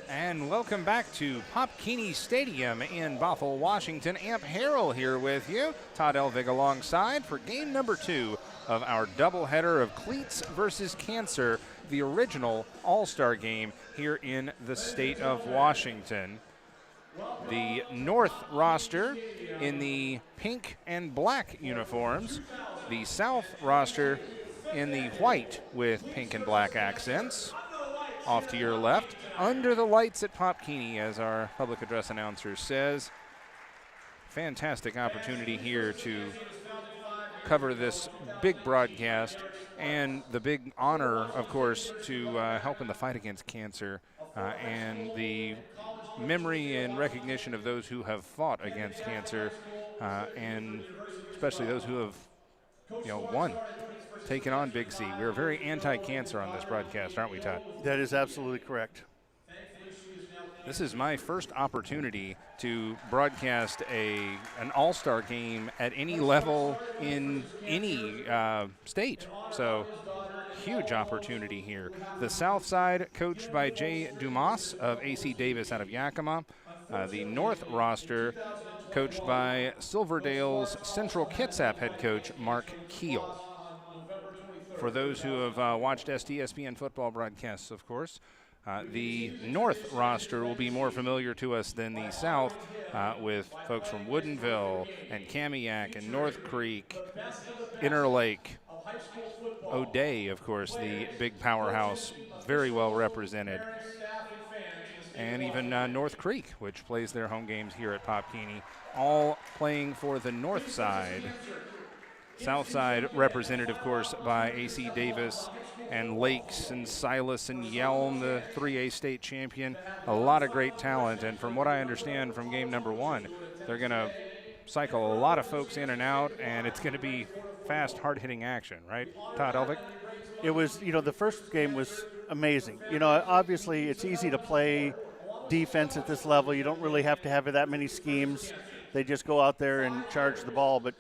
And welcome back to KEENEY Stadium in Bothell, Washington. Amp Harell here with you. Todd Elvig alongside for game number 2 of our doubleheader of Cleats versus Cancer, the original All-Star game here in the state of Washington. The North roster in the pink and black uniforms. The South roster in the white with pink and black accents. Off to your left, under the lights at KEENEY, as our public address announcer says. Fantastic opportunity here to cover this big broadcast and the big honor, of course, to help in the fight against cancer and the memory and recognition of those who have fought against cancer and especially those who have, won, taken on Big C. We're very anti-cancer on this broadcast, aren't we, Todd? That is absolutely correct. This is my first opportunity to broadcast an all-star game at any level in any state. So, huge opportunity here. The South side, coached by Jay Dumas of AC Davis out of Yakima. The North roster, coached by Silverdale's Central Kitsap head coach, Mark Keel. For those who have watched STSPN football broadcasts, of course, the North roster will be more familiar to us than the South, with folks from Woodinville and Kamiak and North Creek, Interlake, O'Day, of course, the big powerhouse, very well represented, and even North Creek, which plays their home games here at KEENEY, all playing for the North side. South side represented, of course, by AC Davis and Lakes and Silas and Yelm, the 3A state champion. A lot of great talent, and from what I understand from game number 1, they're going to cycle a lot of folks in and out, and it's going to be fast, hard-hitting action, right, Todd Elvig? It was, the first game was amazing. Obviously it's easy to play defense at this level. You don't really have to have that many schemes. They just go out there and charge the ball. But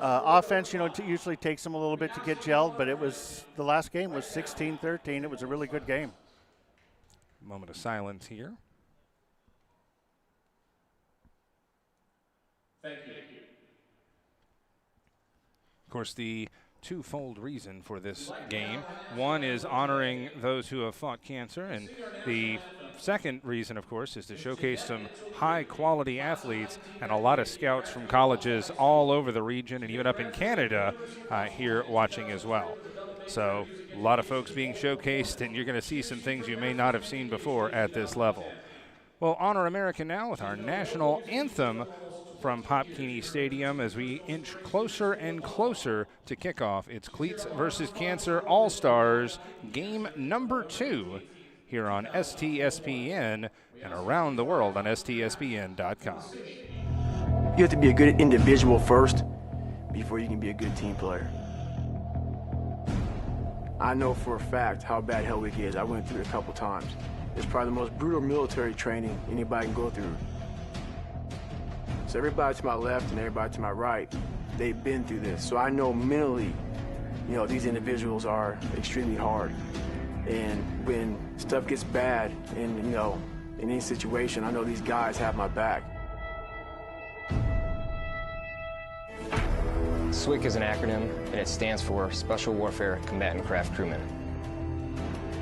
offense, it usually takes them a little bit to get gelled, but the last game was 16-13. It was a really good game. Moment of silence here. Thank you. Of course, the twofold reason for this game. One is honoring those who have fought cancer, and the second reason, of course, is to showcase some high-quality athletes and a lot of scouts from colleges all over the region and even up in Canada here watching as well. So a lot of folks being showcased, and you're going to see some things you may not have seen before at this level. Well, Honor America now with our national anthem from KEENEY Stadium as we inch closer and closer to kickoff. It's Cleats versus Cancer All-Stars, game number 2 here on STSPN and around the world on STSPN.com. You have to be a good individual first before you can be a good team player. I know for a fact how bad Hell Week is. I went through it a couple times. It's probably the most brutal military training anybody can go through. So everybody to my left and everybody to my right, they've been through this. So I know mentally, these individuals are extremely hard. And when stuff gets bad and, in any situation, I know these guys have my back. SWCC is an acronym, and it stands for Special Warfare Combatant Craft Crewman.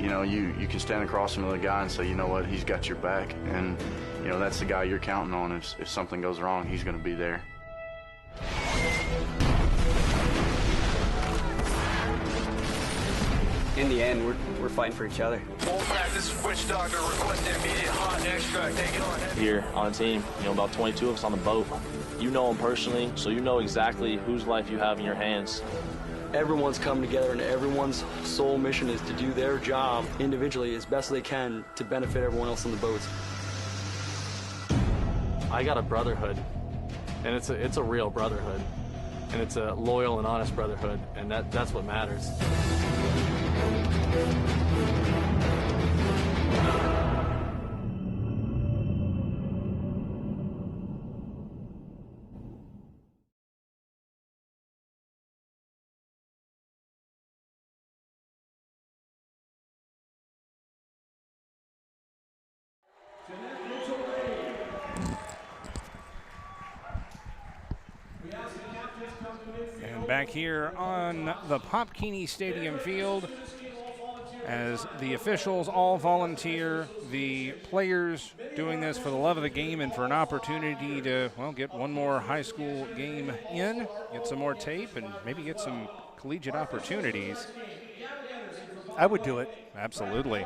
You can stand across from the guy and say, you know what, he's got your back. And, that's the guy you're counting on. If something goes wrong, he's going to be there. In the end, we're fighting for each other. Full practice, Witch Doctor, request immediate hot extract, take it on. Here on the team, about 22 of us on the boat. You know them personally, so you know exactly whose life you have in your hands. Everyone's coming together, and everyone's sole mission is to do their job individually as best they can to benefit everyone else on the boats. I got a brotherhood, and it's a real brotherhood, and it's a loyal and honest brotherhood, and that's what matters. And back here on the Pop KEENEY Stadium field, as the officials all volunteer, the players doing this for the love of the game and for an opportunity to, well, get one more high school game in, get some more tape, and maybe get some collegiate opportunities. I would do it. Absolutely.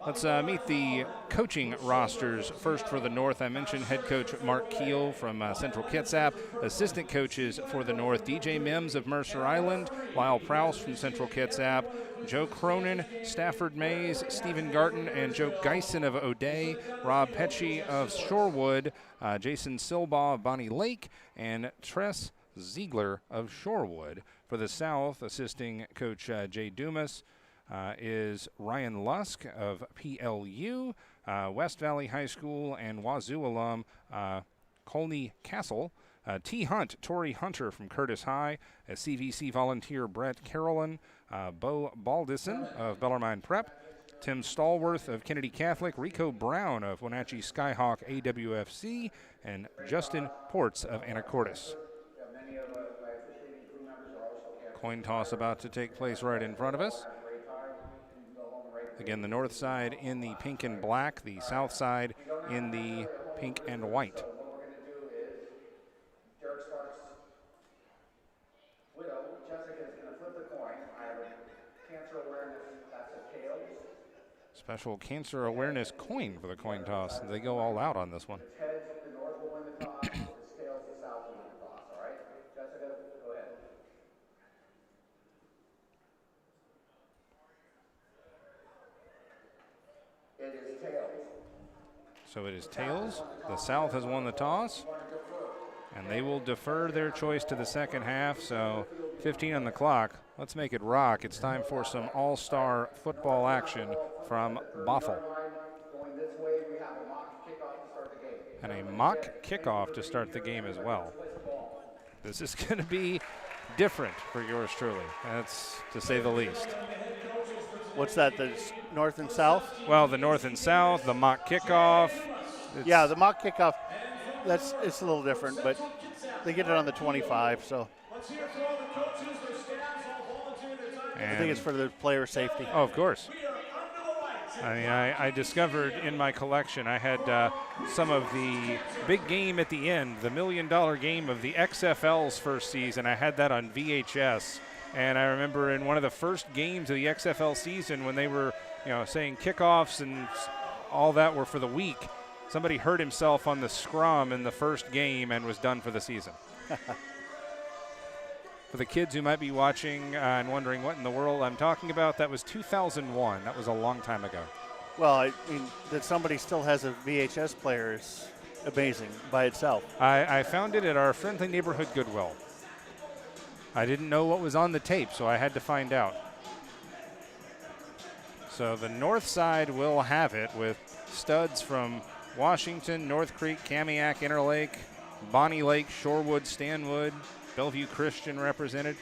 Let's meet the coaching rosters. First for the North, I mentioned head coach Mark Keel from Central Kitsap. Assistant coaches for the North, DJ Mims of Mercer Island, Lyle Prowse from Central Kitsap, Joe Cronin, Stafford Mays, Stephen Garton, and Joe Geisen of O'Day, Rob Petchy of Shorewood, Jason Silbaugh of Bonnie Lake, and Tress Ziegler of Shorewood. For the South, assisting coach Jay Dumas is Ryan Lusk of PLU, West Valley High School, and Wazoo alum Colney Castle. T. Hunt, Tori Hunter from Curtis High, a CVC volunteer Brett Carolyn, Bo Baldison of Bellarmine Prep, Tim Stallworth of Kennedy Catholic, Rico Brown of Wenatchee Skyhawk AWFC, and Justin Ports of Anacortes. Coin toss about to take place right in front of us. Again, the north side in the pink and black, the south side in the pink and white. Special cancer awareness coin for the coin toss. They go all out on this one. So it is tails. The South has won the toss, and they will defer their choice to the second half. So 15 on the clock. Let's make it rock. It's time for some all-star football action from Bothell. And a mock kickoff to start the game as well. This is going to be different for yours truly. That's to say the least. What's that, the north and south? Well, the north and south, the mock kickoff. Yeah, the mock kickoff, it's a little different, but they get it on the 25, so. I think it's for the player safety. Oh, of course. I mean, I discovered in my collection, I had some of the big game at the end, the $1 million game of the XFL's first season. I had that on VHS. And I remember in one of the first games of the XFL season when they were, saying kickoffs and all that were for the week, somebody hurt himself on the scrum in the first game and was done for the season. For the kids who might be watching and wondering what in the world I'm talking about, that was 2001. That was a long time ago. Well, I mean, that somebody still has a VHS player is amazing by itself. I found it at our friendly neighborhood Goodwill. I didn't know what was on the tape, so I had to find out. So the north side will have it with studs from Washington, North Creek, Kamiak, Interlake, Bonnie Lake, Shorewood, Stanwood, Bellevue Christian represented.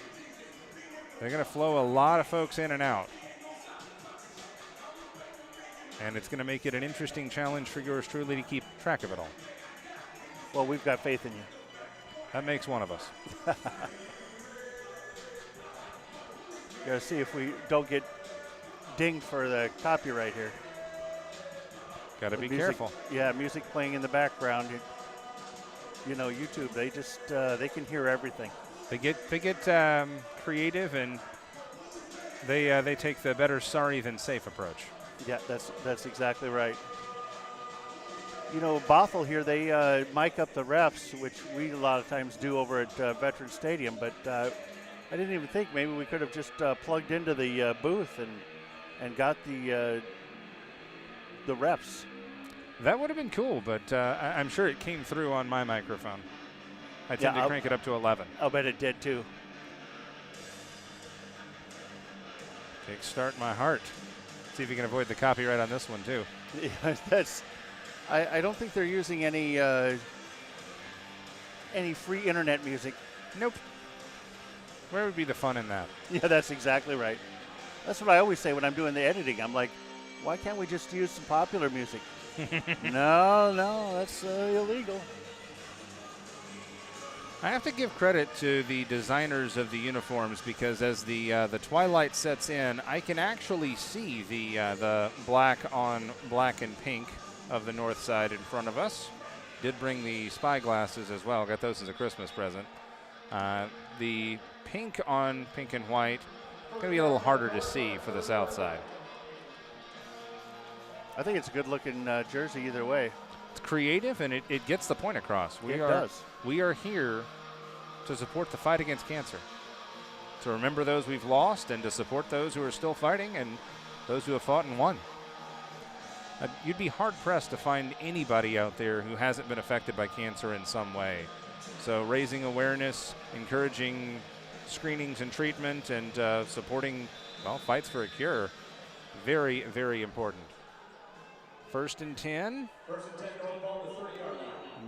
They're going to flow a lot of folks in and out. And it's going to make it an interesting challenge for yours truly to keep track of it all. Well, we've got faith in you. That makes one of us. Got to see if we don't get dinged for the copyright here. Got to be music, careful. Yeah, music playing in the background. YouTube, they just they can hear everything. They get creative, and they take the better sorry than safe approach. Yeah, that's exactly right. Bothell here, they mic up the refs, which we a lot of times do over at Veterans Stadium, but I didn't even think maybe we could have just plugged into the booth and got the refs. That would have been cool, but I'm sure it came through on my microphone. I tend to crank it up to 11. I'll bet it did too. Kickstart my heart. See if you can avoid the copyright on this one too. Yeah, I don't think they're using any free internet music. Nope. Where would be the fun in that? Yeah, that's exactly right. That's what I always say when I'm doing the editing. I'm like, why can't we just use some popular music? No, that's illegal. I have to give credit to the designers of the uniforms because as the twilight sets in, I can actually see the black on black and pink of the north side in front of us. Did bring the spy glasses as well. Got those as a Christmas present. The pink on pink and white going to be a little harder to see for the south side. I think it's a good-looking jersey either way. It's creative, and it gets the point across. It does. We are here to support the fight against cancer, to remember those we've lost and to support those who are still fighting and those who have fought and won. You'd be hard-pressed to find anybody out there who hasn't been affected by cancer in some way. So raising awareness, encouraging screenings and treatment, and supporting, well, fights for a cure, very, very important. 1st and 10.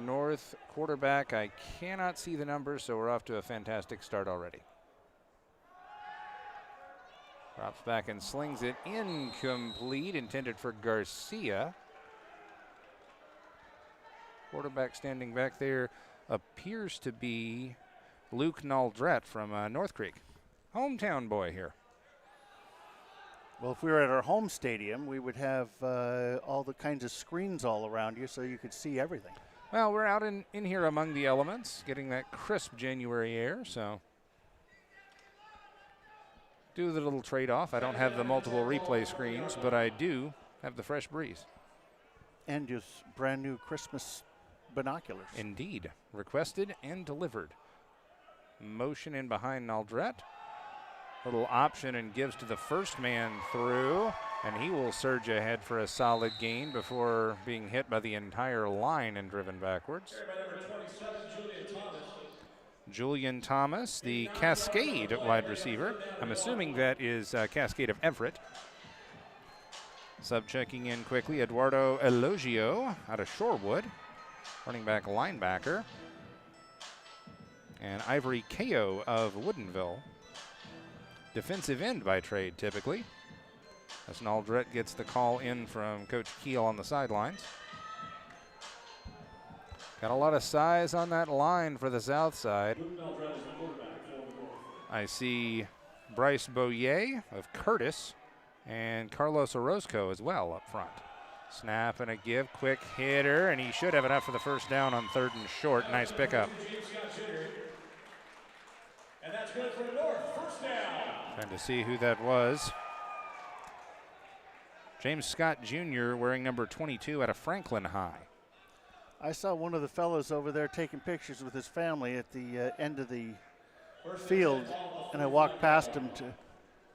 North quarterback, I cannot see the numbers, so we're off to a fantastic start already. Drops back and slings it incomplete, intended for Garcia. Quarterback standing back there appears to be Luke Naldrett from North Creek. Hometown boy here. Well, if we were at our home stadium, we would have all the kinds of screens all around you so you could see everything. Well, we're out in here among the elements, getting that crisp January air, so do the little trade-off. I don't have the multiple replay screens, but I do have the fresh breeze. And just brand new Christmas binoculars. Indeed. Requested and delivered. Motion in behind Naldrett. Little option and gives to the first man through, and he will surge ahead for a solid gain before being hit by the entire line and driven backwards. Julian Thomas, the Cascade wide receiver. I'm assuming that is Cascade of Everett. Sub-checking in quickly, Eduardo Elogio out of Shorewood, running back linebacker. And Ivory Kao of Woodinville, defensive end by trade typically. As Naldrett gets the call in from Coach Keel on the sidelines. Got a lot of size on that line for the south side. I see Bryce Boyer of Curtis and Carlos Orozco as well up front. Snap and a give, quick hitter, and he should have enough for the first down on 3rd and short. Nice pickup. And that's good for North, first down. Trying to see who that was. James Scott Jr. wearing number 22 out of Franklin High. I saw one of the fellows over there taking pictures with his family at the end of the field, and I walked past him to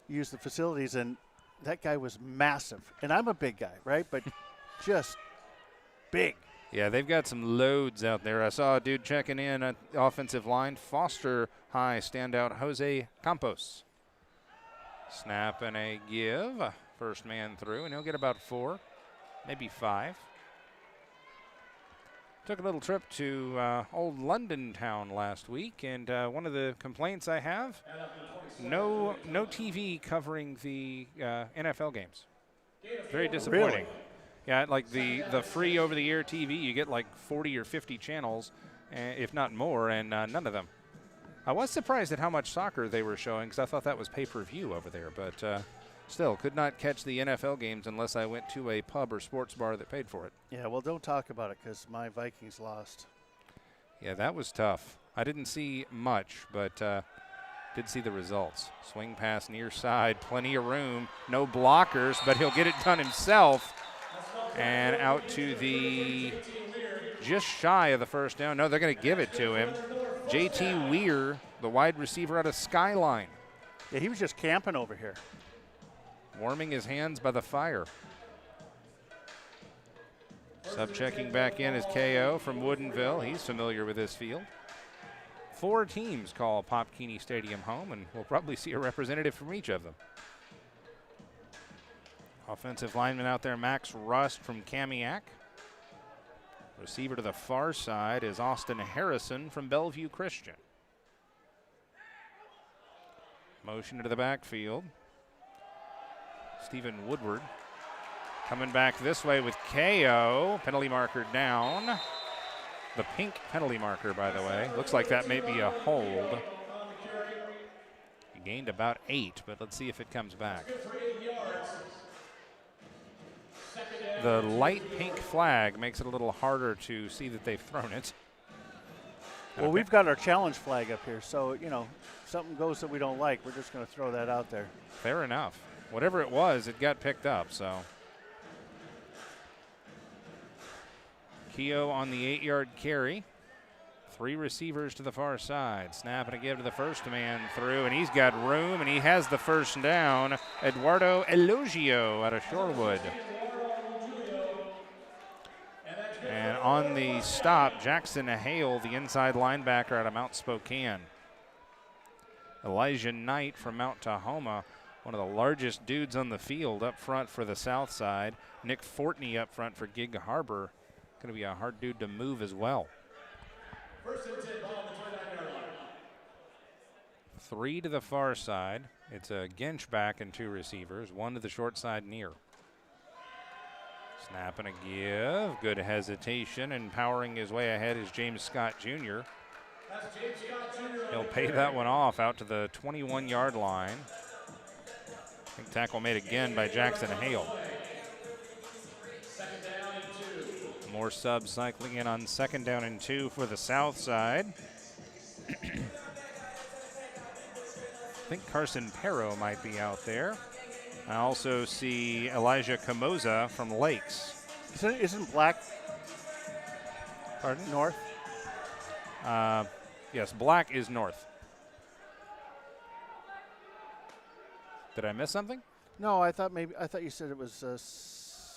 use the facilities, and that guy was massive. And I'm a big guy, right? But just big. Yeah, they've got some loads out there. I saw a dude checking in at the offensive line. Foster High standout Jose Campos. Snap and a give. First man through, and he'll get about 4, maybe 5. Took a little trip to old London town last week, and one of the complaints I have, no TV covering the NFL games. Very disappointing. Really? Yeah, like the free over-the-air TV, you get like 40 or 50 channels, if not more, and none of them. I was surprised at how much soccer they were showing because I thought that was pay-per-view over there, but still could not catch the NFL games unless I went to a pub or sports bar that paid for it. Yeah, well, don't talk about it because my Vikings lost. Yeah, that was tough. I didn't see much, but did see the results. Swing pass near side, plenty of room, no blockers, but he'll get it done himself. And out to the just shy of the first down. No, they're going to give it to him. J.T. Weir, the wide receiver out of Skyline. Yeah, he was just camping over here. Warming his hands by the fire. Sub-checking back in is KO from Woodinville. He's familiar with this field. 4 teams call Pop Keeney Stadium home, and we'll probably see a representative from each of them. Offensive lineman out there, Max Rust from Kamiak. Receiver to the far side is Austin Harrison from Bellevue Christian. Motion to the backfield. Stephen Woodward coming back this way with KO. Penalty marker down. The pink penalty marker, by the way. Looks like that may be a hold. He gained about 8, but let's see if it comes back. The light pink flag makes it a little harder to see that they've thrown it. Well, we've got our challenge flag up here, so, you know, something goes that we don't like, we're just going to throw that out there. Fair enough. Whatever it was, it got picked up, so. Keogh on the 8-yard carry. 3 receivers to the far side. Snap and a give to the first man through, and he's got room, and he has the first down. Eduardo Elogio out of Shorewood. And on the stop, Jackson Hale, the inside linebacker out of Mount Spokane. Elijah Knight from Mount Tahoma, one of the largest dudes on the field up front for the south side. Nick Fortney up front for Gig Harbor. Going to be a hard dude to move as well. 3 to the far side. It's a Ginch back and 2 receivers. 1 to the short side near. Snap and a give. Good hesitation, and powering his way ahead is James Scott Jr. He'll pay that one off out to the 21-yard line. I think tackle made again by Jackson Hale. More subs cycling in on 2nd down and 2 for the south side. I think Carson Perro might be out there. I also see Elijah Camoza from Lakes. Isn't Black north? Yes, Black is north. Did I miss something? No, I thought you said it was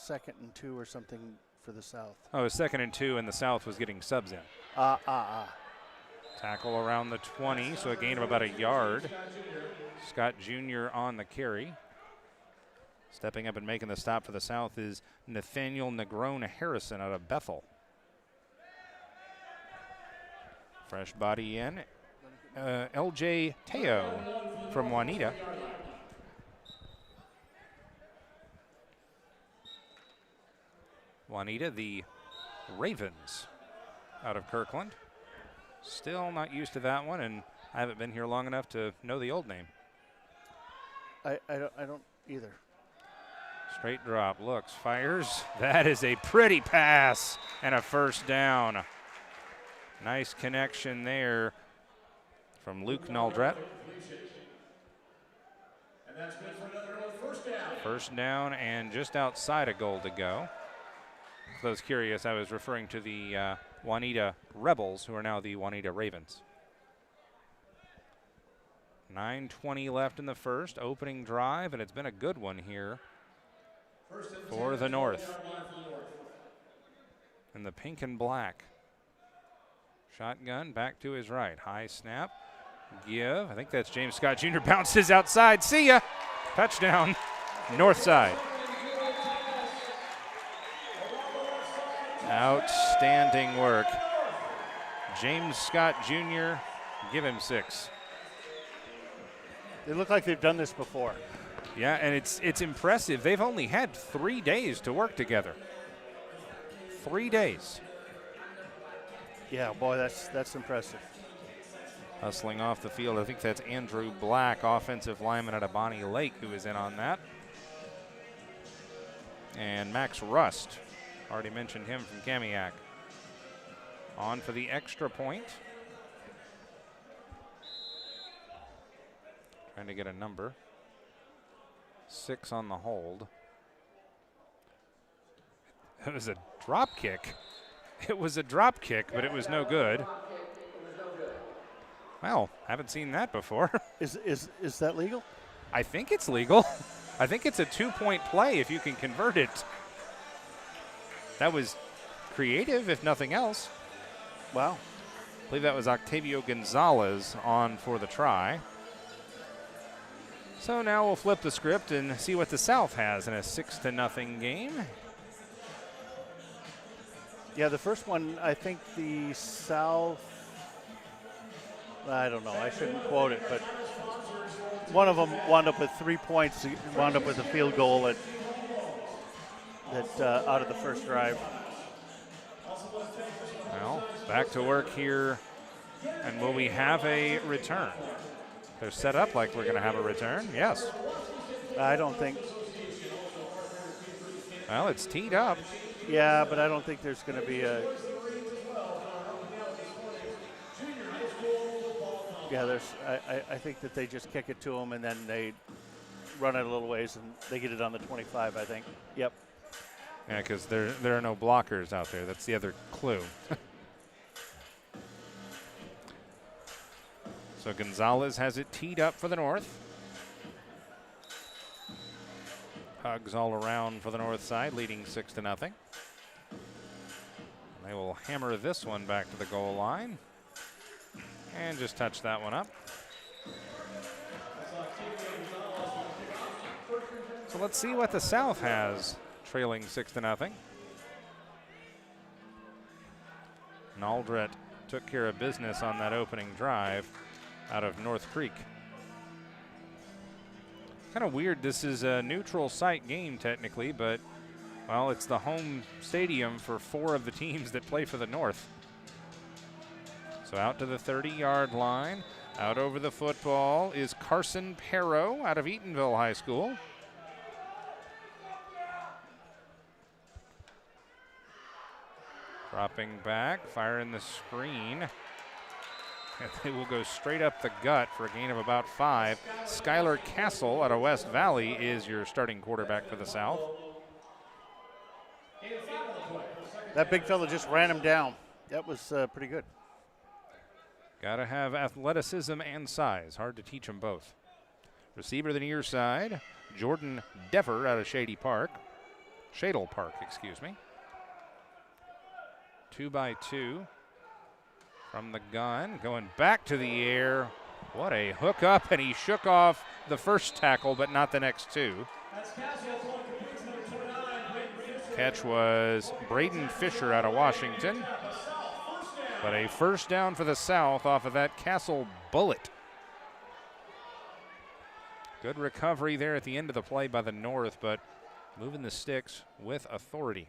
2nd and 2 or something for the south. Oh, 2nd and 2, and the south was getting subs in. Tackle around the 20, so a gain of about a yard. Scott Jr. on the carry. Stepping up and making the stop for the south is Nathaniel Negrone Harrison out of Bethel. Fresh body in. LJ Teo from Juanita. Juanita, the Ravens out of Kirkland. Still not used to that one, and I haven't been here long enough to know the old name. I don't either. Straight drop, looks, fires. That is a pretty pass and a first down. Nice connection there from Luke Naldret. And that's good for another first down. First down and just outside a goal to go. For those curious, I was referring to the Juanita Rebels, who are now the Juanita Ravens. 9:20 left in the first, opening drive, and it's been a good one here for the North. In the pink and black. Shotgun back to his right. High snap. Give. I think that's James Scott Jr. Bounces outside. See ya. Touchdown. North side. Outstanding work. James Scott Jr. Give him 6. They look like they've done this before. Yeah, and it's impressive. They've only had 3 days to work together. 3 days. Yeah, boy, that's impressive. Hustling off the field, I think that's Andrew Black, offensive lineman out of Bonnie Lake, who is in on that. And Max Rust, already mentioned him from Kamiak. On for the extra point. Trying to get a number. 6 on the hold. It was a drop kick. It was a drop kick, but it was no good. Well, haven't seen that before. Is that legal? I think it's legal. I think it's a 2-point play if you can convert it. That was creative, if nothing else. Wow. I believe that was Octavio Gonzalez on for the try. So now we'll flip the script and see what the South has in a 6-0 game. Yeah, the first one, I think the South, I don't know, I shouldn't quote it, but one of them wound up with 3 points, wound up with a field goal that out of the first drive. Well, Back to work here. And will we have a return? They're set up like we're going to have a return. Yes. I don't think. Well, it's teed up. Yeah, but I don't think there's going to be a. Yeah, I think that they just kick it to them and then they run it a little ways and they get it on the 25, I think. Yep. Yeah, because there are no blockers out there. That's the other clue. So Gonzalez has it teed up for the North. Hugs all around for the North side, leading 6-0. They will hammer this one back to the goal line. And just touch that one up. So let's see what the South has, trailing 6-0. And Aldred took care of business on that opening drive out of North Creek. Kind of weird, this is a neutral site game technically, but, well, it's the home stadium for 4 of the teams that play for the North. So out to the 30-yard line, out over the football is Carson Perro out of Eatonville High School. Dropping back, firing the screen. And they will go straight up the gut for a gain of about 5. Skylar Castle out of West Valley is your starting quarterback for the South. That big fella just ran him down. That was pretty good. Got to have athleticism and size. Hard to teach them both. Receiver to the near side, Jordan Dever out of Shadle Park, excuse me. 2x2 from the gun, going back to the air. What a hookup, and he shook off the first tackle, but not the next 2. Catch was Braden Fisher out of Washington. But a first down for the South off of that Castle bullet. Good recovery there at the end of the play by the North, but moving the sticks with authority.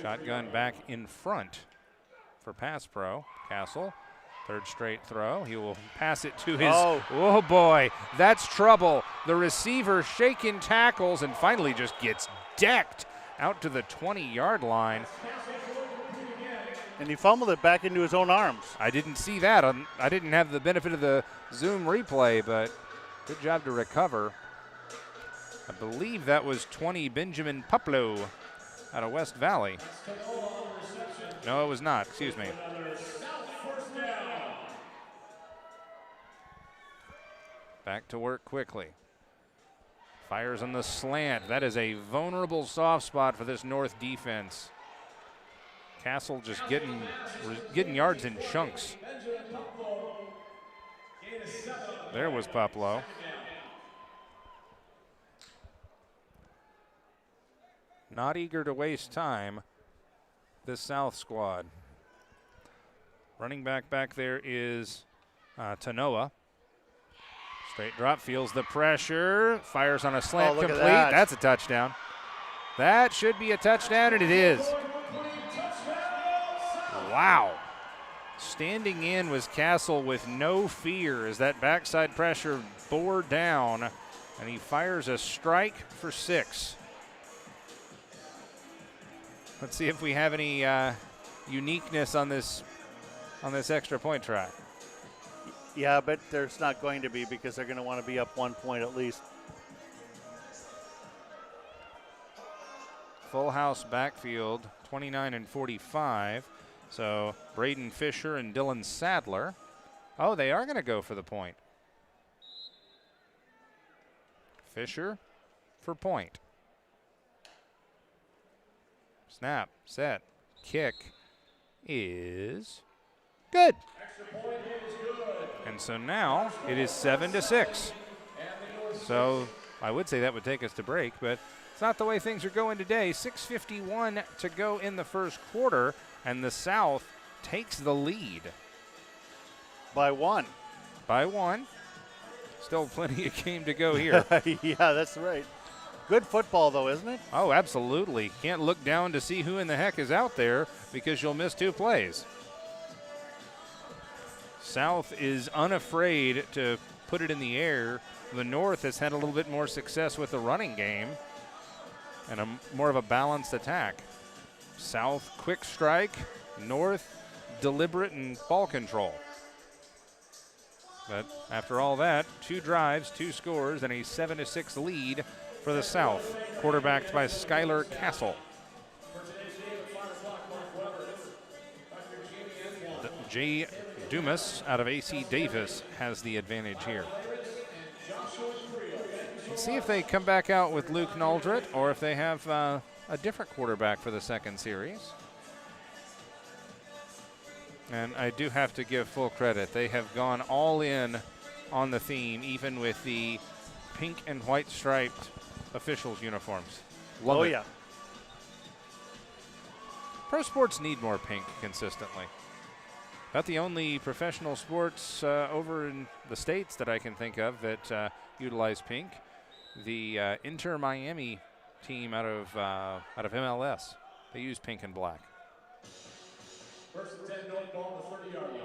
Shotgun back in front for pass pro. Castle, third straight throw. He will pass it to his, oh boy, that's trouble. The receiver shaking tackles and finally just gets decked out to the 20-yard line. And he fumbled it back into his own arms. I didn't see that. I didn't have the benefit of the Zoom replay, but good job to recover. I believe that was 20 Benjamin Puplo out of West Valley. No, it was not. Excuse me. Back to work quickly. Fires on the slant. That is a vulnerable soft spot for this North defense. Castle just getting yards in chunks. There was Puplo. Not eager to waste time, this South squad. Running back there is Tanoa. Straight drop, feels the pressure, fires on a slant, complete. That's a touchdown. That should be a touchdown, and it is. Wow. Standing in was Castle with no fear as that backside pressure bore down, and he fires a strike for 6. Let's see if we have any uniqueness on this extra point try. Yeah, but there's not going to be because they're going to want to be up 1 point at least. Full house backfield, 29 and 45. So Braden Fisher and Dylan Sadler. Oh, they are going to go for the point. Fisher for point. Snap, set, kick is good. And so now it is 7-6. So I would say that would take us to break, but it's not the way things are going today. 6:51 to go in the first quarter, and the South takes the lead. By 1. By 1. Still plenty of game to go here. Yeah, that's right. Good football, though, isn't it? Oh, absolutely. Can't look down to see who in the heck is out there because you'll miss 2 plays. South is unafraid to put it in the air. The North has had a little bit more success with the running game and more of a balanced attack. South, quick strike. North, deliberate and ball control. But after all that, 2 drives, 2 scores, and a 7-6 lead for the South, quarterbacked by Skylar Castle. Jay Dumas out of AC Davis has the advantage here. Let's see if they come back out with Luke Naldrett or if they have a different quarterback for the second series. And I do have to give full credit. They have gone all in on the theme, even with the pink and white striped officials' uniforms. Love it. Yeah. Pro sports need more pink consistently. About the only professional sports over in the States that I can think of that utilize pink. The Inter Miami team out of MLS. They use pink and black. First and 10, North ball on the 30-yard line.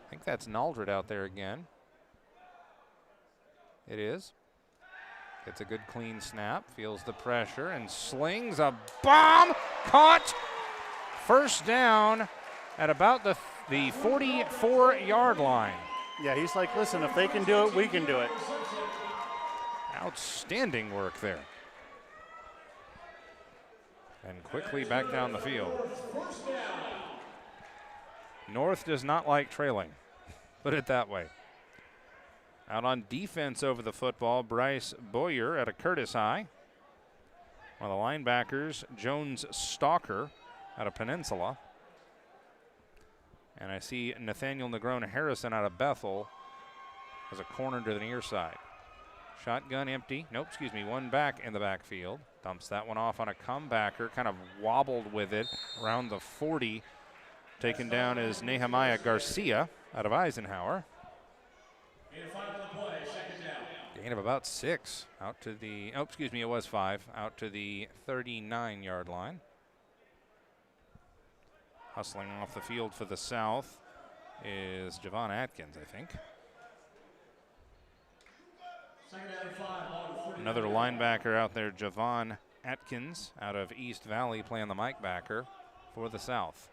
I think that's Naldrett out there again. It is. Gets a good clean snap, feels the pressure, and slings a bomb. Caught. First down at about the 44-yard line. Yeah, he's like, listen, if they can do it, we can do it. Outstanding work there. And quickly back down the field. North does not like trailing, put it that way. Out on defense over the football, Bryce Boyer out of Curtis High. One of the linebackers, Jones Stalker out of Peninsula. And I see Nathaniel Negrone Harrison out of Bethel as a corner to the near side. Shotgun empty. Nope, excuse me, one back in the backfield. Dumps that one off on a comebacker, kind of wobbled with it around the 40. Taken down is Nehemiah Garcia out of Eisenhower. Gain of about 6 out to the, oh, excuse me, it was 5, out to the 39-yard line. Hustling off the field for the South is Javon Atkins, I think. Another linebacker out there, Javon Atkins out of East Valley, playing the Mike backer for the South.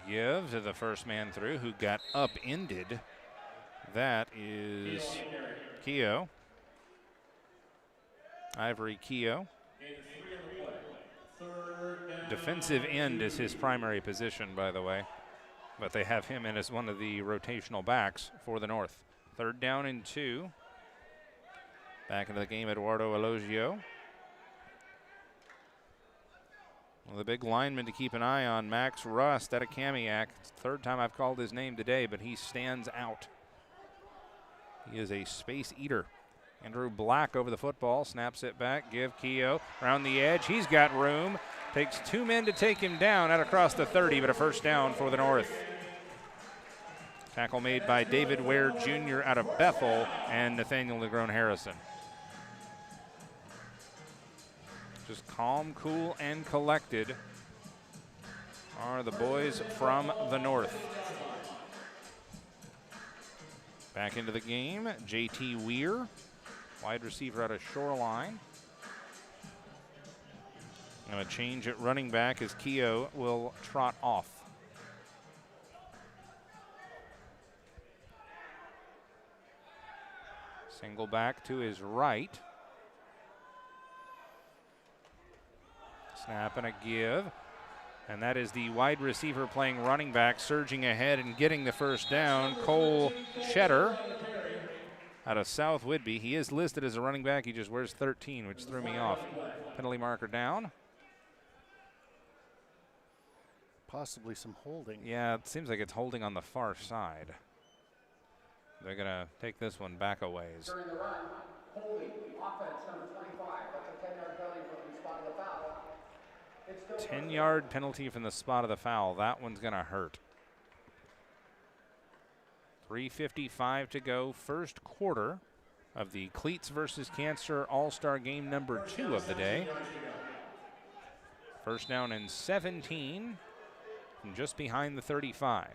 Give to the first man through who got upended. That is Keogh. Ivory Keogh. Defensive end is his primary position, by the way. But they have him in as one of the rotational backs for the North. 3rd down and 2. Back into the game, Eduardo Elogio. Well, the big lineman to keep an eye on, Max Rust out of Kamiak. It's the 3rd time I've called his name today, but he stands out. He is a space eater. Andrew Black over the football, snaps it back, give Keogh around the edge. He's got room. Takes 2 men to take him down out across the 30, but a first down for the North. Tackle made by David Ware Jr. out of Bethel and Nathaniel Negrone Harrison. Just calm, cool, and collected are the boys from the North. Back into the game, J.T. Weir, wide receiver out of Shoreline. And a change at running back as Keogh will trot off. Single back to his right. Snap and a give. And that is the wide receiver playing running back, surging ahead and getting the first down. Cole Cheddar out of South Whidbey. He is listed as a running back. He just wears 13, which threw me off. Penalty marker down. Possibly some holding. Yeah, it seems like it's holding on the far side. They're going to take this one back a ways. During the run, holding, offense number 25. That's a 10-yard penalty from the spot of the foul. 10-yard penalty from the spot of the foul. That one's going to hurt. 3:55 to go, first quarter of the Cleats versus Cancer All-Star Game number 2 of the day. First down and 17 from just behind the 35.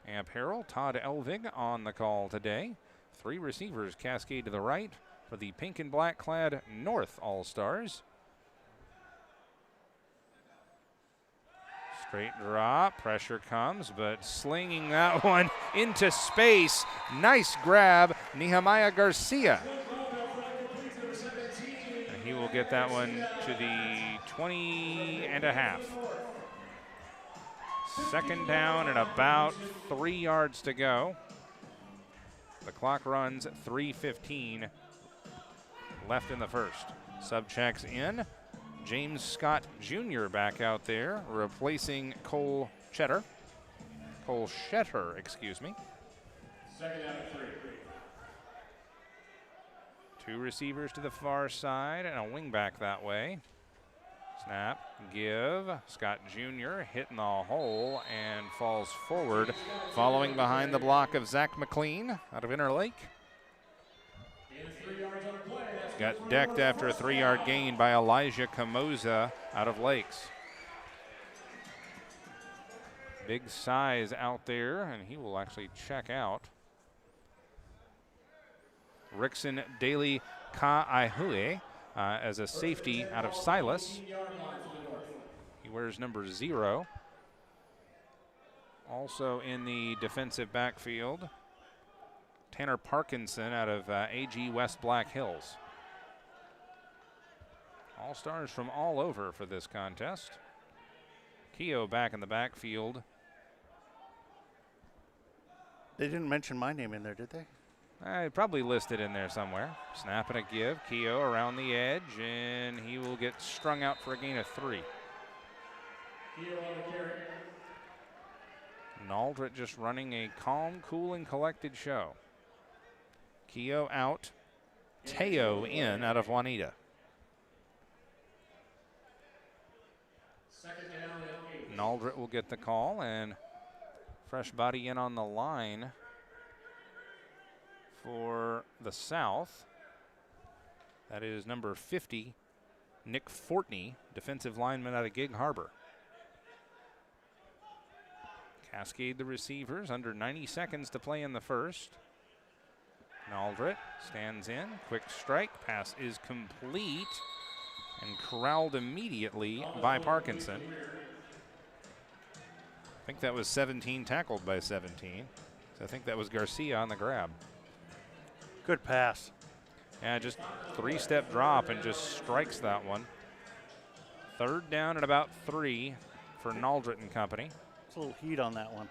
Amp Harrell, Todd Elvig on the call today. 3 receivers cascade to the right for the pink and black clad North All-Stars. Straight drop, pressure comes, but slinging that one into space. Nice grab, Nehemiah Garcia. And he will get that one to the 20.5. Second down and about 3 yards to go. The clock runs 3:15 left in the first. Sub checks in. James Scott Jr. back out there, replacing Cole Shetter, excuse me. Second down and 3. 2 receivers to the far side and a wing back that way. Snap, give. Scott Jr. hitting the hole and falls forward, following behind the block of Zach McLean out of Interlake. Got decked after a 3-yard gain by Elijah Camoza out of Lakes. Big size out there, and he will actually check out. Rickson Daly Ka'aihue as a safety out of Silas. He wears number 0. Also in the defensive backfield, Tanner Parkinson out of AG West Black Hills. All-stars from all over for this contest. Keogh back in the backfield. They didn't mention my name in there, did they? I probably listed in there somewhere. Snap and a give. Keogh around the edge, and he will get strung out for a gain of 3. Naldrit just running a calm, cool, and collected show. Keogh out. Teo in out of Juanita. Naldrit will get the call, and fresh body in on the line for the South. That is number 50, Nick Fortney, defensive lineman out of Gig Harbor. Cascade the receivers, under 90 seconds to play in the first. Naldrit stands in, quick strike, pass is complete and corralled immediately by Parkinson. I think that was 17 tackled by 17. So I think that was Garcia on the grab. Good pass. Yeah, just 3-step drop and just strikes that one. Third down at about 3 for Naldrit and company. It's a little heat on that one.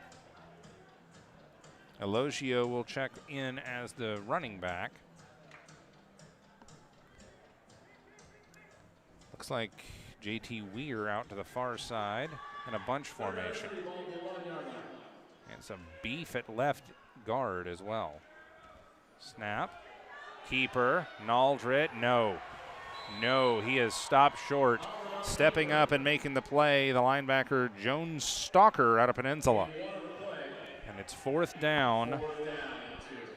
Elogio will check in as the running back. Looks like JT Weir out to the far side in a bunch formation. And some beef at left guard as well. Snap. Keeper. Naldrit. No, he is stopped short. Stepping up and making the play, the linebacker Jones Stalker out of Peninsula. And it's 4th down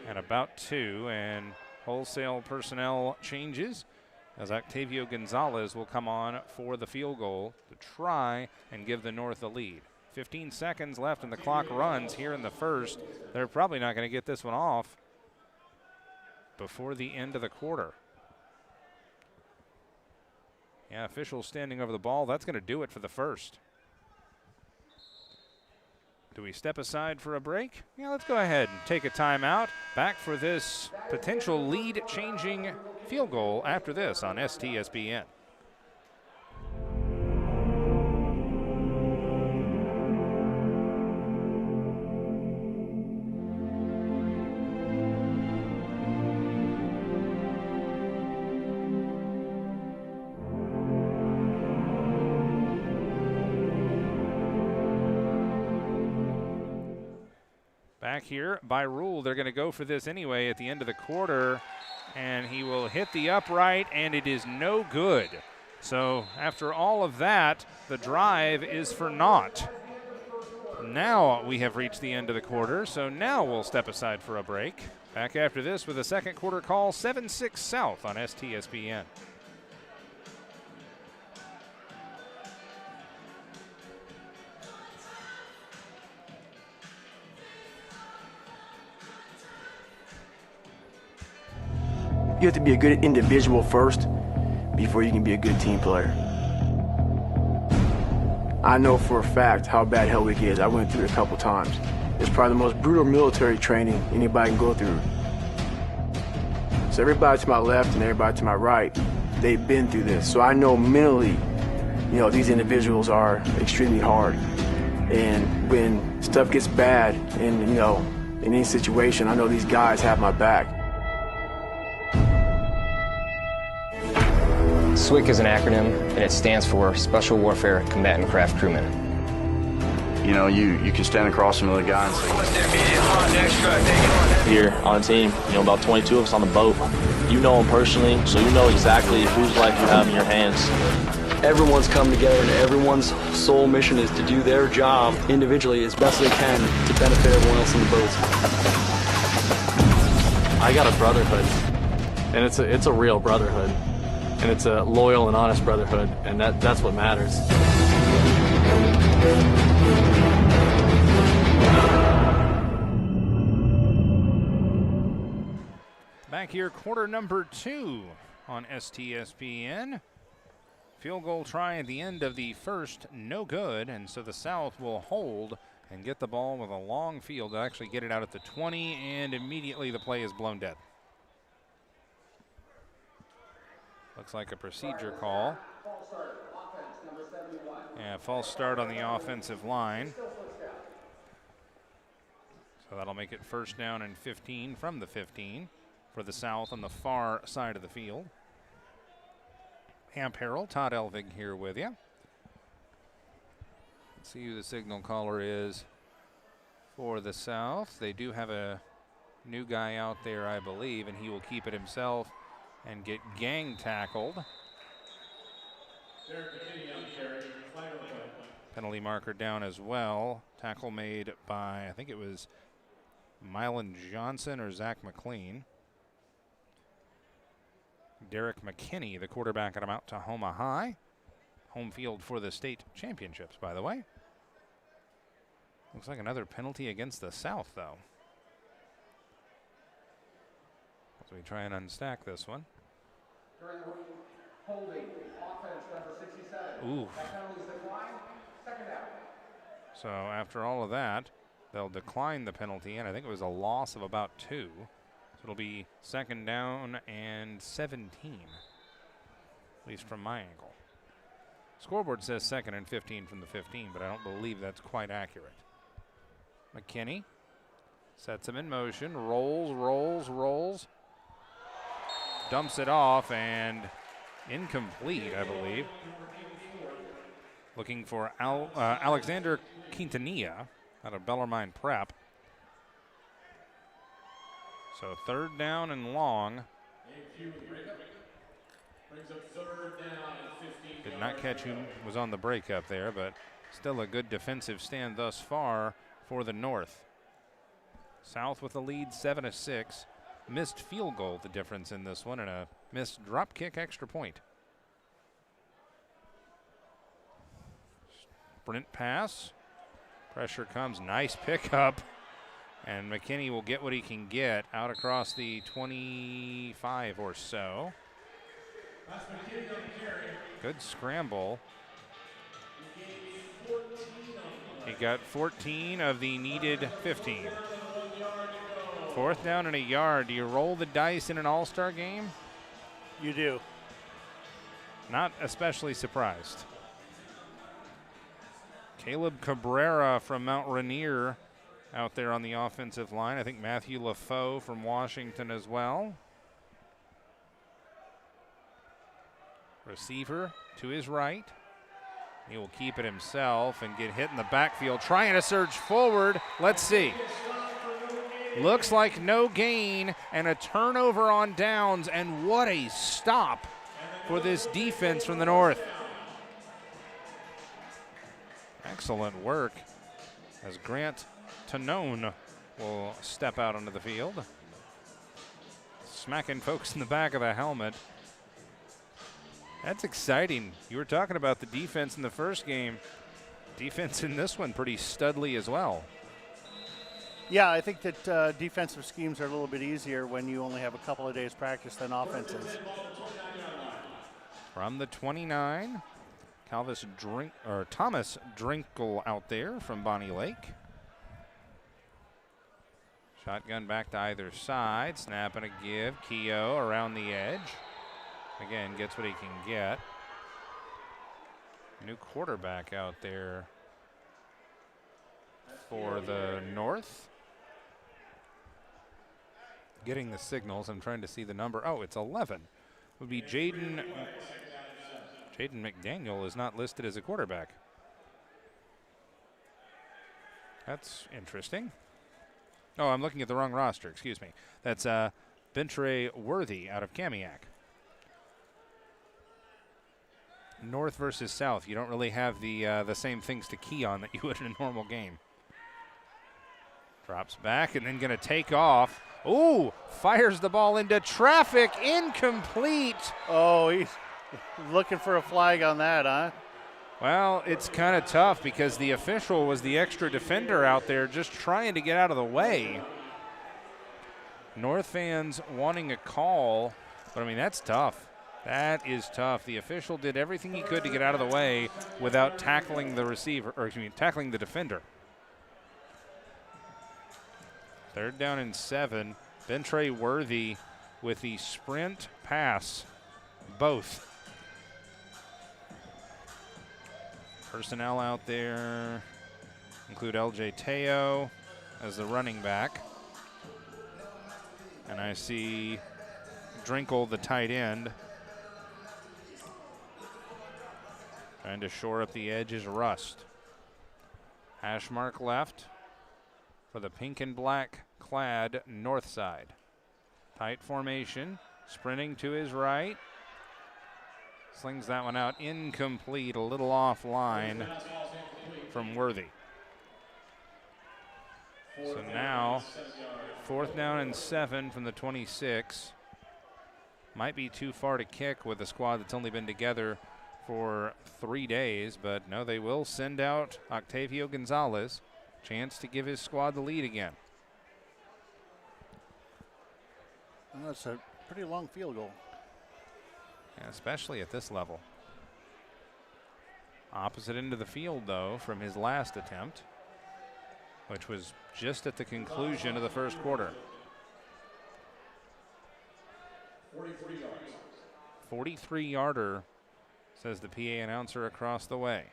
and about 2, and wholesale personnel changes as Octavio Gonzalez will come on for the field goal to try and give the North a lead. 15 seconds left and the clock runs here in the first. They're probably not going to get this one off before the end of the quarter. Yeah, officials standing over the ball. That's going to do it for the first. Do we step aside for a break? Yeah, let's go ahead and take a timeout. Back for this potential lead-changing field goal after this on STSPN. Back here, by rule, they're going to go for this anyway at the end of the quarter, and he will hit the upright, and it is no good. So after all of that, the drive is for naught. Now we have reached the end of the quarter, so now we'll step aside for a break. Back after this with a second quarter call, 7-6 South on STSPN. You have to be a good individual first before you can be a good team player. I know for a fact how bad Hell Week is. I went through it a couple times. It's probably the most brutal military training anybody can go through. So everybody to my left and everybody to my right, they've been through this. So I know mentally, these individuals are extremely hard. And when stuff gets bad and, in any situation, I know these guys have my back. SWCC is an acronym, and it stands for Special Warfare Combatant Craft Crewman. You can stand across from the guy and say, Here on the team, about 22 of us on the boat. You know them personally, so you know exactly whose life you have in your hands. Everyone's come together and everyone's sole mission is to do their job individually as best they can to benefit everyone else on the boats. I got a brotherhood, and it's a real brotherhood. And it's a loyal and honest brotherhood, and that's what matters. Back here, quarter number 2 on STSPN. Field goal try at the end of the first, no good, and so the South will hold and get the ball with a long field to actually get it out at the 20, and immediately the play is blown dead. Looks like a procedure call. Yeah, false start on the offensive line. So that'll make it first down and 15 from the 15 for the South on the far side of the field. Hamp Harell, Todd Elvig here with you. Let's see who the signal caller is for the South. They do have a new guy out there, I believe, and he will keep it himself and get gang tackled. Penalty marker down as well. Tackle made by, I think it was Mylan Johnson or Zach McLean. Derek McKinney, the quarterback at Mount Tahoma High. Home field for the state championships, by the way. Looks like another penalty against the South, though. So we try and unstack this one. Holding, offense number 67. Ooh. That penalty's declined. Second down. So after all of that, they'll decline the penalty, and I think it was a loss of about 2. So it'll be second down and 17, at least from my angle. Scoreboard says second and 15 from the 15, but I don't believe that's quite accurate. McKinney sets him in motion, rolls. Dumps it off and incomplete, I believe. Looking for Alexander Quintanilla out of Bellarmine Prep. So third down and long. Did not catch who was on the breakup there, but still a good defensive stand thus far for the North. South with the lead 7-6. Missed field goal, the difference in this one, and a missed drop kick extra point. Sprint pass. Pressure comes. Nice pickup. And McKinney will get what he can get out across the 25 or so. Good scramble. He got 14 of the needed 15. Fourth down and a yard. Do you roll the dice in an all-star game? You do. Not especially surprised. Caleb Cabrera from Mount Rainier out there on the offensive line. I think Matthew LaFoe from Washington as well. Receiver to his right. He will keep it himself and get hit in the backfield. Trying to surge forward. Let's see. Looks like no gain and a turnover on downs, and what a stop for this defense from the North. Excellent work as Grant Tonone will step out onto the field, smacking folks in the back of the helmet. That's exciting. You were talking about the defense in the first game. Defense in this one pretty studly as well. Yeah, I think that defensive schemes are a little bit easier when you only have a couple of days practice than offenses. From the 29, Thomas Drinkle out there from Bonnie Lake. Shotgun back to either side, snap and a give. Keogh around the edge. Again, gets what he can get. New quarterback out there for the North. Getting the signals. I'm trying to see the number. Oh, it's 11. Would be Jaden McDaniel is not listed as a quarterback. That's interesting. Oh, I'm looking at the wrong roster. Excuse me. That's Bentre Worthy out of Kamiak. North versus South. You don't really have the same things to key on that you would in a normal game. Drops back and then going to take off. Ooh, fires the ball into traffic. Incomplete. Oh, he's looking for a flag on that, huh? Well, it's kind of tough because the official was the extra defender out there just trying to get out of the way. North fans wanting a call, but I mean, that's tough. That is tough. The official did everything he could to get out of the way without tackling the receiver, or excuse me, tackling the defender. 3rd down and 7. Bentre Worthy with the sprint pass. Both. Personnel out there include LJ Teo as the running back. And I see Drinkle, the tight end. Trying to shore up the edge is Rust. Hash mark left for the pink and black clad north side. Tight formation, sprinting to his right. Slings that one out, incomplete, a little offline from Worthy. So now, 4th down and 7 from the 26. Might be too far to kick with a squad that's only been together for 3 days, but no, they will send out Octavio Gonzalez. Chance to give his squad the lead again. Well, that's a pretty long field goal. Yeah, especially at this level. Opposite end of the field, though, from his last attempt, which was just at the conclusion of the first quarter. 43-yarder, says the PA announcer across the way.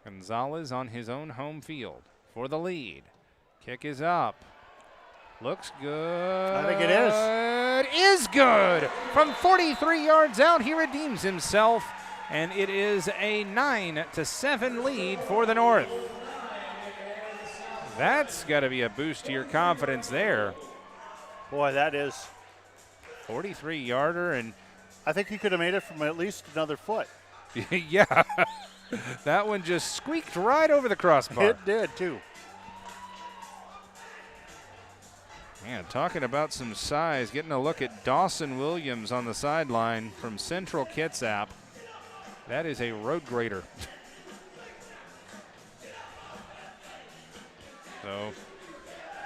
Gonzalez on his own home field for the lead. Kick is up. Looks good. I think it is. It is good. From 43 yards out, he redeems himself, and it is a 9-7 lead for the North. That's got to be a boost to your confidence there. Boy, that is. 43-yarder, and I think he could have made it from at least another foot. yeah. That one just squeaked right over the crossbar. It did, too. Man, talking about some size, getting a look at Dawson Williams on the sideline from Central Kitsap. That is a road grader. So,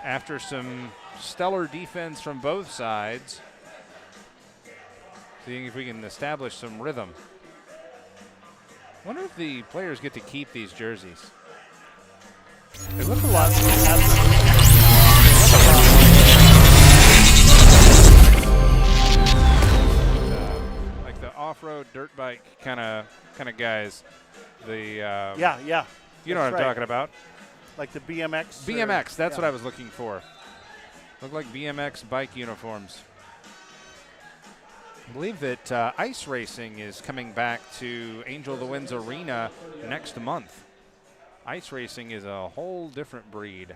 after some stellar defense from both sides, seeing if we can establish some rhythm. Wonder if the players get to keep these jerseys. They look a lot like the off-road dirt bike kind of guys. The yeah. You know what I'm talking about. Like the BMX. BMX. That's what I was looking for. Look like BMX bike uniforms. I believe that ice racing is coming back to Angel of the Winds Arena next month. Ice racing is a whole different breed.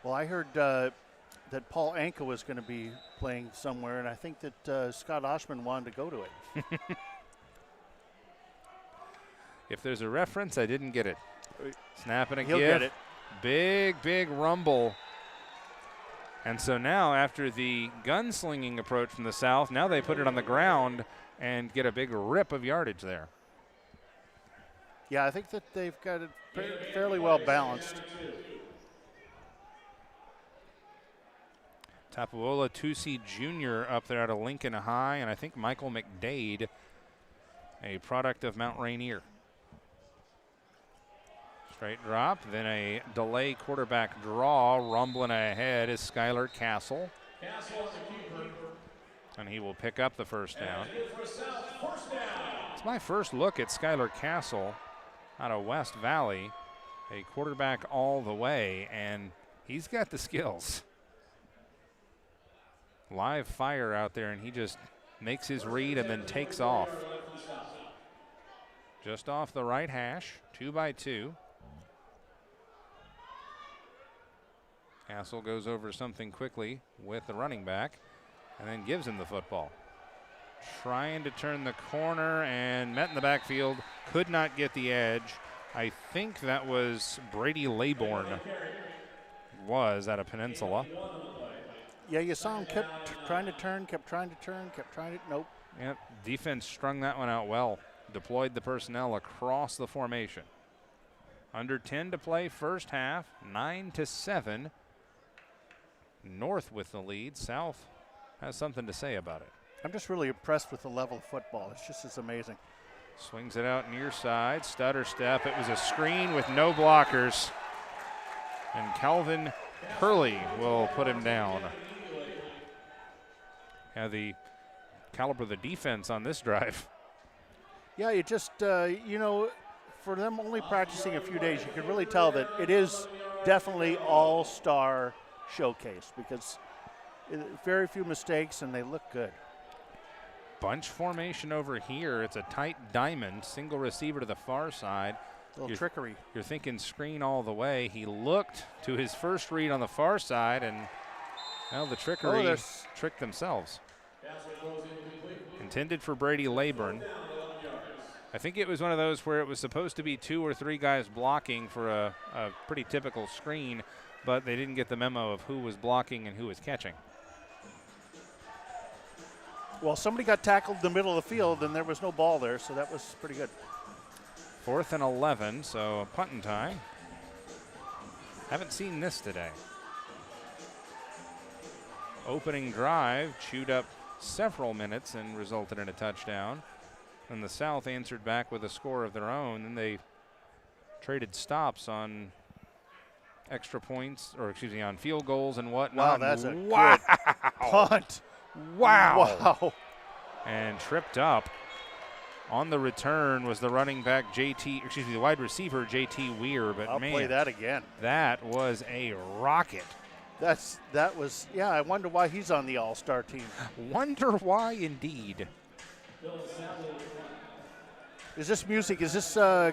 Well, I heard that Paul Anka was going to be playing somewhere, and I think that Scott Oshman wanted to go to it. If there's a reference, I didn't get it. Snap and a He'll give. get it. Big, big rumble. And so now after the gunslinging approach from the South, now they put it on the ground and get a big rip of yardage there. Yeah, I think that they've got it fairly well balanced. Tapuola Tusi Jr. up there out of Lincoln High, and I think Michael McDade, a product of Mount Rainier. Straight drop, then a delay quarterback draw. Rumbling ahead is Skylar Castle. And he will pick up the first down. It's my first look at Skylar Castle out of West Valley, a quarterback all the way, and he's got the skills. Live fire out there, and he just makes his read and then takes off. Just off the right hash, 2 by 2. Castle goes over something quickly with the running back and then gives him the football. Trying to turn the corner and met in the backfield. Could not get the edge. I think that was Brady Laybourne. Was at a Peninsula. Yeah, you saw him kept trying to turn, kept trying to nope. Yep, defense strung that one out well. Deployed the personnel across the formation. Under 10 to play first half, 9-7. North with the lead. South has something to say about it. I'm just really impressed with the level of football. It's amazing. Swings it out near side, stutter step. It was a screen with no blockers. And Calvin Curley will put him down. Yeah, the caliber of the defense on this drive. Yeah, it just, for them only practicing a few days, you can really tell that it is definitely all-star showcase because very few mistakes and they look good. Bunch formation over here. It's a tight diamond, single receiver to the far side. A little trickery. You're thinking screen all the way. He looked to his first read on the far side, and well, the trickery tricked themselves. Intended for Brady Laybourne. I think it was one of those where it was supposed to be 2 or 3 guys blocking for a pretty typical screen, but they didn't get the memo of who was blocking and who was catching. Well, somebody got tackled in the middle of the field, and there was no ball there, so that was pretty good. 4th and 11, so a punt and tie. Haven't seen this today. Opening drive chewed up several minutes and resulted in a touchdown. And the South answered back with a score of their own. And they traded stops on extra points, or excuse me, on field goals and whatnot. Wow, that's a good punt. Wow. And tripped up. On the return was the running back the wide receiver JT Weir. But I'll play that again. That was a rocket. That was, yeah, I wonder why he's on the all-star team. Wonder why indeed. Is this the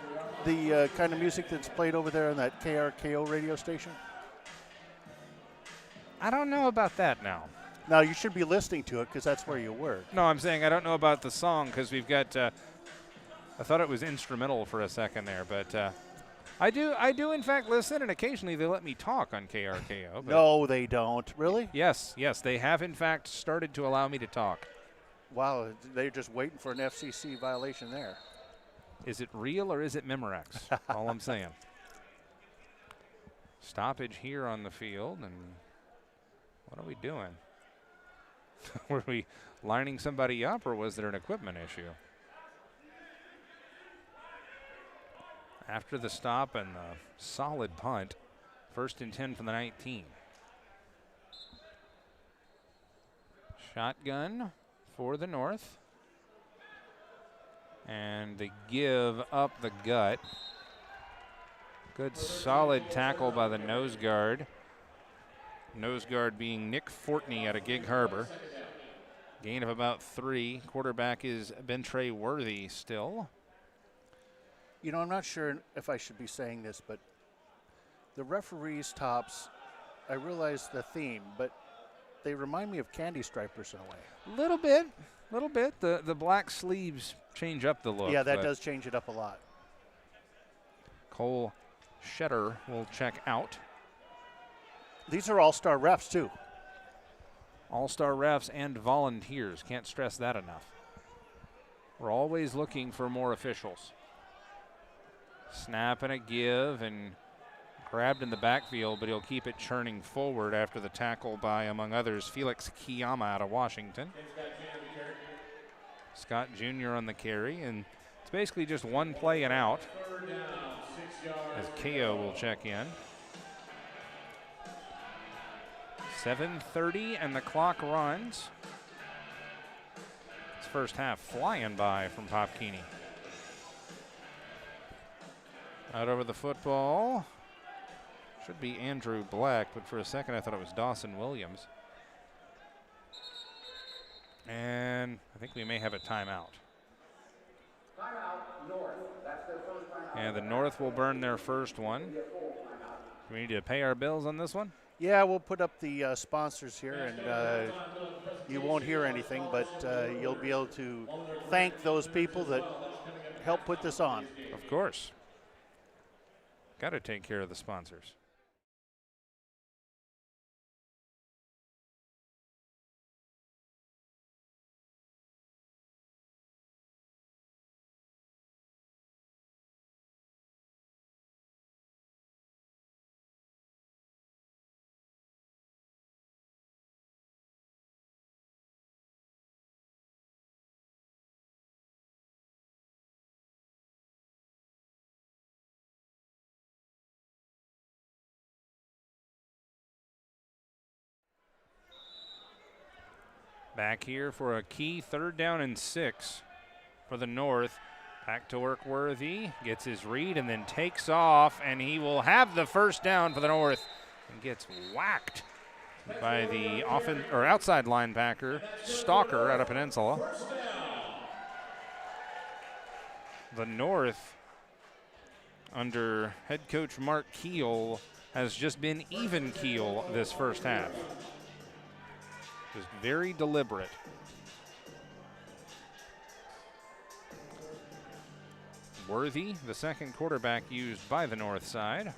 kind of music that's played over there on that KRKO radio station? I don't know about that now. Now, you should be listening to it because that's where you work. No, I'm saying I don't know about the song because we've got, I thought it was instrumental for a second there, but I do in fact listen, and occasionally they let me talk on KRKO. No, they don't. Really? Yes, they have in fact started to allow me to talk. Wow, they're just waiting for an FCC violation there. Is it real or is it Memorex? All I'm saying. Stoppage here on the field, and what are we doing? Were we lining somebody up, or was there an equipment issue? After the stop and the solid punt, 1st and 10 from the 19. Shotgun for the North. And they give up the gut. Good solid tackle by the nose guard. Nose guard being Nick Fortney out of Gig Harbor. Gain of about 3. Quarterback is Bentre Worthy still. You know, I'm not sure if I should be saying this, but the referees' tops, I realize the theme, but they remind me of candy stripers in a way. Little bit. The black sleeves change up the look. Yeah, that does change it up a lot. Cole Shetter will check out. These are all-star refs, too. All-star refs and volunteers. Can't stress that enough. We're always looking for more officials. Snap and a give, and grabbed in the backfield, but he'll keep it churning forward after the tackle by, among others, Felix Kiyama out of Washington. Scott Jr. on the carry, and it's basically just one play and out as KO will check in. 7:30 and the clock runs. This first half flying by from Pop KEENEY. Out over the football. Should be Andrew Black, but for a second I thought it was Dawson Williams. And I think we may have a timeout. Timeout, North. That's their first timeout. And the North will burn their first one. Do we need to pay our bills on this one? Yeah, we'll put up the sponsors here, and you won't hear anything, but you'll be able to thank those people that helped put this on. Of course. Got to take care of the sponsors. Back here for a key 3rd down and 6 for the North. Back to work Worthy, gets his read and then takes off, and he will have the first down for the North and gets whacked by the outside linebacker, Stalker out of Peninsula. The North, under head coach Mark Keel, has just been even keel this first half. Just very deliberate. Worthy, the second quarterback used by the North side.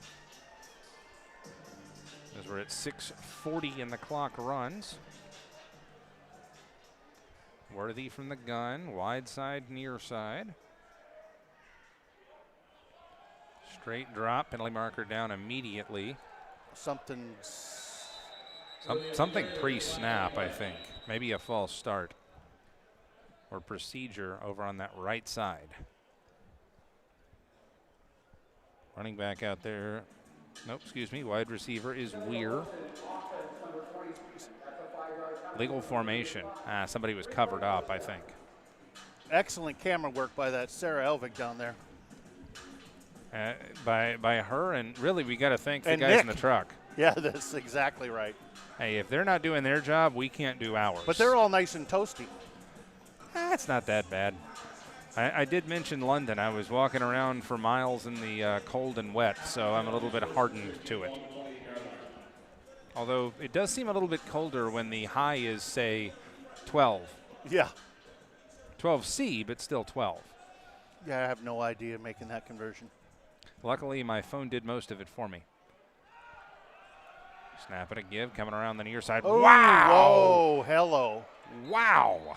As we're at 6:40 and the clock runs. Worthy from the gun, wide side, near side. Straight drop, penalty marker down immediately. Something pre-snap, I think. Maybe a false start or procedure over on that right side. Running back out there. Nope, excuse me. Wide receiver is Weir. Legal formation. Somebody was covered up, I think. Excellent camera work by that Sarah Elvig down there. By her, and really we got to thank the guys Nick in the truck. Yeah, that's exactly right. Hey, if they're not doing their job, we can't do ours. But they're all nice and toasty. It's not that bad. I did mention London. I was walking around for miles in the cold and wet, so I'm a little bit hardened to it. Although it does seem a little bit colder when the high is, say, 12. Yeah. 12C, but still 12. Yeah, I have no idea making that conversion. Luckily, my phone did most of it for me. Snap and a give, coming around the near side. Oh, wow! Whoa, hello. Wow!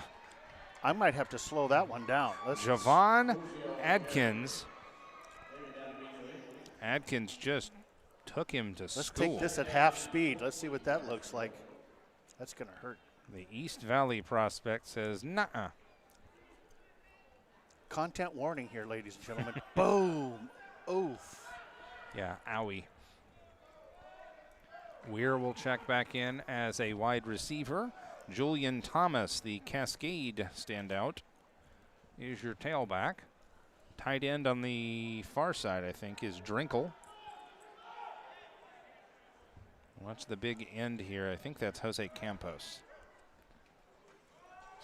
I might have to slow that one down. Javon Adkins. Adkins just took him to school. Let's take this at half speed. Let's see what that looks like. That's going to hurt. The East Valley prospect says, nuh-uh. Content warning here, ladies and gentlemen. Boom. Oof. Yeah, owie. Weir will check back in as a wide receiver. Julian Thomas, the Cascade standout, is your tailback. Tight end on the far side, I think, is Drinkle. Watch the big end here. I think that's Jose Campos.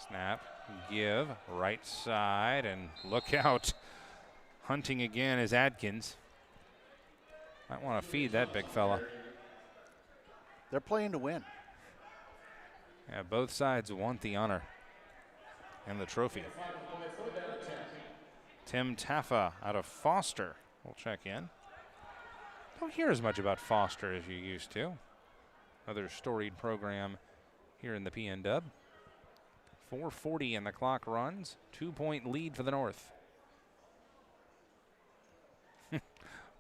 Snap, give, right side, and look out. Hunting again is Adkins. Might want to feed that big fella. They're playing to win. Yeah, both sides want the honor and the trophy. Tim Taffa out of Foster will check in. don't hear as much about Foster as you used to. Another storied program here in the PN Dub. 4:40 and the clock runs. 2-point lead for the North.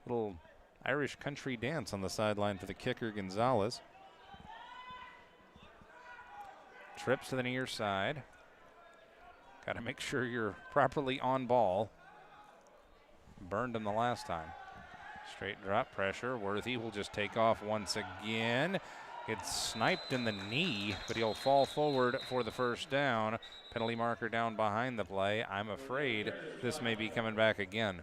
Little Irish country dance on the sideline for the kicker, Gonzalez. Trips to the near side. Got to make sure you're properly on ball. Burned him the last time. Straight drop pressure. Worthy will just take off once again. It's sniped in the knee, but he'll fall forward for the first down. Penalty marker down behind the play. I'm afraid this may be coming back again.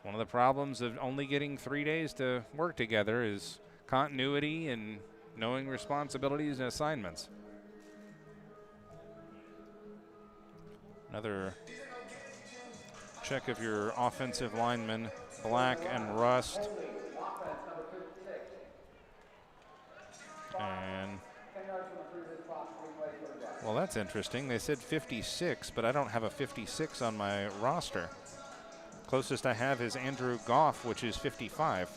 One of the problems of only getting 3 days to work together is continuity and knowing responsibilities and assignments. Another check of your offensive linemen, Black and Rust. And, well, that's interesting. They said 56, but I don't have a 56 on my roster. Closest I have is Andrew Goff, which is 55.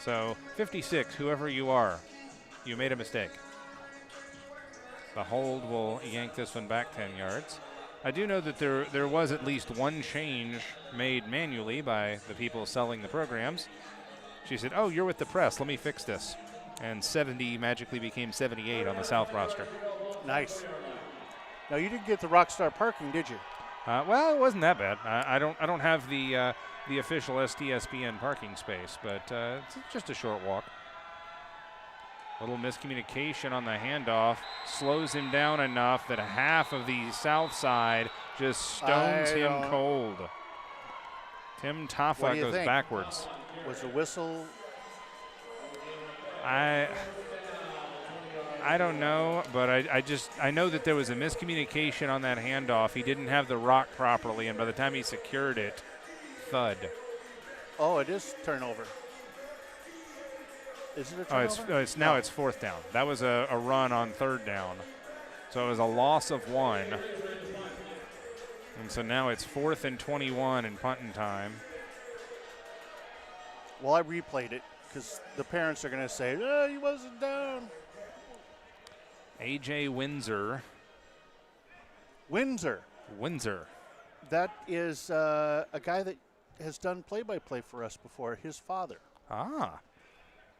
So 56, whoever you are, you made a mistake. The hold will yank this one back 10 yards. I do know that there was at least one change made manually by the people selling the programs. She said, oh, you're with the press, let me fix this. And 70 magically became 78 on the South roster. Nice. Now, you didn't get the Rockstar parking, did you? Well, it wasn't that bad. I don't have the official STSPN parking space, but it's just a short walk. Little miscommunication on the handoff slows him down enough that half of the south side just stones him cold. Tim Taffa goes backwards. Was the whistle? I don't know, but I know that there was a miscommunication on that handoff. He didn't have the rock properly, and by the time he secured it, thud. Oh, it is turnover. Is it a turnover? It's now it's fourth down. That was a run on third down. So it was a loss of 1. And so now it's 4th and 21 in punting time. Well, I replayed it because the parents are going to say, oh, he wasn't down. A.J. Windsor. Windsor. That is a guy that has done play-by-play for us before, his father. Ah.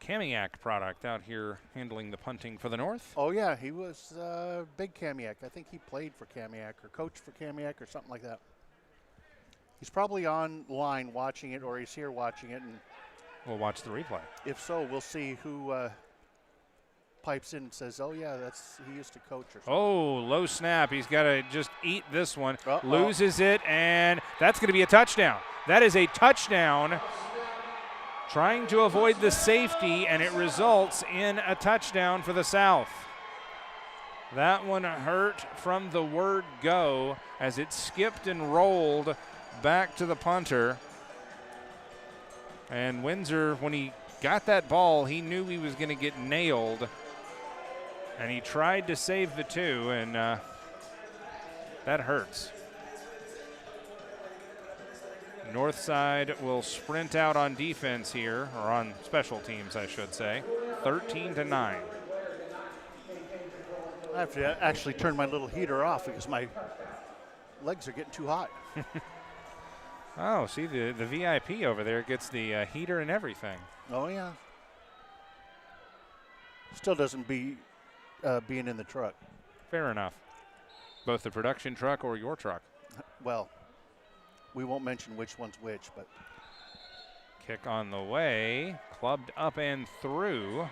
Kamiak product out here handling the punting for the North. Oh, yeah, he was big Kamiak. I think he played for Kamiak or coached for Kamiak or something like that. He's probably online watching it, or he's here watching it. And we'll watch the replay. If so, we'll see who pipes in and says, oh, yeah, he used to coach or something. Oh, low snap. He's got to just eat this one. Loses it, and that's going to be a touchdown. That is a touchdown. Trying to avoid the safety, and it results in a touchdown for the South. That one hurt from the word go as it skipped and rolled back to the punter. And Windsor, when he got that ball, he knew he was going to get nailed. And he tried to save the 2, and that hurts. North side will sprint out on defense here, or on special teams, I should say. 13-9. I have to actually turn my little heater off because my legs are getting too hot. Oh, see, the VIP over there gets the heater and everything. Oh, yeah. Still doesn't being in the truck. Fair enough. Both the production truck or your truck. Well, we won't mention which one's which, but. Kick on the way, clubbed up and through.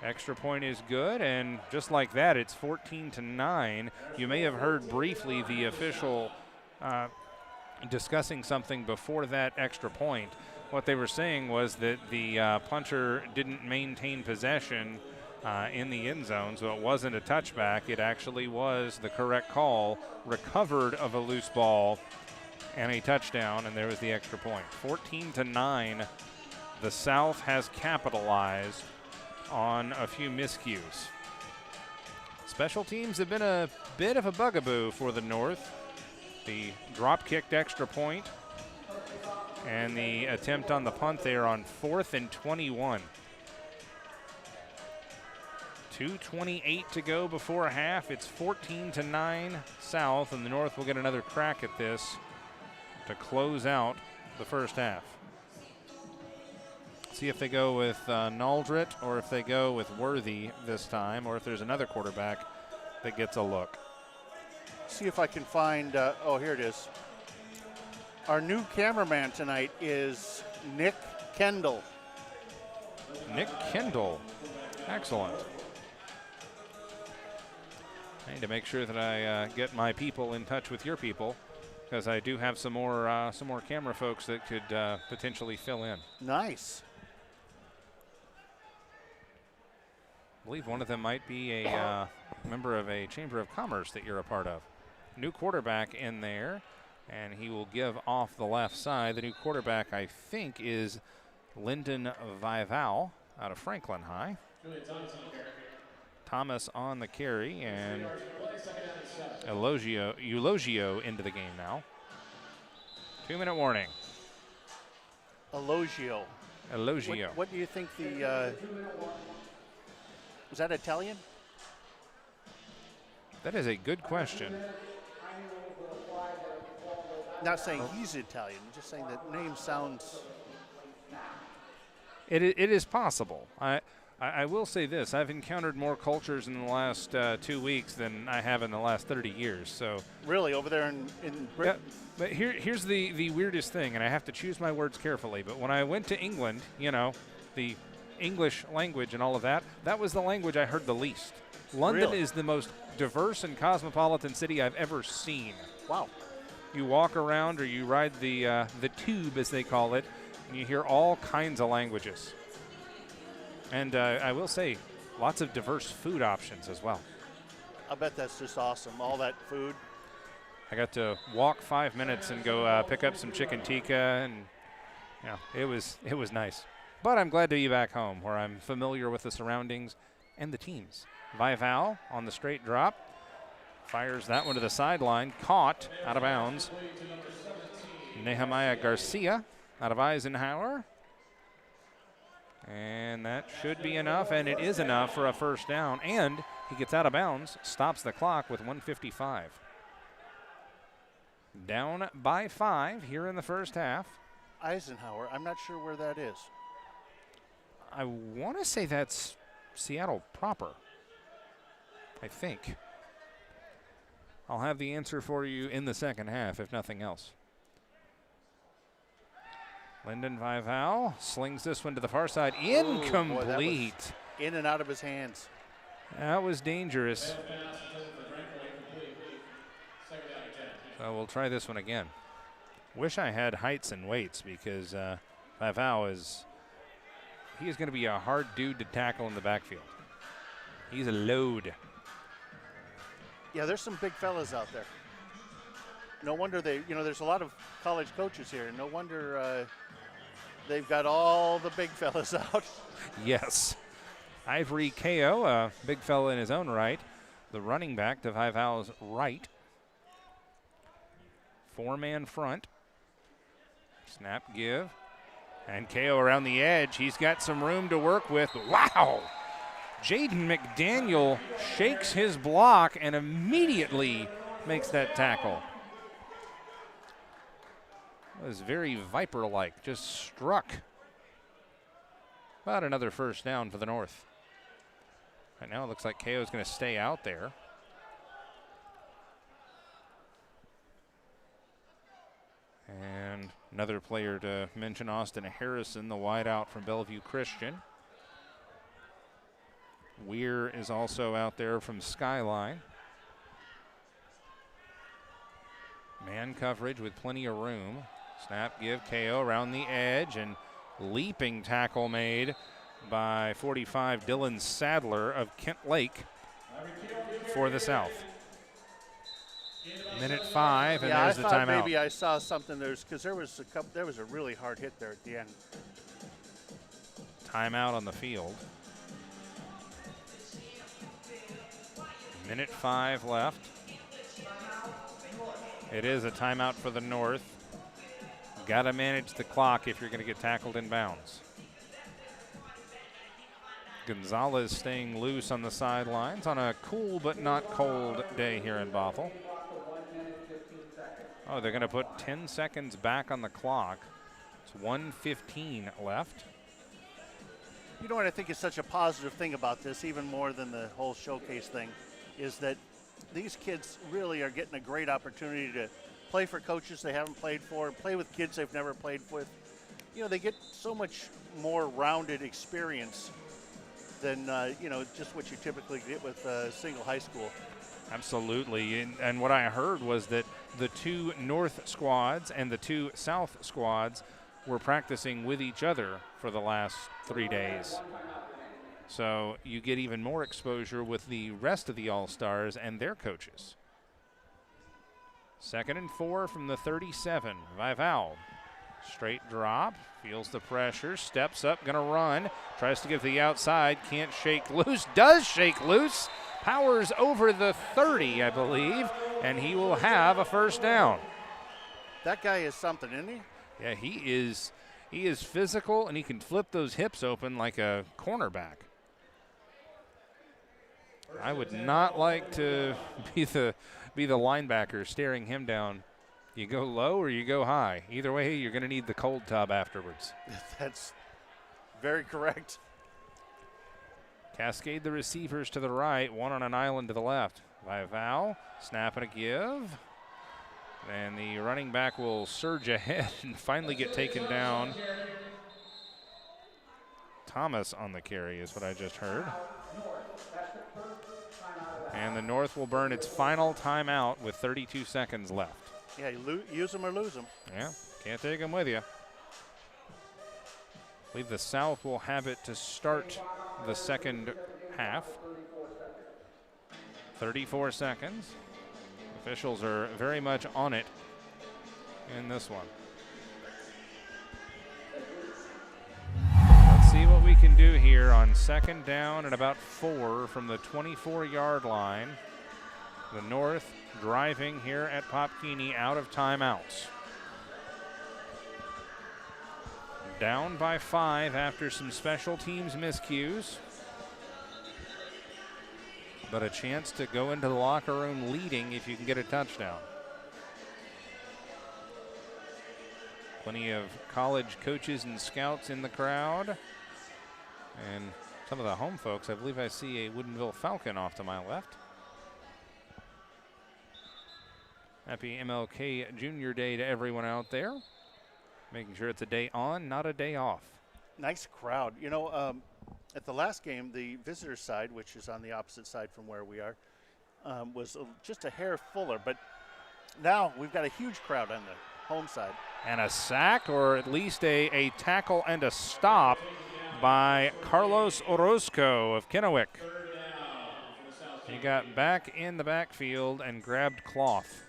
Extra point is good, and just like that, it's 14-9. You may have heard briefly the official discussing something before that extra point. What they were saying was that the punter didn't maintain possession in the end zone, so it wasn't a touchback. It actually was the correct call, recovered of a loose ball, and a touchdown, and there was the extra point. 14-9, the South has capitalized on a few miscues. Special teams have been a bit of a bugaboo for the North. The drop-kicked extra point And the attempt on the punt there on 4th and 21. 2:28 to go before half. It's 14-9 South, and the North will get another crack at this to close out the first half. See if they go with Naldrit or if they go with Worthy this time, or if there's another quarterback that gets a look. See if I can find, oh, here it is. Our new cameraman tonight is Nick Kendall. Nick Kendall. Excellent. I need to make sure that I get my people in touch with your people, because I do have some more camera folks that could potentially fill in. Nice. I believe one of them might be a member of a Chamber of Commerce that you're a part of. New quarterback in there, and he will give off the left side. The new quarterback, I think, is Lyndon Vivau out of Franklin High. Thomas on the carry, and Eulogio into the game now. 2-minute warning. Elogio. What do you think the, was that Italian? That is a good question. Not saying he's Italian, just saying that name sounds. It is possible. I will say this: I've encountered more cultures in the last 2 weeks than I have in the last 30 years. So really, over there in Britain. Yeah, but here's the weirdest thing, and I have to choose my words carefully. But when I went to England, you know, the English language and all of that, that was the language I heard the least. London is the most diverse and cosmopolitan city I've ever seen. Wow. You walk around or you ride the tube, as they call it, and you hear all kinds of languages. And I will say, lots of diverse food options as well. I bet that's just awesome, all that food. I got to walk 5 minutes and go pick up some chicken tikka, and it was nice. But I'm glad to be back home where I'm familiar with the surroundings and the teams. Vivau on the straight drop. Fires that one to the sideline. Caught out of bounds. Nehemiah Garcia out of Eisenhower. And that should be enough, and it is enough for a first down. And he gets out of bounds, stops the clock with 1:55. Down by 5 here in the first half. Eisenhower, I'm not sure where that is. I want to say that's Seattle proper, I think. I'll have the answer for you in the second half, if nothing else. Lyndon Vivau slings this one to the far side. Incomplete. Boy, in and out of his hands. That was dangerous. So we'll try this one again. Wish I had heights and weights, because Vivau is going to be a hard dude to tackle in the backfield. He's a load. Yeah, there's some big fellas out there. No wonder there's a lot of college coaches here. No wonder they've got all the big fellas out. Yes. Ivory Ko, a big fella in his own right. The running back to Vivau's right. 4-man front. Snap, give. And Ko around the edge. He's got some room to work with. Wow! Jaden McDaniel shakes his block and immediately makes that tackle. It was very Viper-like, just struck. About another first down for the North. Right now it looks like Ko is going to stay out there. And another player to mention, Austin Harrison, the wideout from Bellevue Christian. Weir is also out there from Skyline. Man coverage with plenty of room. Snap, give, Ko around the edge, and leaping tackle made by 45 Dylan Sadler of Kent Lake for the South. Minute 5, and there's the timeout. I thought maybe I saw something because there was a really hard hit there at the end. Timeout on the field. Minute 5 left. It is a timeout for the North. Got to manage the clock if you're going to get tackled in bounds. Gonzalez staying loose on the sidelines on a cool but not cold day here in Bothell. Oh, they're going to put 10 seconds back on the clock. It's 1:15 left. You know what I think is such a positive thing about this, even more than the whole showcase thing, is that these kids really are getting a great opportunity to play for coaches they haven't played for, play with kids they've never played with. You know, they get so much more rounded experience than, just what you typically get with single high school. Absolutely. And what I heard was that the 2 North squads and the 2 South squads were practicing with each other for the last 3 days. So you get even more exposure with the rest of the All-Stars and their coaches. 2nd and 4 from the 37. Vivao. Straight drop. Feels the pressure. Steps up. Going to run. Tries to get to the outside. Can't shake loose. Does shake loose. Powers over the 30, I believe. And he will have a first down. That guy is something, isn't he? Yeah, he is physical, and he can flip those hips open like a cornerback. I would not like to be the linebacker staring him down. You go low or you go high. Either way, you're going to need the cold tub afterwards. That's very correct. Cascade the receivers to the right, one on an island to the left. Vivao, snap and a give. And the running back will surge ahead and finally get taken down. Thomas on the carry is what I just heard. And the North will burn its final timeout with 32 seconds left. Yeah, you use them or lose them. Yeah, can't take them with you. I believe the South will have it to start the second half. 34 seconds. Officials are very much on it in this one. Let's see what we can do here on 2nd down and about 4 from the 24-yard line. The North driving here at Pop KEENEY out of timeouts. Down by 5 after some special teams miscues. But a chance to go into the locker room leading if you can get a touchdown. Plenty of college coaches and scouts in the crowd. And some of the home folks. I believe I see a Woodinville Falcon off to my left. Happy MLK Junior Day to everyone out there. Making sure it's a day on, not a day off. Nice crowd. You know, at the last game, the visitor side, which is on the opposite side from where we are, was just a hair fuller. But now we've got a huge crowd on the home side. And a sack, or at least a tackle and a stop by Carlos Orozco of Kennewick. He got back in the backfield and grabbed cloth.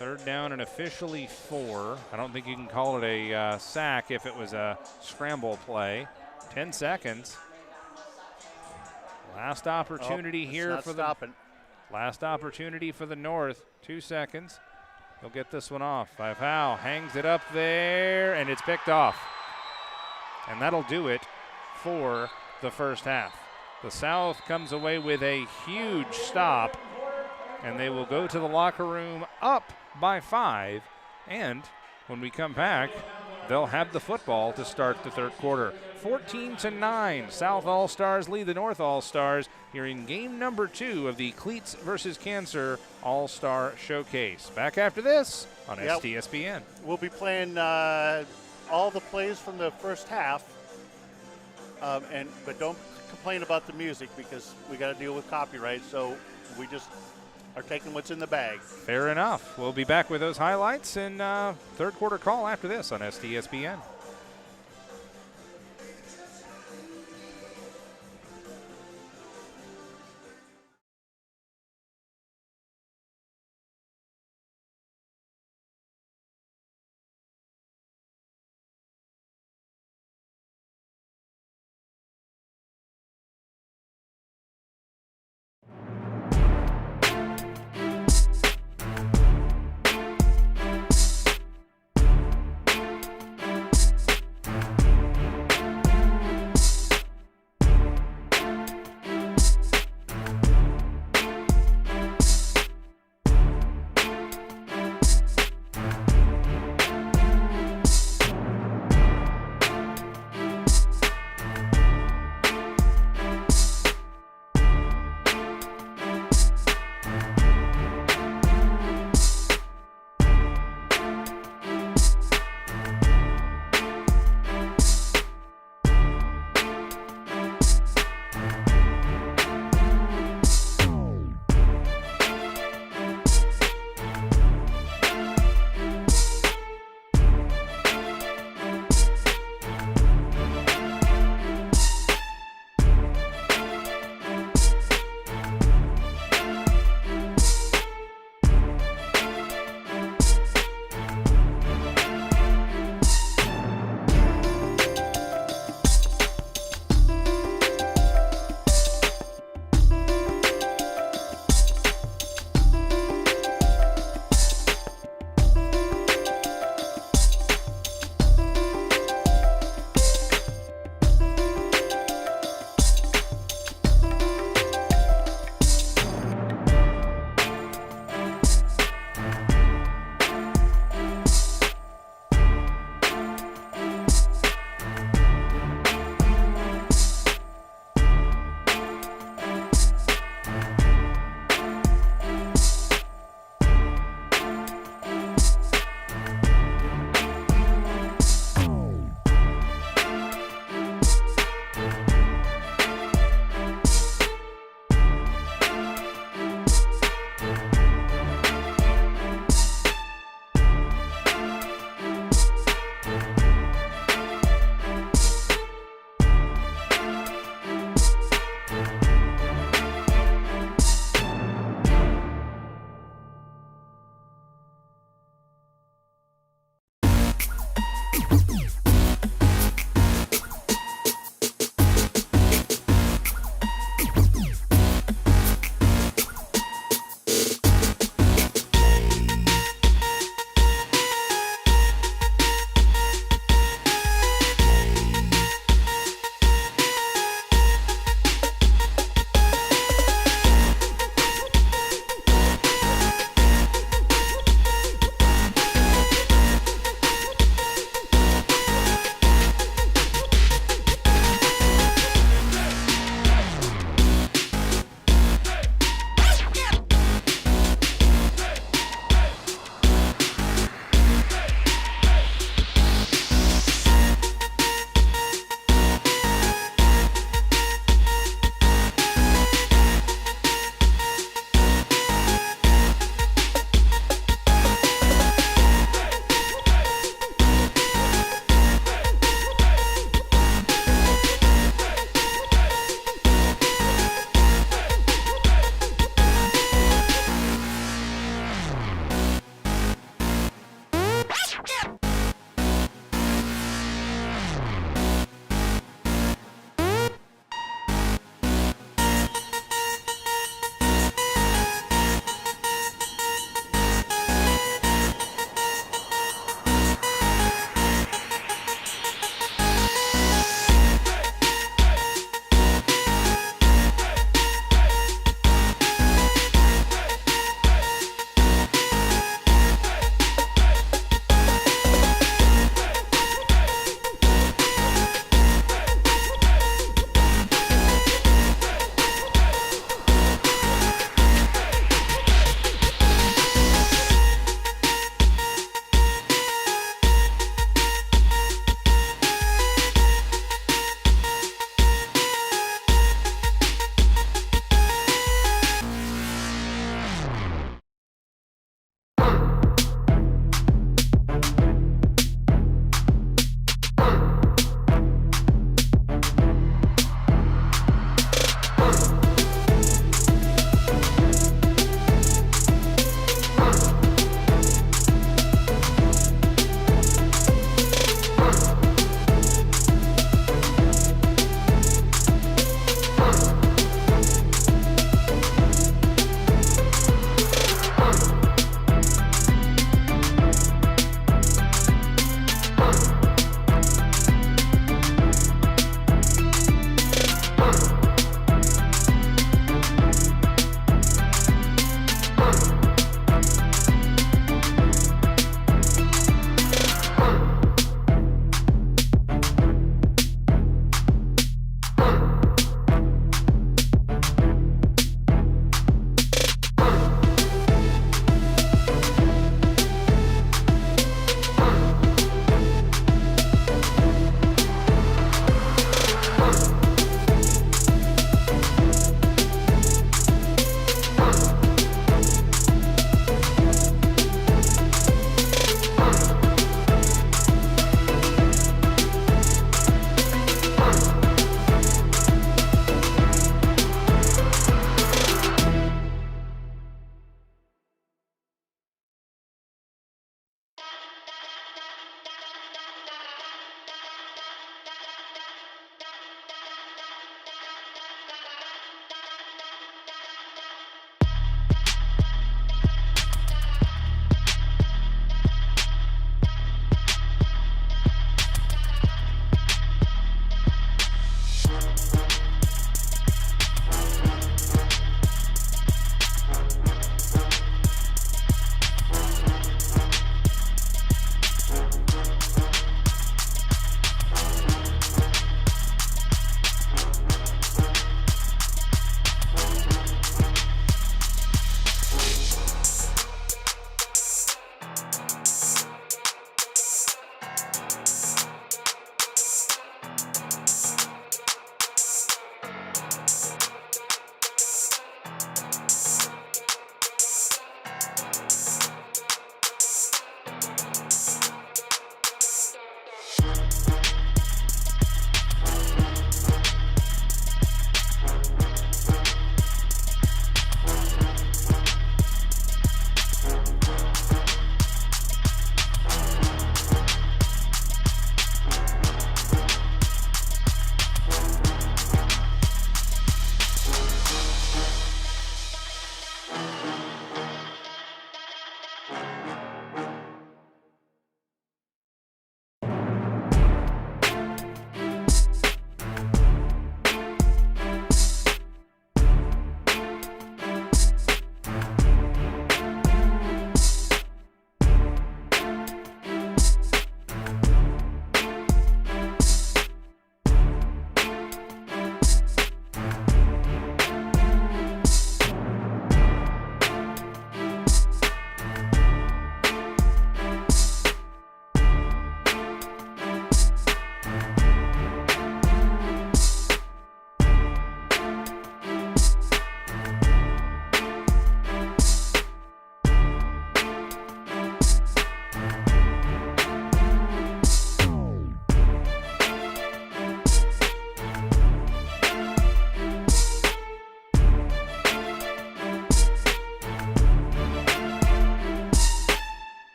3rd down and officially 4. I don't think you can call it a sack if it was a scramble play. 10 seconds. Last opportunity here for the last opportunity for the North. 2 seconds. He'll get this one off. Vivao hangs it up there, and it's picked off. And that'll do it for the first half. The South comes away with a huge stop, and they will go to the locker room up by 5. And when we come back, they'll have the football to start the 3rd quarter. 14-9, South All-Stars lead the North All-Stars here in game number 2 of the Cleats versus Cancer All-Star Showcase. Back after this on STSPN. We'll be playing all the plays from the first half, but don't complain about the music because we got to deal with copyright, so we just are taking what's in the bag. Fair enough. We'll be back with those highlights and 3rd quarter call after this on STSPN.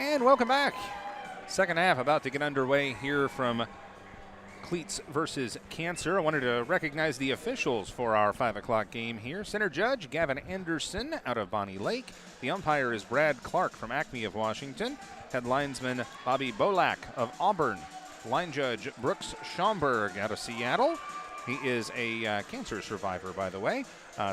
And welcome back. Second half about to get underway here from Cleats versus Cancer. I wanted to recognize the officials for our 5 o'clock game here. Center judge Gavin Anderson out of Bonnie Lake. The umpire is Brad Clark from Acme of Washington. Head linesman Bobby Bolak of Auburn. Line judge Brooks Schomburg out of Seattle. He is a cancer survivor, by the way.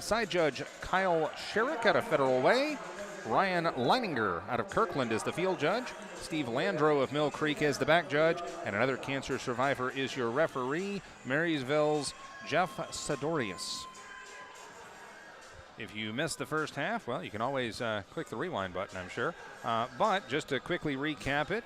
Side judge Kyle Sherrick out of Federal Way. Ryan Leininger out of Kirkland is the field judge. Steve Landreau of Mill Creek is the back judge. And another cancer survivor is your referee, Marysville's Jeff Sadorius. If you missed the first half, well, you can always click the rewind button, I'm sure. But just to quickly recap it,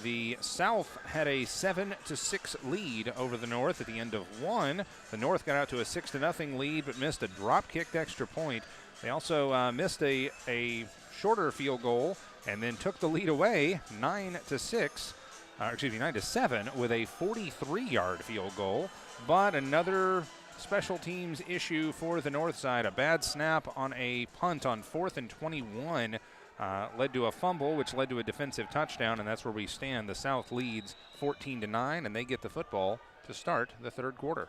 the South had a 7-6 lead over the North at the end of one. The North got out to a 6-0 lead, but missed a drop-kicked extra point. They also missed a shorter field goal and then took the lead away 9-7 with a 43-yard field goal. But another special teams issue for the North side, a bad snap on a punt on 4th and 21 led to a fumble, which led to a defensive touchdown, and that's where we stand. The South leads 14-9, and they get the football to start the third quarter.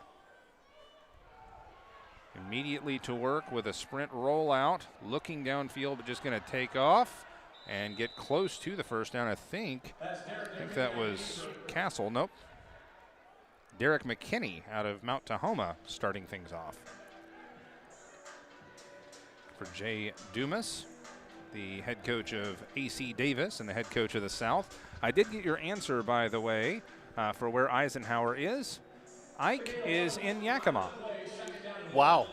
Immediately to work with a sprint rollout, looking downfield, but just going to take off and get close to the first down. I think that was Castle. Nope. Derek McKinney out of Mount Tahoma starting things off. For Jay Dumas, the head coach of AC Davis and the head coach of the South. I did get your answer, by the way, for where Eisenhower is. Ike is in Yakima. Wow,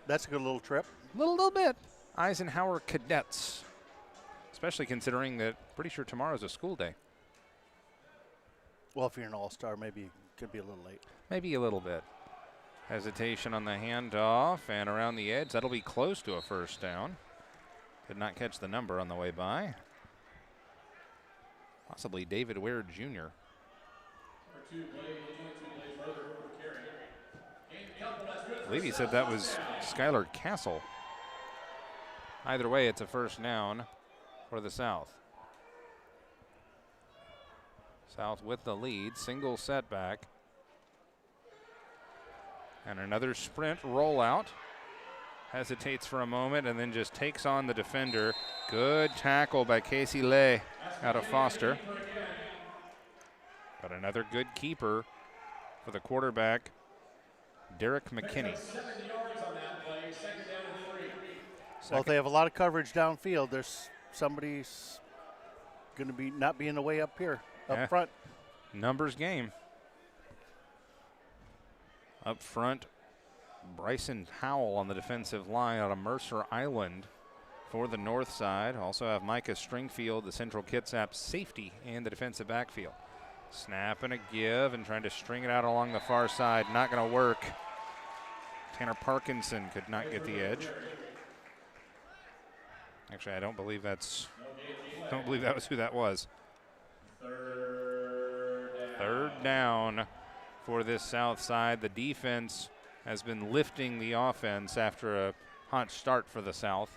that's a good little trip. Little bit. Eisenhower Cadets, especially considering that pretty sure tomorrow's a school day. Well, if you're an all-star, maybe it could be a little late. Maybe a little bit. Hesitation on the handoff and around the edge. That'll be close to a first down. Could not catch the number on the way by. Possibly David Ware Jr. I believe he said that was Skylar Castle. Either way, it's a first down for the South. South with the lead, single setback. And another sprint rollout. Hesitates for a moment and then just takes on the defender. Good tackle by Casey Lay out of Foster. But another good keeper for the quarterback, Derek McKinney. Well, if they have a lot of coverage downfield, there's somebody's going to be not be in the way up here, up front. Numbers game. Up front, Bryson Howell on the defensive line out of Mercer Island for the North side. Also have Micah Stringfield, the Central Kitsap safety, in the defensive backfield. Snap and a give and trying to string it out along the far side. Not going to work. Tanner Parkinson could not get the edge. Actually, I don't believe that was who that was. Third down for this South side. The defense has been lifting the offense after a hot start for the South.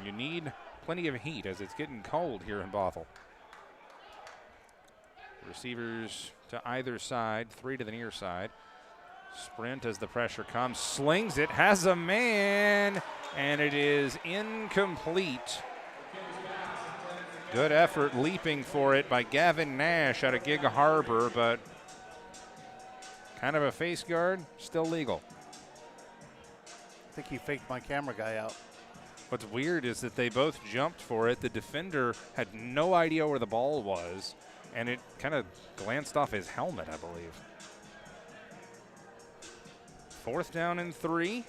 You need plenty of heat as it's getting cold here in Bothell. Receivers to either side, 3 to the near side. Sprint as the pressure comes, slings it, has a man, and it is incomplete. Good effort leaping for it by Gavin Nash out of Gig Harbor, but kind of a face guard, still legal. I think he faked my camera guy out. What's weird is that they both jumped for it. The defender had no idea where the ball was, and it kind of glanced off his helmet, I believe. 4th down and 3.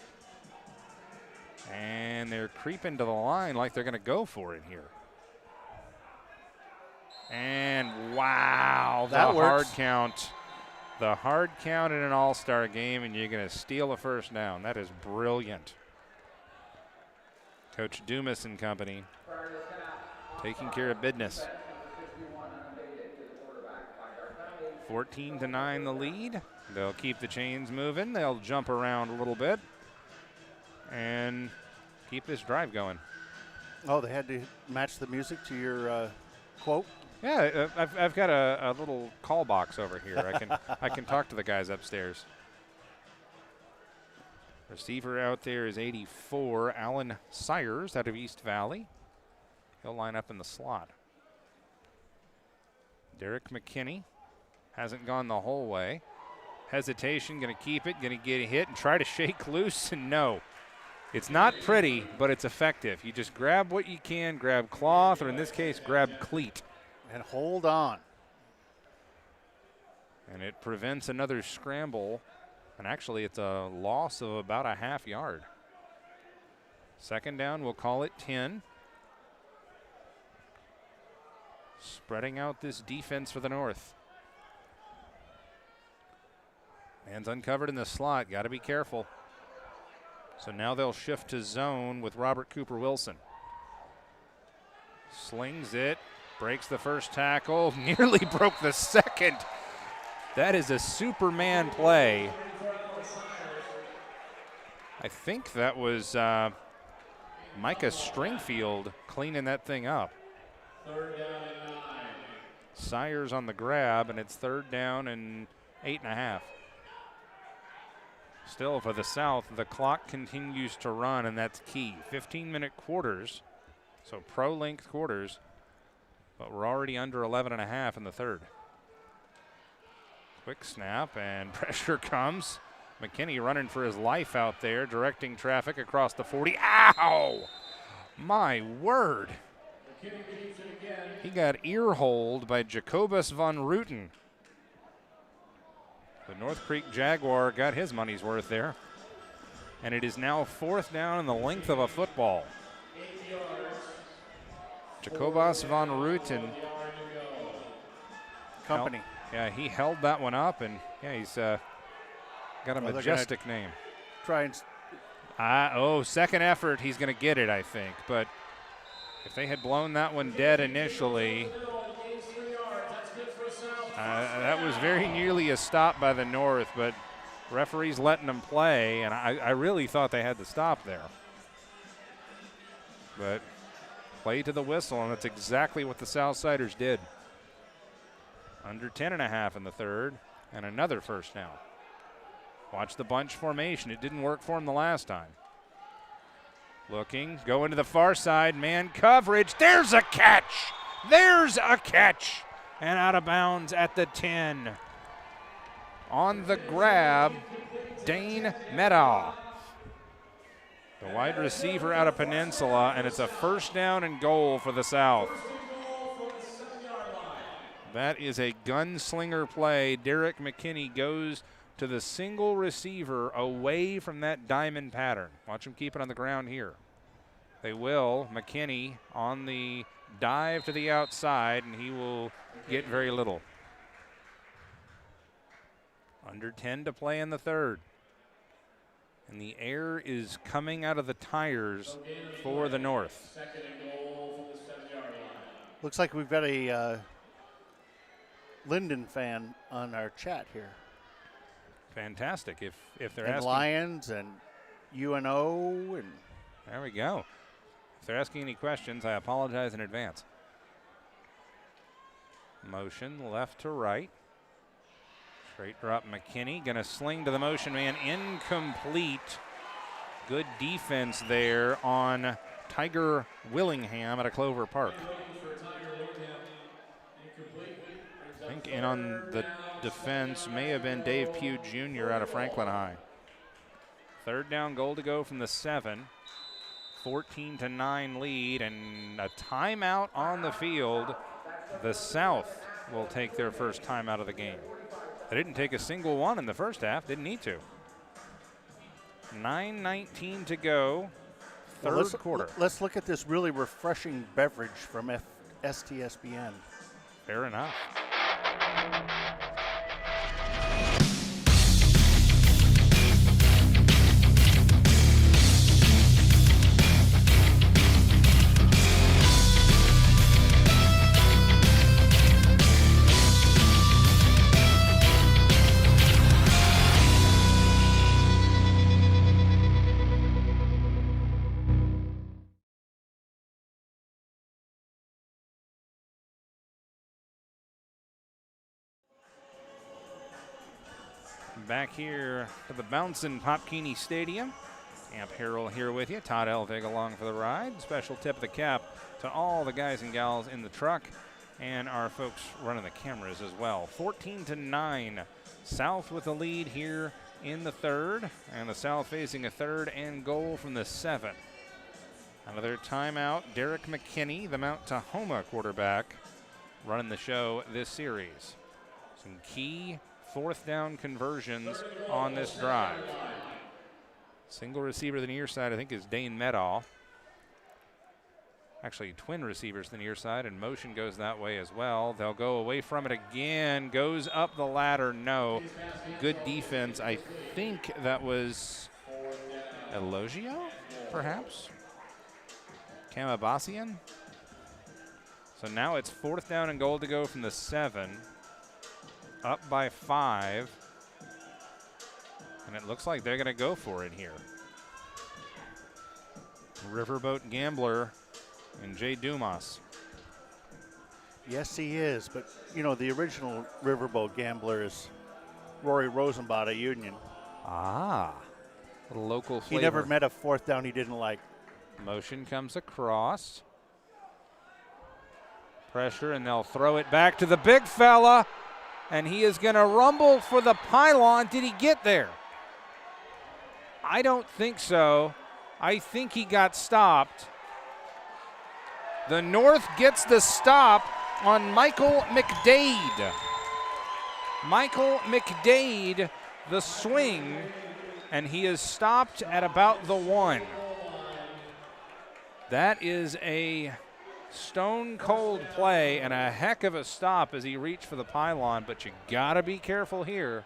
And they're creeping to the line like they're going to go for it here. And wow, that hard works. count. The hard count in an all-star game, and you're going to steal a first down. That is brilliant. Coach Dumas and company taking care of business. 14-9 the lead. They'll keep the chains moving. They'll jump around a little bit and keep this drive going. Oh, they had to match the music to your quote? Yeah, I've got a little call box over here. I can talk to the guys upstairs. Receiver out there is 84, Alan Sires out of East Valley. He'll line up in the slot. Derek McKinney hasn't gone the whole way. Hesitation, going to keep it, going to get hit and try to shake loose, and no. It's not pretty, but it's effective. You just grab what you can, grab cloth, or in this case, grab cleat. And hold on. And it prevents another scramble. And actually, it's a loss of about a half yard. Second down, we'll call it 10. Spreading out this defense for the North. Man's uncovered in the slot. Got to be careful. So now they'll shift to zone with Robert Cooper Wilson. Slings it. Breaks the first tackle. Nearly broke the second. That is a Superman play. I think that was Micah Stringfield cleaning that thing up. Third down and 9. Sires on the grab, and it's third down and 8.5. Still for the South, the clock continues to run, and that's key. 15-minute quarters, so pro-length quarters, but we're already under 11.5 in the third. Quick snap, and pressure comes. McKinney running for his life out there, directing traffic across the 40. Ow! My word. He got ear-holed by Jacobus von Ruten. The North Creek Jaguar got his money's worth there. And it is now fourth down in the length of a football. Jacobus von Ruten. Company. Yeah, he held that one up, and yeah, he's got a majestic name. Try and second effort, he's going to get it, I think. But if they had blown that one dead initially, that was very nearly a stop by the North, but referees letting them play, and I really thought they had to stop there. But play to the whistle, and that's exactly what the Southsiders did. Under 10.5 in the third, and another first down. Watch the bunch formation. It didn't work for him the last time. Looking, go into the far side, man coverage. There's a catch. There's a catch. And out of bounds at the 10. On the grab, Dane Medaw. The wide receiver out of Peninsula, and it's a first down and goal for the South. That is a gunslinger play. Derek McKinney goes to the single receiver away from that diamond pattern. Watch him keep it on the ground here. They will. McKinney on the dive to the outside, and he will get very little. Under 10 to play in the third. And the air is coming out of the tires for the North. Second and goal from the 7-yard line. looks like we've got a Linden fan on our chat here. Fantastic. If they're and asking Lions and UNO and there we go. If they're asking any questions, I apologize in advance. Motion left to right. Straight drop McKinney. Going to sling to the motion man. Incomplete. Good defense there on Tiger Willingham at a Clover Park. I think in on the defense may have been Dave Pugh Jr. out of Franklin High. Third down, goal to go from the 7. 14-9 lead and a timeout on the field. The South will take their first timeout of the game. They didn't take a single one in the first half. Didn't need to. 9:19 to go. Third quarter. Let's look at this really refreshing beverage from STSPN. Fair enough. back here to the bouncing Pop KEENEY Stadium. Amp Harell here with you. Todd Elvig along for the ride. Special tip of the cap to all the guys and gals in the truck and our folks running the cameras as well. 14-9. South with the lead here in the third, and the South facing a third and goal from the 7. Another timeout. Derek McKinney, the Mount Tahoma quarterback, running the show this series. Some key fourth down conversions on this drive. Single receiver to the near side, I think, is Dane Medaw. Actually, twin receivers to the near side, and motion goes that way as well. They'll go away from it again. Goes up the ladder. No. Good defense. I think that was Elogio, perhaps? Kamabasian. So now it's fourth down and goal to go from the 7. Up by 5. And it looks like they're going to go for it here. Riverboat Gambler and Jay Dumas. Yes, he is. But, you know, the original Riverboat Gambler is Rory Rosenbach at Union. Ah, a local flavor. He never met a fourth down he didn't like. Motion comes across. Pressure, and they'll throw it back to the big fella. And he is going to rumble for the pylon. Did he get there? I don't think so. I think he got stopped. The North gets the stop on Michael McDade. Michael McDade, the swing, and he is stopped at about the 1. That is a stone cold play and a heck of a stop as he reached for the pylon, but you gotta be careful here.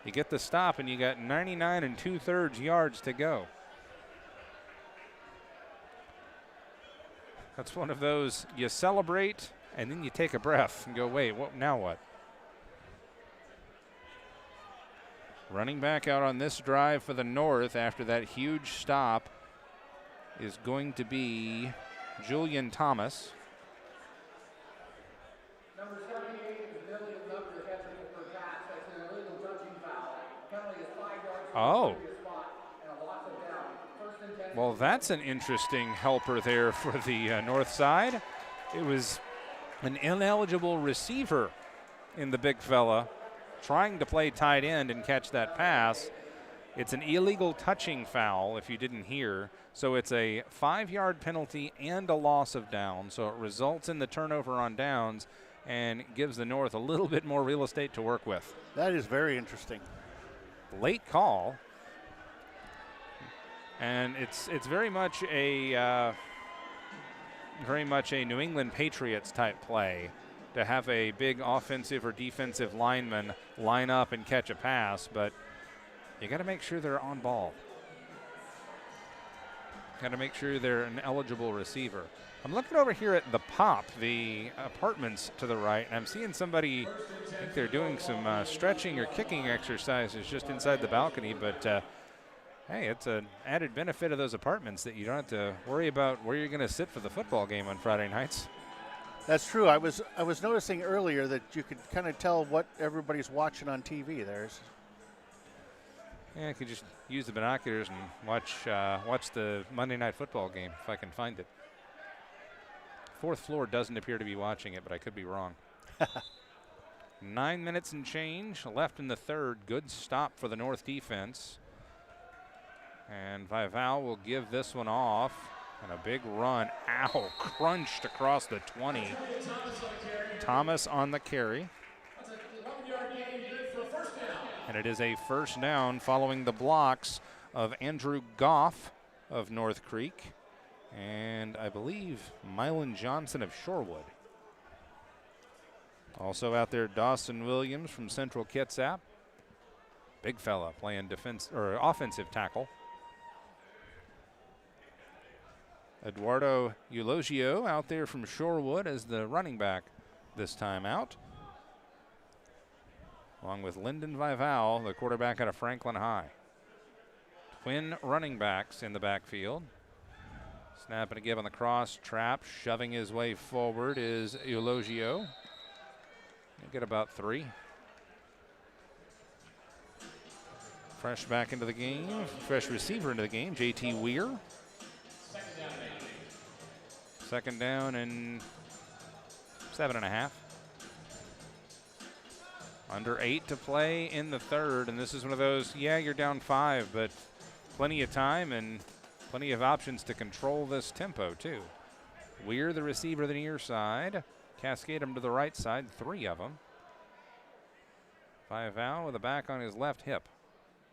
You get the stop and you got 99 2/3 yards to go. That's one of those you celebrate and then you take a breath and go, wait, what? Now what? Running back out on this drive for the North after that huge stop is going to be Julian Thomas. Number 78 is Billy Lupper catching for pass. That's an illegal touching foul. Penalty is 5 yards Oh. from the spot and a loss of down. First and 10. Well, that's an interesting helper there for the North side. It was an ineligible receiver in the big fella trying to play tight end and catch that pass. It's an illegal touching foul, if you didn't hear. So it's a 5-yard penalty and a loss of down. So it results in the turnover on downs and gives the North a little bit more real estate to work with. That is very interesting. Late call. And it's very much a New England Patriots type play to have a big offensive or defensive lineman line up and catch a pass, but you got to make sure they're on ball. Got to make sure they're an eligible receiver. I'm looking over here at the Pop, the apartments to the right, and I'm seeing somebody, I think they're doing some stretching or kicking exercises just inside the balcony, but hey, it's an added benefit of those apartments that you don't have to worry about where you're going to sit for the football game on Friday nights. That's true. I was noticing earlier that you could kind of tell what everybody's watching on TV. Yeah, I could just use the binoculars and watch the Monday Night Football game if I can find it. Fourth floor doesn't appear to be watching it, but I could be wrong. 9 minutes and change left in the third. Good stop for the North defense. And Vival will give this one off. And a big run. Ow, crunched across the 20. Thomas on the carry. And it is a first down following the blocks of Andrew Goff of North Creek and I believe Mylan Johnson of Shorewood. Also out there, Dawson Williams from Central Kitsap. Big fella playing defense or offensive tackle. Eduardo Eulogio out there from Shorewood as the running back this time out. Along with Lyndon Vival, the quarterback out of Franklin High. Twin running backs in the backfield. Snap and a give on the cross. Trap shoving his way forward is Eulogio. He'll get about 3. Fresh back into the game, fresh receiver into the game, JT Weir. Second down and 7.5. Under 8 to play in the third, and this is one of those, yeah, you're down 5, but plenty of time and plenty of options to control this tempo too. Weir, the receiver, the near side. Cascade him to the right side, 3 of them. Val with a back on his left hip.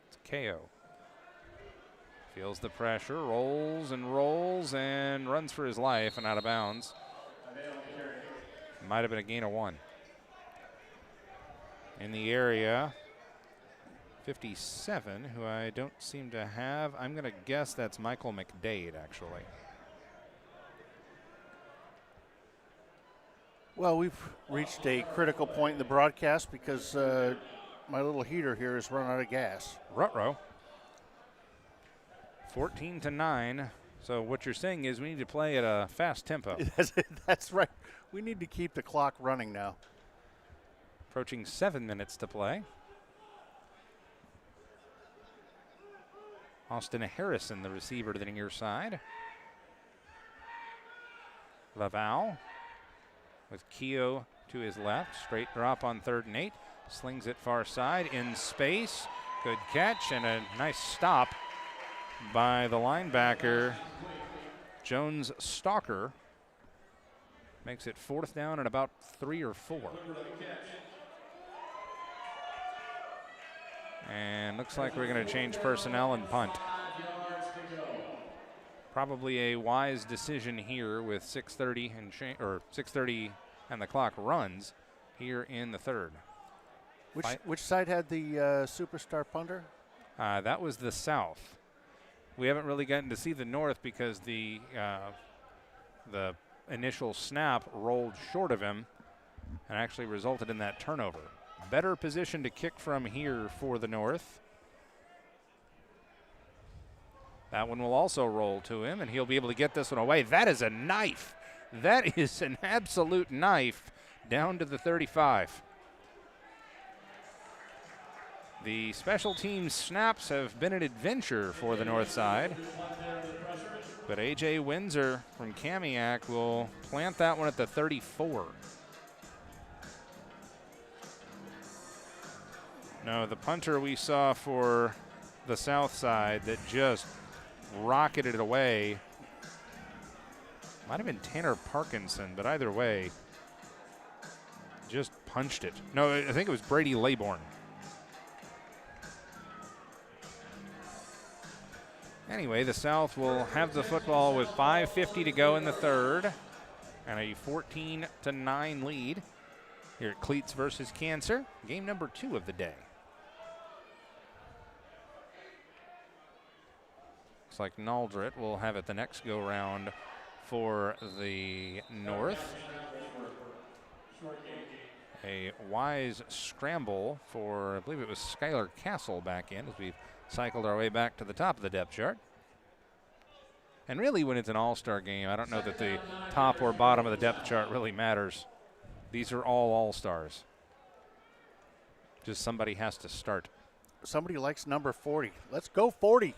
It's KO. Feels the pressure, rolls and runs for his life and out of bounds. Might have been a gain of 1. In the area, 57, who I don't seem to have. I'm going to guess that's Michael McDade, actually. Well, we've reached a critical point in the broadcast because my little heater here has run out of gas. Ruh-roh. 14-9. So what you're saying is we need to play at a fast tempo. That's right. We need to keep the clock running now. Approaching 7 minutes to play. Austin Harrison, the receiver to the near side. Laval with Keogh to his left. Straight drop on 3rd and 8. Slings it far side in space. Good catch and a nice stop by the linebacker, Jones Stalker. Makes it 4th down and about 3 or 4. And looks like we're going to change personnel and punt. Probably a wise decision here with 6:30 and 6:30 and the clock runs here in the third. Which side had the superstar punter? That was the South. We haven't really gotten to see the North because the initial snap rolled short of him and actually resulted in that turnover. Better position to kick from here for the North. That one will also roll to him, and he'll be able to get this one away. That is a knife. That is an absolute knife down to the 35. The special teams snaps have been an adventure for the North side. But A.J. Windsor from Kamiak will plant that one at the 34. No, the punter we saw for the South side that just rocketed it away might have been Tanner Parkinson, but either way, just punched it. No, I think it was Brady Laybourne. Anyway, the South will have the football with 5:50 to go in the third and a 14-9 lead here at Cleats versus Cancer, game number 2 of the day. Looks like Naldrit will have it the next go-round for the North. A wise scramble for, I believe it was Skylar Castle back in as we've cycled our way back to the top of the depth chart. And really, when it's an all-star game, I don't know that the top or bottom of the depth chart really matters. These are all all-stars. Just somebody has to start. Somebody likes number 40. Let's go 40.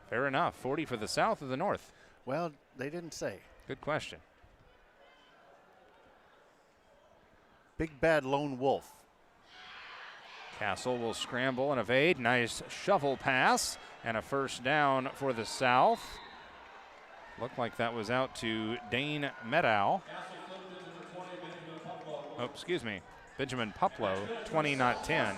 Fair enough. 40 for the South or the North? Well, they didn't say. Good question. Big bad lone wolf. Castle will scramble and evade. Nice shovel pass and a first down for the South. Looked like that was out to Dane Medow. Oh, excuse me. Benjamin Puplo, 20, not 10.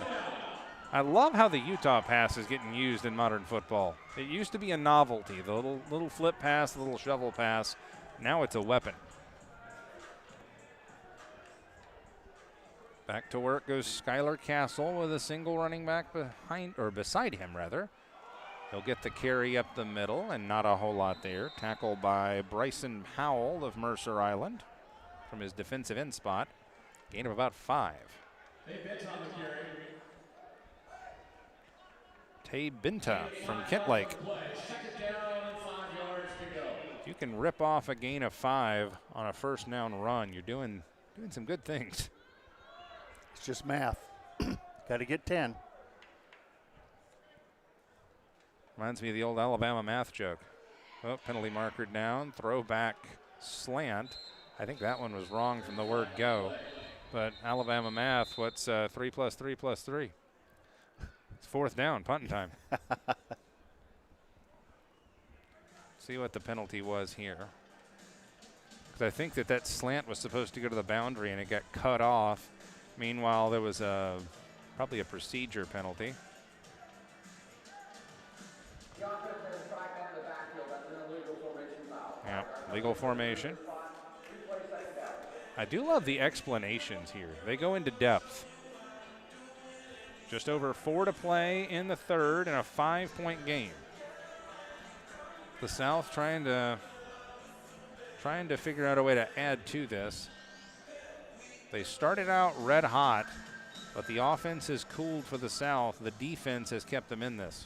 I love how the Utah pass is getting used in modern football. It used to be a novelty, the little flip pass, the little shovel pass. Now it's a weapon. Back to work goes Skylar Castle with a single running back beside him rather. He'll get the carry up the middle and not a whole lot there. Tackled by Bryson Howell of Mercer Island from his defensive end spot. Gain of about 5. Tay Binta from Kent Lake. If you can rip off a gain of 5 on a first down run, you're doing some good things. It's just math. Got to get 10. Reminds me of the old Alabama math joke. Oh, penalty marker down, throwback slant. I think that one was wrong from the word go. But Alabama math, what's 3 plus 3 plus 3? It's 4th down, punting time. See what the penalty was here. Because I think that slant was supposed to go to the boundary and it got cut off. Meanwhile, there was probably a procedure penalty. Yeah, legal formation. I do love the explanations here. They go into depth. Just over 4 to play in the 3rd in a 5-point game. The South trying to figure out a way to add to this. They started out red hot, but the offense has cooled for the South. The defense has kept them in this.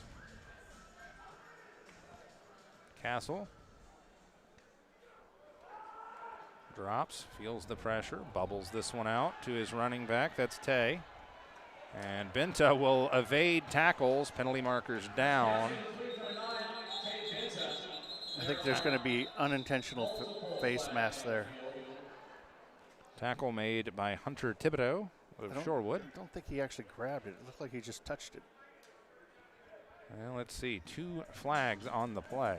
Castle drops, feels the pressure, bubbles this one out to his running back. That's Tay. And Benta will evade tackles, penalty markers down. I think there's going to be unintentional face mask there. Tackle made by Hunter Thibodeau of Shorewood. I don't think he actually grabbed it. It looked like he just touched it. Well, let's see. 2 flags on the play.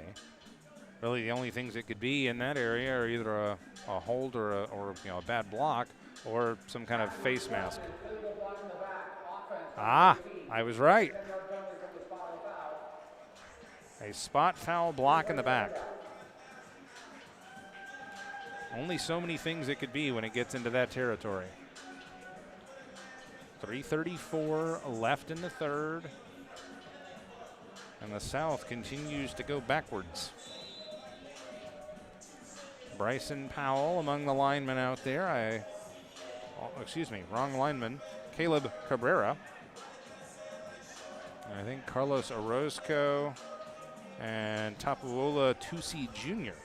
Really, the only things it could be in that area are either a hold or a bad block or some kind of face mask. Ah, I was right. A spot foul block in the back. Only so many things it could be when it gets into that territory. 3:34 left in the 3rd. And the South continues to go backwards. Bryson Powell among the linemen out there. Wrong lineman. Caleb Cabrera. And I think Carlos Orozco and Tapuola Tusi Jr.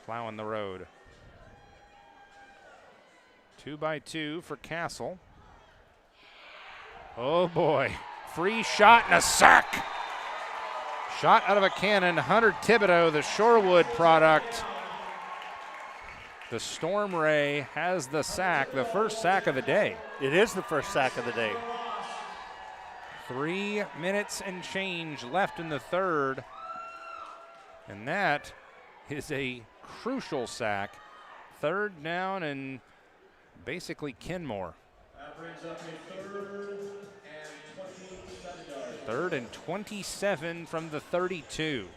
plowing the road. 2-by-2 for Castle. Oh boy, free shot and a sack. Shot out of a cannon, Hunter Thibodeau, the Shorewood product. The Storm Ray has the sack, the first sack of the day. It is the first sack of the day. 3 minutes and change left in the 3rd. And that is a crucial sack. 3rd down and basically Kenmore. That brings up a 3rd and 27 yards. 3rd and 27 from the 32.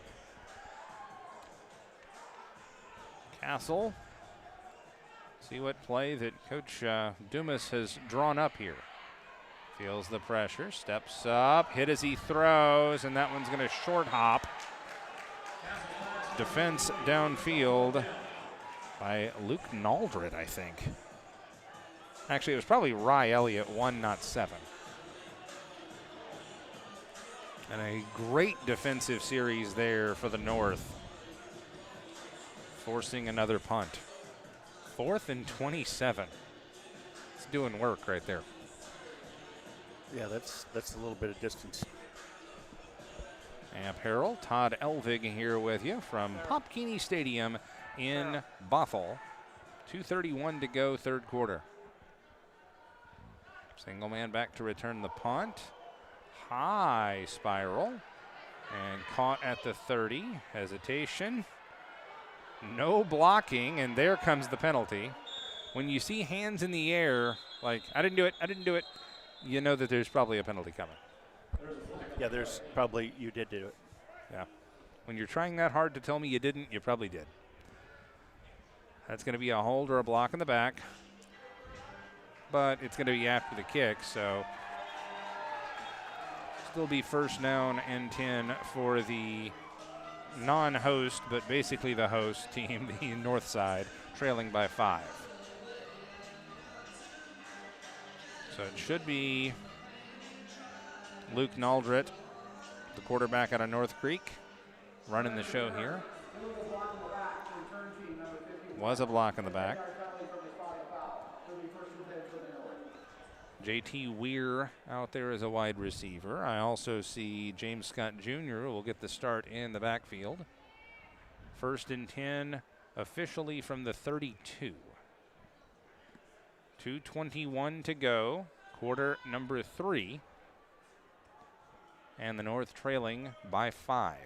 Castle. See what play that Coach Dumas has drawn up here. Feels the pressure, steps up, hit as he throws, and that one's going to short hop. Defense downfield by Luke Naldred, I think. Actually, it was probably Rye Elliott, 1, not 7. And a great defensive series there for the North, forcing another punt. 4th and 27. It's doing work right there. Yeah, that's a little bit of distance. Amp Harell, Todd Elvig here with you from Pop KEENEY Stadium in Bothell. 2:31 to go, 3rd quarter. Single man back to return the punt. High spiral and caught at the 30. Hesitation. No blocking, and there comes the penalty. When you see hands in the air, like, I didn't do it, you know that there's probably a penalty coming. Yeah, there's probably, you did do it. Yeah. When you're trying that hard to tell me you didn't, you probably did. That's going to be a hold or a block in the back. But it's going to be after the kick, so still be 1st down and 10 for the non-host, but basically the host team, the north side, trailing by 5. So it should be Luke Naldred, the quarterback out of North Creek, running the show here. Was a block in the back. J.T. Weir out there as a wide receiver. I also see James Scott Jr. will get the start in the backfield. 1st and 10 officially from the 32. 2:21 to go, quarter number 3. And the North trailing by 5.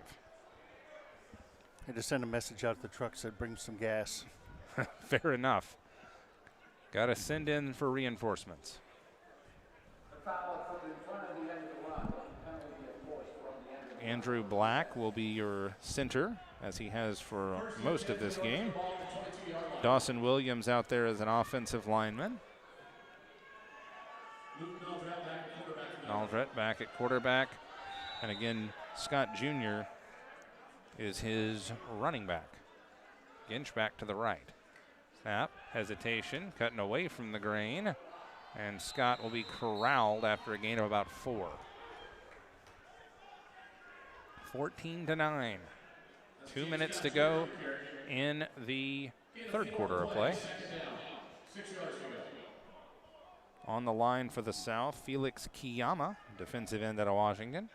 I just sent a message out to the truck, said bring some gas. Fair enough. Got to send in for reinforcements. Andrew Black will be your center, as he has for most of this game. Dawson Williams out there as an offensive lineman. Aldrett back at quarterback. And again, Scott Jr. is his running back. Ginch back to the right. Snap, hesitation, cutting away from the grain. And Scott will be corralled after a gain of about 4. 14-9. 2 minutes to go in the third quarter of play. On the line for the South, Felix Kiyama, defensive end out of Washington.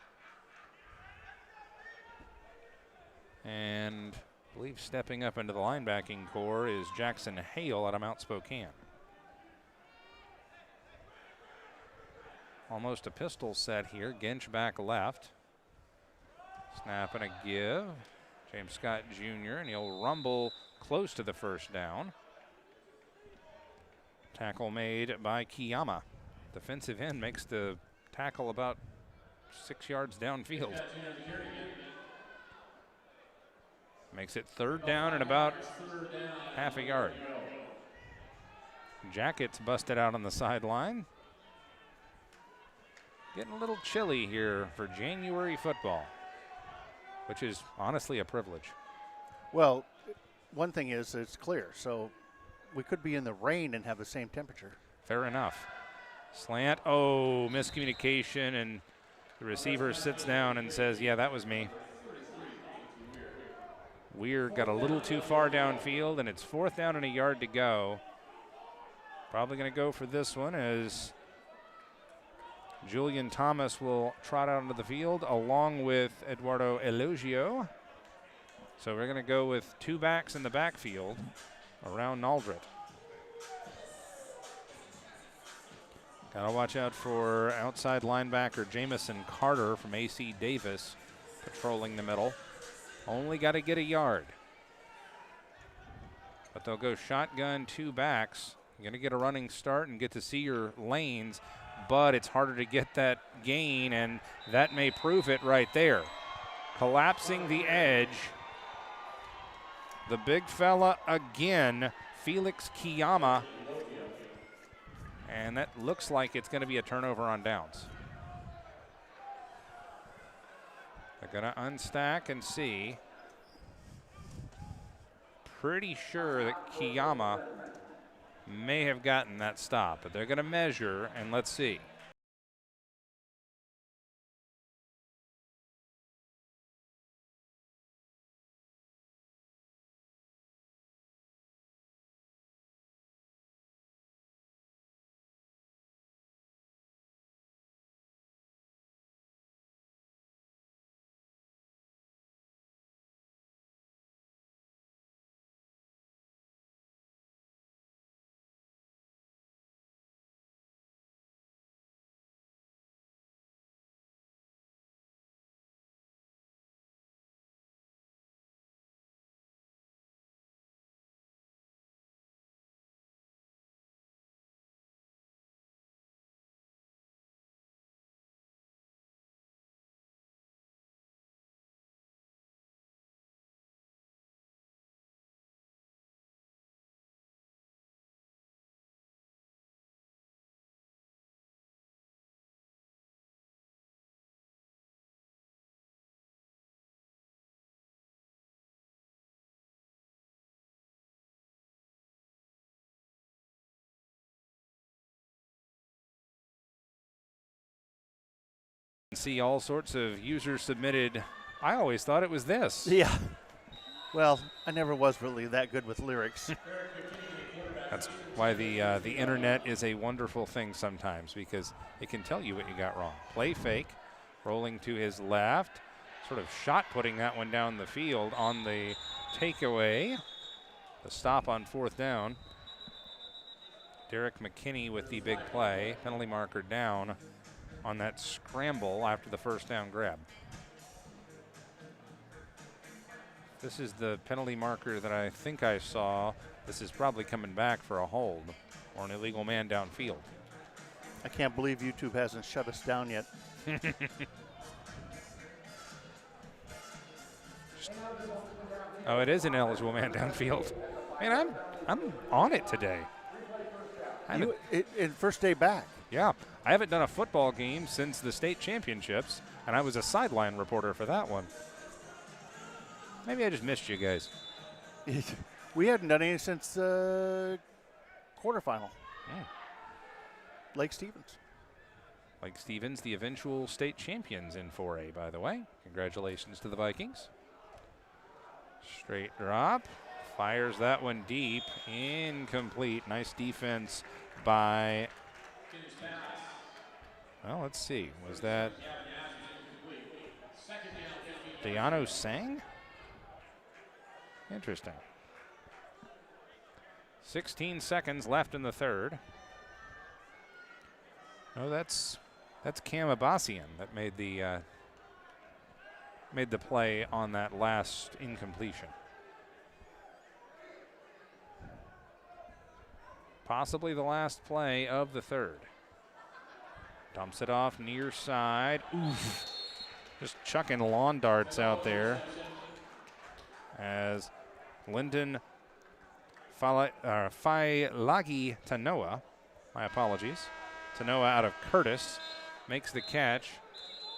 And I believe stepping up into the linebacking core is Jackson Hale out of Mount Spokane. Almost a pistol set here. Ginch back left. Snap and a give. James Scott Jr. and he'll rumble close to the first down. Tackle made by Kiyama. Defensive end makes the tackle about 6 yards downfield. Makes it 3rd down and about half a yard. Jackets busted out on the sideline. Getting a little chilly here for January football, which is honestly a privilege. Well, one thing is it's clear, so we could be in the rain and have the same temperature. Fair enough. Slant, oh, miscommunication, and the receiver sits down and says, yeah, that was me. Weir got a little too far downfield, and it's 4th down and a yard to go. Probably going to go for this one as Julian Thomas will trot out onto the field along with Eduardo Elogio. So we're going to go with 2 backs in the backfield around Aldrett. Got to watch out for outside linebacker Jamison Carter from AC Davis patrolling the middle. Only got to get a yard. But they'll go shotgun 2 backs. You're going to get a running start and get to see your lanes, but it's harder to get that gain, and that may prove it right there. Collapsing the edge. The big fella again, Felix Kiyama. And that looks like it's going to be a turnover on downs. They're going to unstack and see. Pretty sure that Kiyama may have gotten that stop, but they're going to measure, and let's see. See all sorts of user submitted. I always thought it was this. Yeah. Well, I never was really that good with lyrics. That's why the internet is a wonderful thing sometimes, because it can tell you what you got wrong. Play fake, rolling to his left, sort of shot putting that one down the field on the takeaway. The stop on 4th down. Derek McKinney with the big play. Penalty marker down on that scramble after the 1st down grab. This is the penalty marker that I think I saw. This is probably coming back for a hold or an illegal man downfield. I can't believe YouTube hasn't shut us down yet. Oh, it is an eligible man downfield. Man, I'm on it today. First day back. Yeah, I haven't done a football game since the state championships, and I was a sideline reporter for that one. Maybe I just missed you guys. We hadn't done any since quarterfinal. Lake Stevens. Lake Stevens, the eventual state champions in 4A, by the way. Congratulations to the Vikings. Straight drop. Fires that one deep. Incomplete. Nice defense by, well, let's see. Was that Deano Sang? Interesting. 16 seconds left in the 3rd. Oh, that's Cam Abbasian that made the play on that last incompletion. Possibly the last play of the 3rd. Dumps it off near side. Oof. Just chucking lawn darts out there as Lyndon Failagi Tanoa, my apologies, Tanoa out of Curtis, makes the catch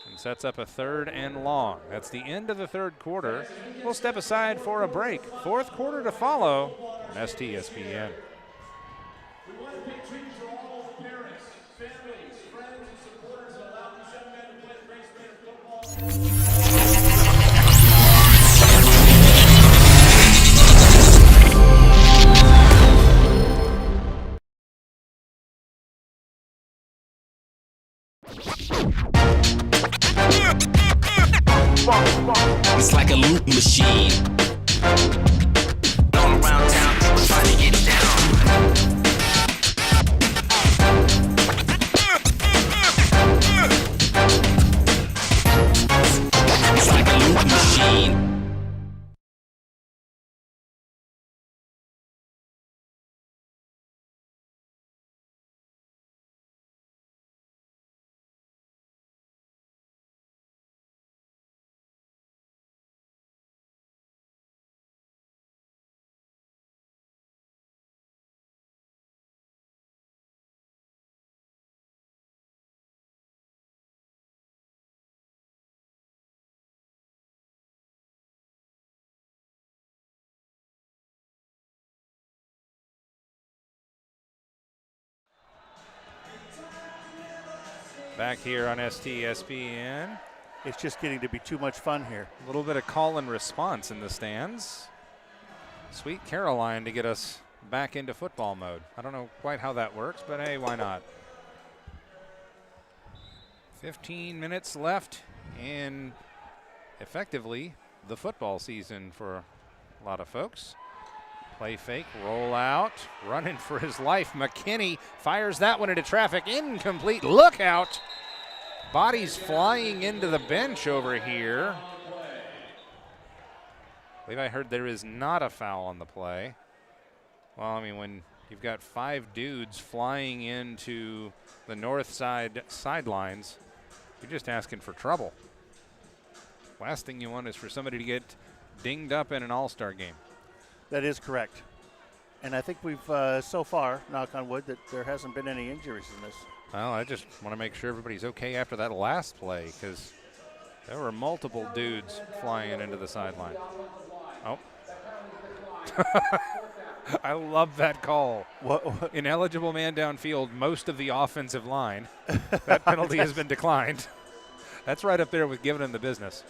and sets up a 3rd and long. That's the end of the 3rd quarter. We'll step aside for a break. 4th quarter to follow on STSPN. We want to pay tribute to all the parents, families, friends, and supporters that allow these young men to play the great sport of football. It's like a loop machine. Going around town, people trying to get down. It's like a loop machine. Back here on STSPN. It's just getting to be too much fun here. A little bit of call and response in the stands. Sweet Caroline to get us back into football mode. I don't know quite how that works, but hey, why not? 15 minutes left in effectively the football season for a lot of folks. Play fake, roll out, running for his life. McKinney fires that one into traffic, incomplete. Look out! Bodies flying into the bench over here. I believe I heard there is not a foul on the play. Well, I mean, when you've got 5 dudes flying into the north side sidelines, you're just asking for trouble. Last thing you want is for somebody to get dinged up in an all-star game. That is correct. And I think we've, so far, knock on wood, that there hasn't been any injuries in this. Well, I just want to make sure everybody's okay after that last play, because there were multiple dudes flying into the sideline. Oh. I love that call. What? Ineligible man downfield, most of the offensive line. That penalty has been declined. That's right up there with giving him the business.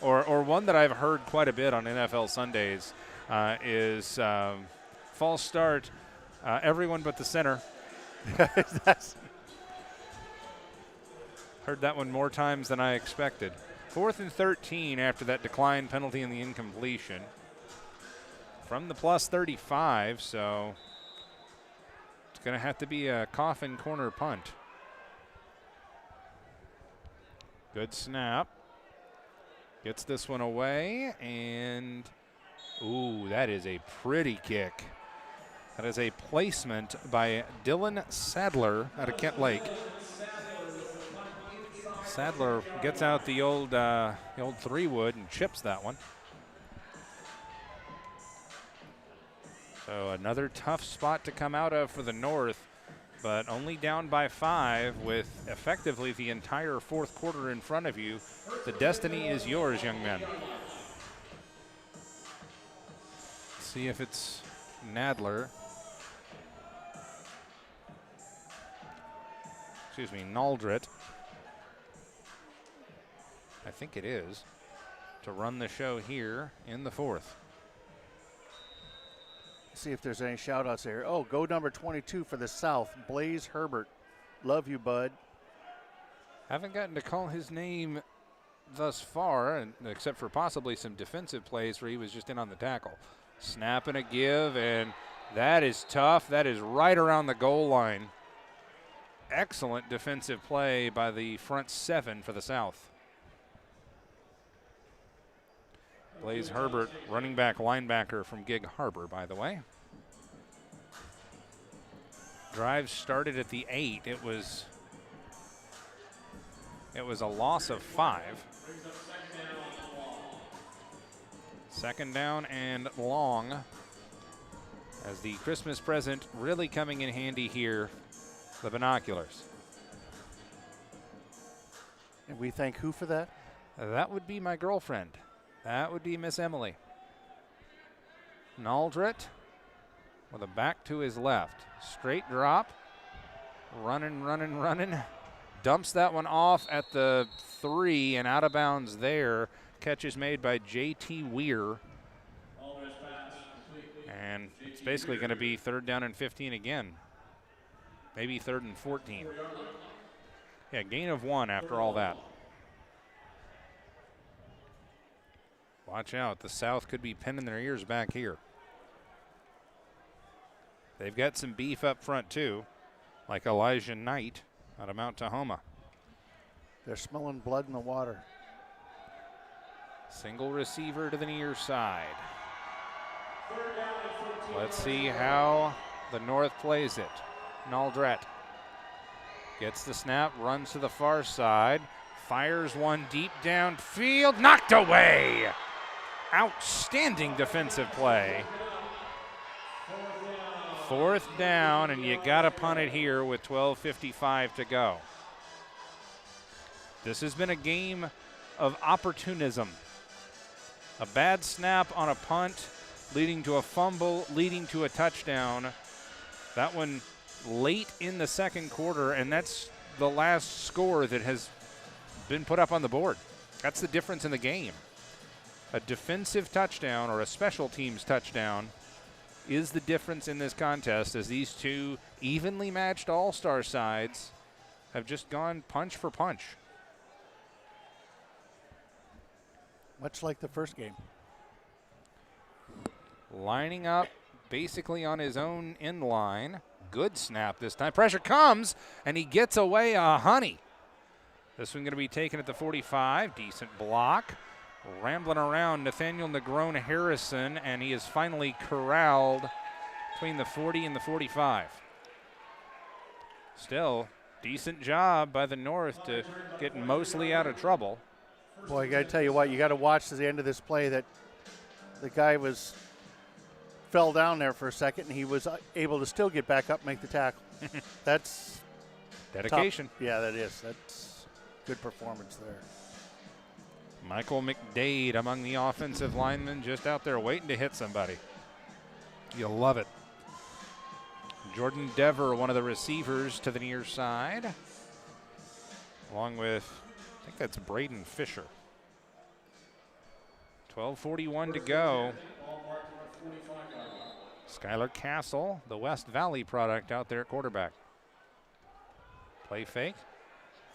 Or one that I've heard quite a bit on NFL Sundays is false start. Everyone but the center. Heard that one more times than I expected. 4th and 13 after that decline penalty and the incompletion. From the plus 35, so it's going to have to be a coffin corner punt. Good snap. Gets this one away, and ooh, that is a pretty kick. That is a placement by Dylan Sadler out of Kent Lake. Sadler gets out the old 3-wood and chips that one. So another tough spot to come out of for the North, but only down by 5 with effectively the entire 4th quarter in front of you. The destiny is yours, young men. See if it's Nadler. Excuse me, Naldrit. I think it is, to run the show here in the 4th. See if there's any shout outs here. Oh, go number 22 for the South, Blaze Herbert. Love you, bud. Haven't gotten to call his name thus far, and except for possibly some defensive plays where he was just in on the tackle. Snap and a give, and that is tough. That is right around the goal line. Excellent defensive play by the front 7 for the South. Blaze Herbert, running back linebacker from Gig Harbor, by the way. Drive started at the 8. It was a loss of 5. 2nd down and long, as the Christmas present really coming in handy here, the binoculars. And we thank who for that? That would be my girlfriend. That would be Miss Emily. Naldrit with a back to his left. Straight drop. Running. Dumps that one off at the 3 and out of bounds there. Catch is made by J.T. Weir. And it's basically going to be 3rd down and 15 again. Maybe 3rd and 14. Yeah, gain of 1 after all that. Watch out, the South could be pinning their ears back here. They've got some beef up front too, like Elijah Knight out of Mount Tahoma. They're smelling blood in the water. Single receiver to the near side. Let's see how the North plays it. Naldret gets the snap, runs to the far side, fires one deep downfield, knocked away. Outstanding defensive play. 4th down, and you got to punt it here with 12:55 to go. This has been a game of opportunism. A bad snap on a punt, leading to a fumble, leading to a touchdown. That one late in the 2nd quarter, and that's the last score that has been put up on the board. That's the difference in the game. A defensive touchdown or a special teams touchdown is the difference in this contest, as these two evenly matched all-star sides have just gone punch for punch. Much like the first game. Lining up basically on his own end line. Good snap this time. Pressure comes, and he gets away a honey. This one going to be taken at the 45. Decent block. Rambling around Nathaniel Negrone Harrison, and he is finally corralled between the 40 and the 45. Still, decent job by the North to get Mosley out of trouble. Boy, I got to tell you what, you got to watch to the end of this play that the guy fell down there for a second, and he was able to still get back up and make the tackle. That's dedication. Tough. Yeah, that is. That's good performance there. Michael McDade among the offensive linemen, just out there waiting to hit somebody. You'll love it. Jordan Dever, one of the receivers, to the near side, along with, I think that's Braden Fisher. 12:41 to go. Skylar Castle, the West Valley product out there at quarterback. Play fake.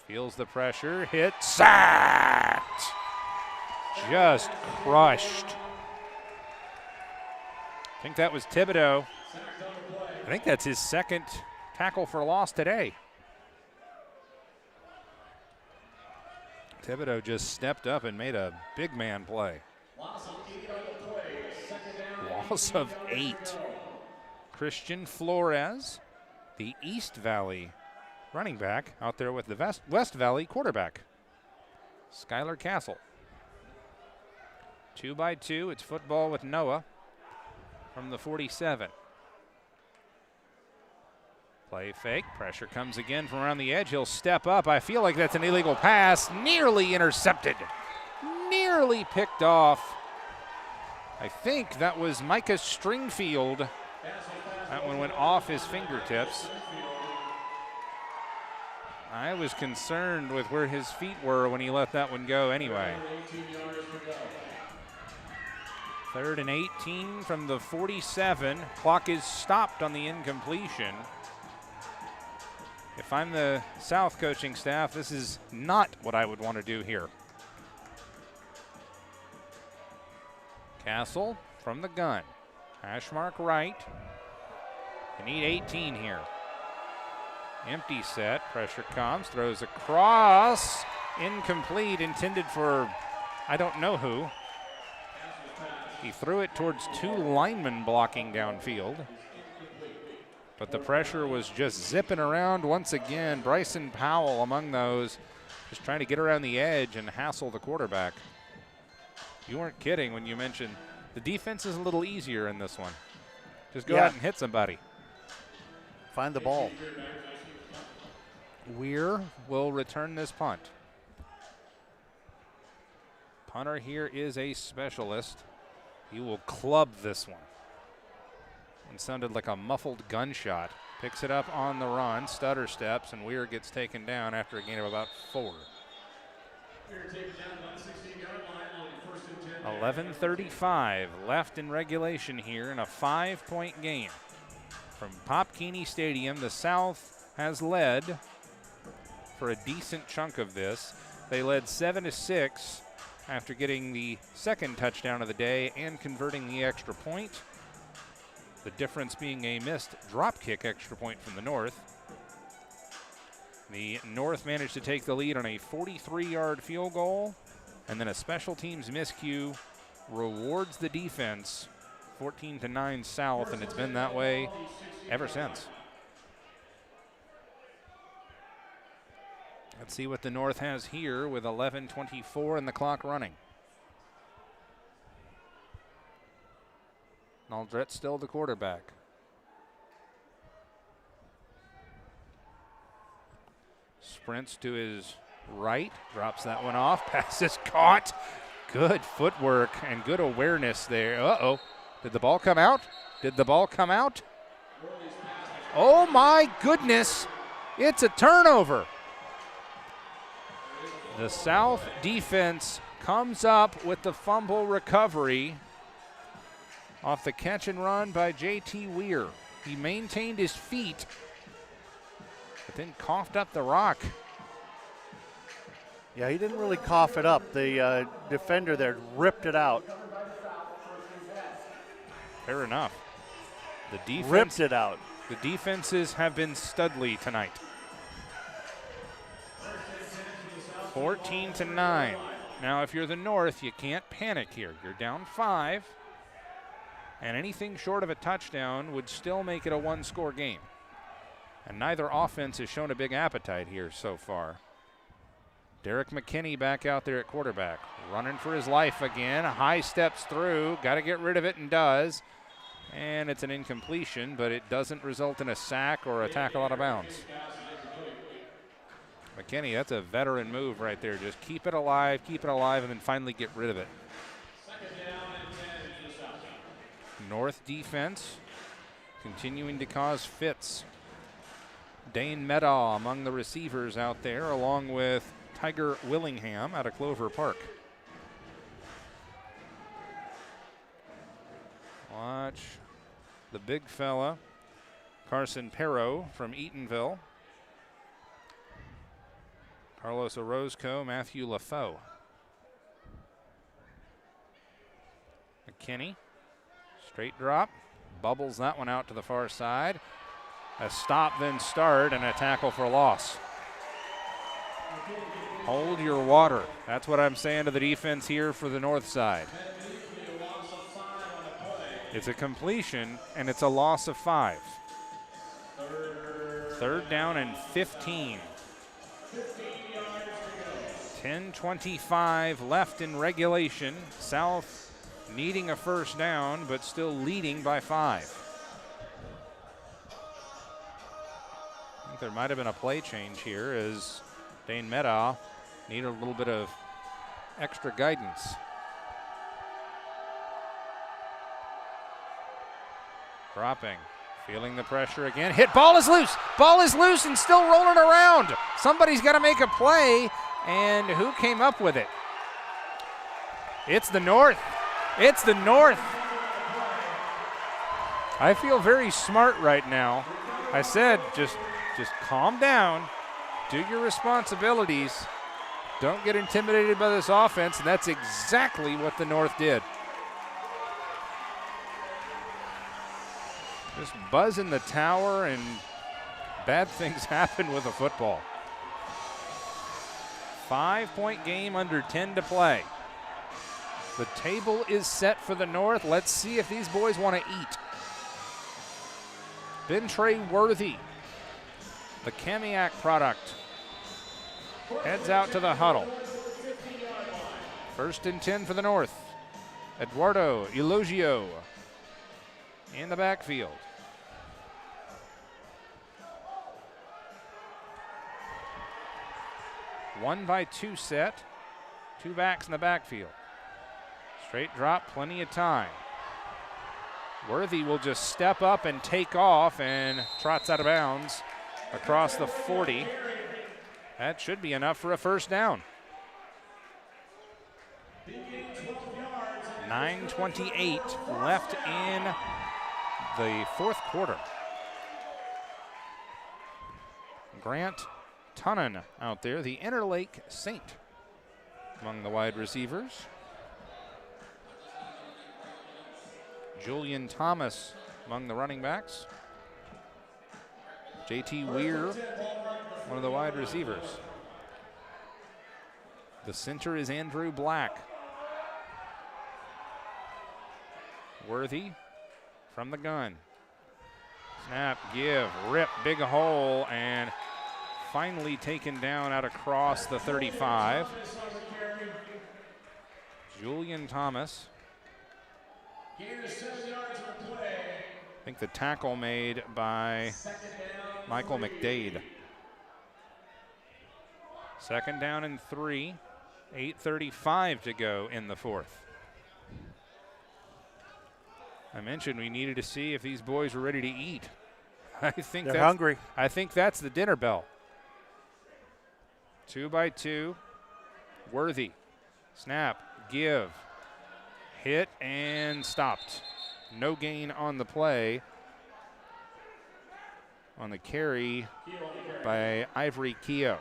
Feels the pressure. Hit. Sacked. Just crushed. I think that was Thibodeau. I think that's his second tackle for loss today. Thibodeau just stepped up and made a big man play. Loss of 8. Christian Flores, the East Valley running back, out there with the West Valley quarterback, Skylar Castle. 2-by-2, it's football with Noah from the 47. Play fake, pressure comes again from around the edge. He'll step up. I feel like that's an illegal pass. Nearly intercepted. Nearly picked off. I think that was Micah Stringfield. That one went off his fingertips. I was concerned with where his feet were when he let that one go anyway. 3rd and 18 from the 47. Clock is stopped on the incompletion. If I'm the South coaching staff, this is not what I would want to do here. Castle from the gun. Hash mark right. You need 18 here. Empty set. Pressure comes. Throws across. Incomplete. Intended for I don't know who. He threw it towards 2 linemen blocking downfield. But the pressure was just zipping around once again. Bryson Powell among those, just trying to get around the edge and hassle the quarterback. You weren't kidding when you mentioned the defense is a little easier in this one. Just go out and hit somebody. Find the ball. Weir will return this punt. Punter here is a specialist. He will club this one. And sounded like a muffled gunshot. Picks it up on the run, stutter steps, and Weir gets taken down after a gain of about 4. 11:35 left in regulation here in a 5-point game. From Pop Keeney Stadium, the South has led for a decent chunk of this. They led 7-6 after getting the second touchdown of the day and converting the extra point. The difference being a missed drop kick extra point from the North. The North managed to take the lead on a 43-yard field goal, and then a special teams miscue rewards the defense. 14-9 South, and it's been that way ever since. Let's see what the North has here with 11:24 and the clock running. Aldrett still the quarterback. Sprints to his right, drops that one off. Pass is caught. Good footwork and good awareness there. Uh-oh. Did the ball come out? Did the ball come out? Oh my goodness. It's a turnover. The South defense comes up with the fumble recovery off the catch and run by J.T. Weir. He maintained his feet, but then coughed up the rock. Yeah, he didn't really cough it up. The defender there ripped it out. Fair enough. The defense ripped it out. The defenses have been studly tonight. 14-9. Now, if you're the North, you can't panic here. You're down 5. And anything short of a touchdown would still make it a 1-score game. And neither offense has shown a big appetite here so far. Derek McKinney back out there at quarterback, running for his life again. High steps through, got to get rid of it and does. And it's an incompletion, but it doesn't result in a sack or a tackle out of bounds. McKinney, that's a veteran move right there. Just keep it alive, and then finally get rid of it. North defense continuing to cause fits. Dane Medaw among the receivers out there, along with Tiger Willingham out of Clover Park. Watch the big fella, Carson Perro from Eatonville. Carlos Orozco, Matthew LaFaux. McKinney, straight drop, bubbles that one out to the far side. A stop, then start, and a tackle for loss. Hold your water. That's what I'm saying to the defense here for the north side. It's a completion, and it's a loss of 5. 3rd down and 15. 10:25 left in regulation. South needing a first down, but still leading by 5. I think there might have been a play change here as Dane Medaw needed a little bit of extra guidance. Dropping, feeling the pressure again. Hit, ball is loose. Ball is loose and still rolling around. Somebody's got to make a play, and who came up with it? It's the North. It's the North. I feel very smart right now. I said just calm down. Do your responsibilities. Don't get intimidated by this offense, and that's exactly what the North did. Just buzz in the tower, and bad things happen with a football. 5-point game, under 10 to play. The table is set for the North. Let's see if these boys want to eat. Bentrey Worthy, the Kamiak product, heads out to the huddle. 1st and 10 for the North. Eduardo Elogio in the backfield. One by 2 set. 2 backs in the backfield. Straight drop, plenty of time. Worthy will just step up and take off and trots out of bounds across the 40. That should be enough for a first down. 9:28 left in the 4th quarter. Grant Tunnan out there, the Interlake Saint among the wide receivers. Julian Thomas among the running backs. JT Weir, one of the wide receivers. The center is Andrew Black. Worthy from the gun. Snap, give, rip, big hole, and finally taken down out across the 35. Julian Thomas. I think the tackle made by Michael McDade. 2nd down and 3. 8:35 to go in the 4th. I mentioned we needed to see if these boys were ready to eat. I think they're hungry. I think that's the dinner bell. 2 by 2. Worthy. Snap, give, hit, and stopped. No gain on the play. On the carry by Ivory Keogh.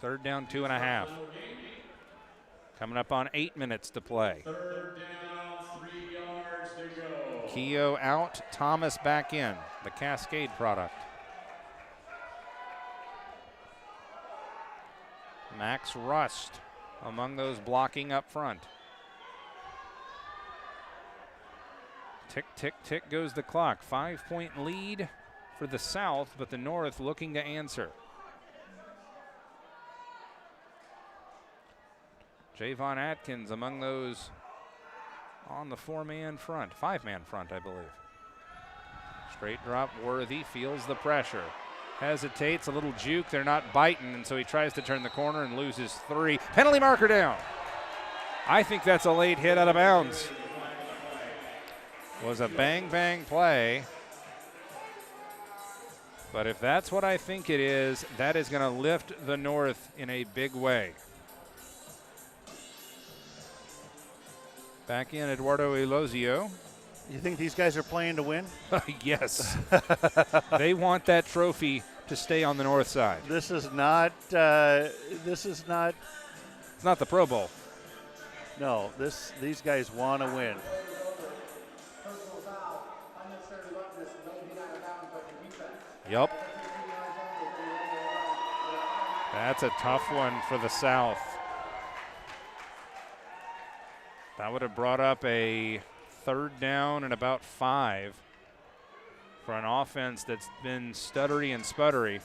3rd down, 2.5. Coming up on 8 minutes to play. 3rd down, 3 yards to go. Keogh out, Thomas back in, the Cascade product. Max Rust among those blocking up front. Tick, tick, tick goes the clock. 5-point lead for the South, but the North looking to answer. Javon Atkins among those on the 4-man front, 5-man front, I believe. Straight drop, Worthy feels the pressure. Hesitates, a little juke, they're not biting, and so he tries to turn the corner and loses 3. Penalty marker down. I think that's a late hit out of bounds. Was a bang play. But if that's what I think it is, that is going to lift the North in a big way. Back in Eduardo Elozio. You think these guys are playing to win? Yes. They want that trophy to stay on the north side. This is not. It's not the Pro Bowl. No, these guys want to win. Yep. That's a tough one for the South. That would have brought up a 3rd down and about 5 for an offense that's been stuttery and sputtery.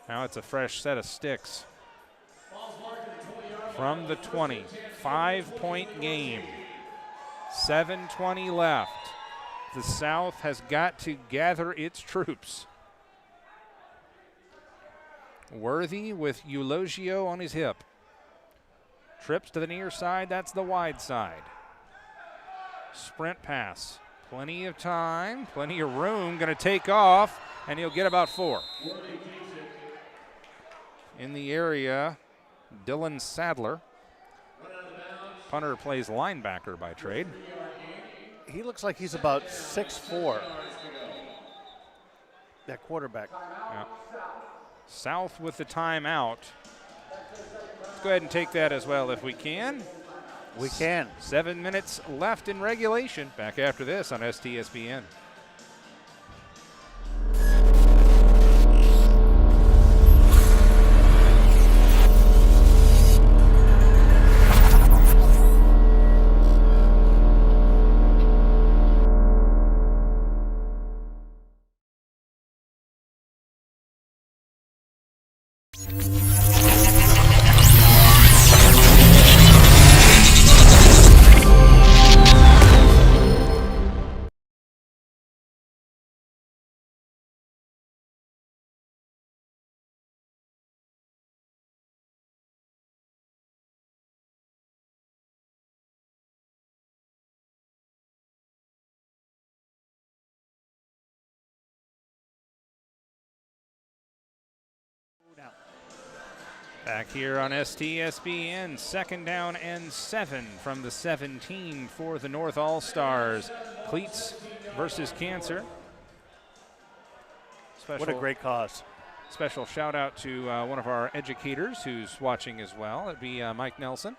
Now it's a fresh set of sticks. From the 20, 5-point game, 7:20 left. The South has got to gather its troops. Worthy with Eulogio on his hip. Trips to the near side, that's the wide side. Sprint pass, plenty of time, plenty of room, gonna take off, and he'll get about 4. In the area, Dylan Sadler. Punter plays linebacker by trade. He looks like he's about 6'4", that quarterback. Yeah. South with the timeout. Let's go ahead and take that as well if we can. We can. 7 minutes left in regulation. Back after this on STSPN. Back here on STSPN, 2nd down and 7 from the 17 for the North All-Stars. Cleats versus Cancer. What a great cause. Special shout out to one of our educators who's watching as well. It'd be Mike Nelson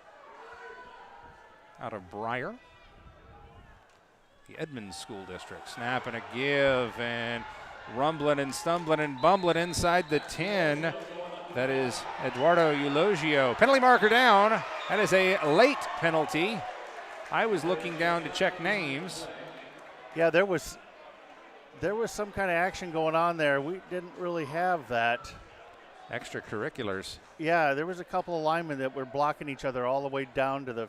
out of Briar, the Edmonds School District. Snap and a give, and rumbling and stumbling and bumbling inside the 10. That is Eduardo Eulogio. Penalty marker down. That is a late penalty. I was looking down to check names. Yeah, there was some kind of action going on there. We didn't really have that. Extracurriculars. Yeah, there was a couple of linemen that were blocking each other all the way down to the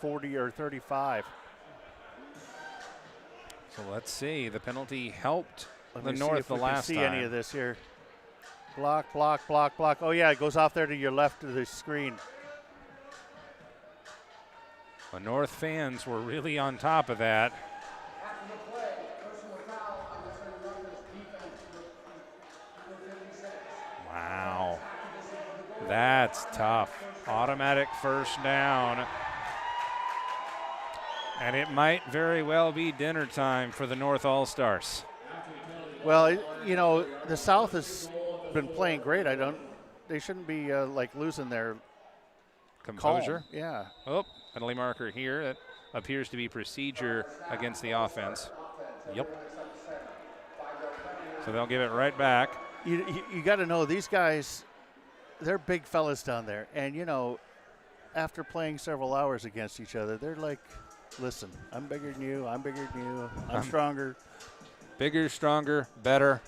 40 or 35. So let's see. The penalty helped the See North if the we last can see time. any of this here. Block, block, block, block. Oh, yeah, it goes off there to your left of the screen. The North fans were really on top of that. Wow. That's tough. Automatic 1st down. And it might very well be dinner time for the North All-Stars. Well, you know, the South has been playing great. They shouldn't be like losing their composure. Calm. Yeah. Oh, penalty marker here. That appears to be procedure against the offense. Yep. So they'll give it right back. You got to know these guys, they're big fellas down there. And, you know, after playing several hours against each other, they're like, listen, I'm bigger than you. I'm bigger than you. I'm stronger. Bigger, stronger, better.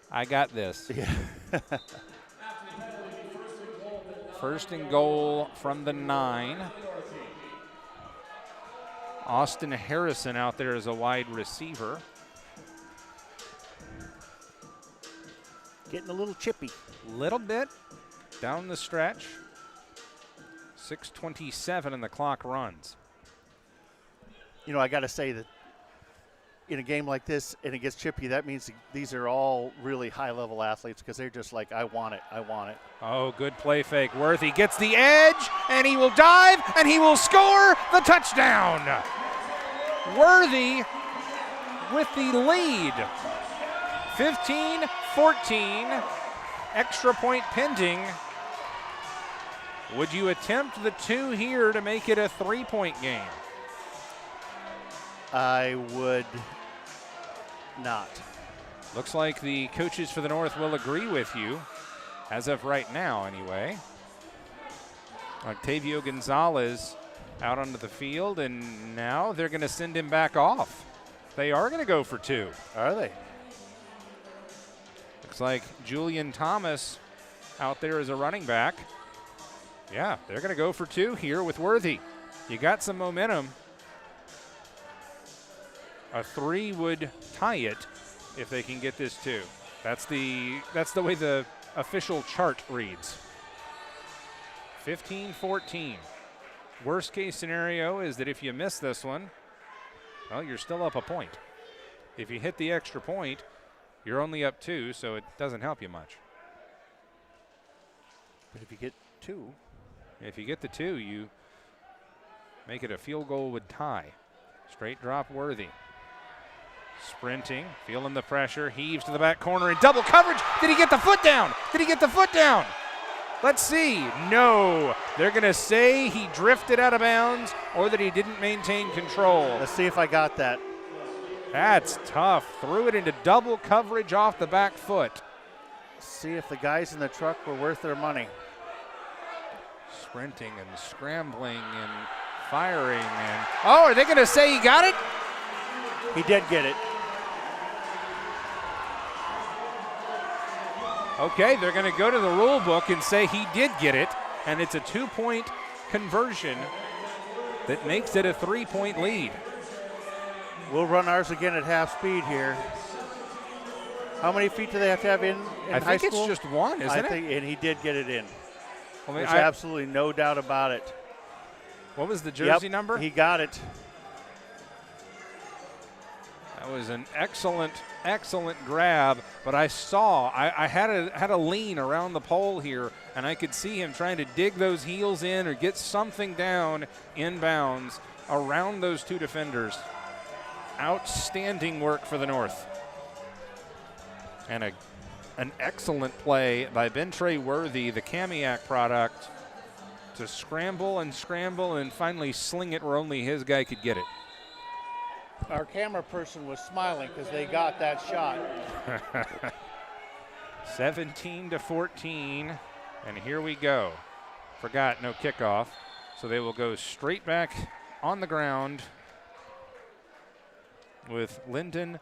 I got this. Yeah. 1st and goal from the 9. Austin Harrison out there as a wide receiver. Getting a little chippy. Little bit down the stretch. 6:27 and the clock runs. You know, I got to say that in a game like this and it gets chippy, that means these are all really high-level athletes because they're just like, I want it, I want it. Oh, good play fake. Worthy gets the edge, and he will dive, and he will score the touchdown. Worthy with the lead. 15-14, extra point pending. Would you attempt the 2 here to make it a 3-point game? I would not. Looks like the coaches for the North will agree with you, as of right now anyway. Octavio Gonzalez out onto the field, and now they're going to send him back off. They are going to go for 2. Are they? Looks like Julian Thomas out there as a running back. Yeah, they're going to go for 2 here with Worthy. You got some momentum. A 3 would tie it if they can get this 2. That's the way the official chart reads. 15-14. Worst case scenario is that if you miss this one, well, you're still up a point. If you hit the extra point, you're only up 2, so it doesn't help you much. But if you get 2. If you get the 2, you make it a field goal would tie. Straight drop Worthy. Sprinting, feeling the pressure, heaves to the back corner in double coverage. Did he get the foot down? Did he get the foot down? Let's see. No. They're going to say he drifted out of bounds or that he didn't maintain control. Let's see if I got that. That's tough. Threw it into double coverage off the back foot. See if the guys in the truck were worth their money. Sprinting and scrambling and firing. And oh, are they going to say he got it? He did get it. Okay, they're going to go to the rule book and say he did get it, and it's a 2-point conversion that makes it a 3-point lead. We'll run ours again at half speed here. How many feet do they have to have in I high think school? it's just 1, isn't it? And he did get it in. Well, There's absolutely no doubt about it. What was the jersey Yep, number? He got it. That was an excellent grab, but I saw, I had a lean around the pole here, and I could see him trying to dig those heels in or get something down inbounds around those 2 defenders. Outstanding work for the North. And an excellent play by Bentre Worthy, the Kamiak product, to scramble and finally sling it where only his guy could get it. Our camera person was smiling because they got that shot. 17-14, and here we go. Forgot no kickoff, so they will go straight back on the ground with Lyndon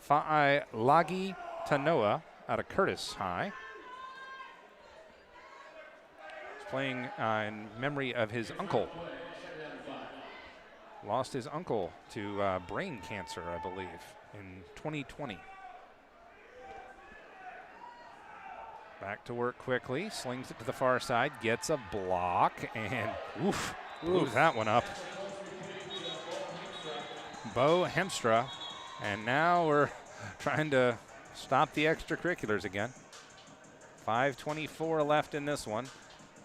Fa'ilagi Tanoa out of Curtis High. He's playing in memory of his uncle. Lost his uncle to brain cancer, I believe, in 2020. Back to work quickly, slings it to the far side, gets a block, and blew that one up. Bo Hemstra, and now we're trying to stop the extracurriculars again. 5:24 left in this one.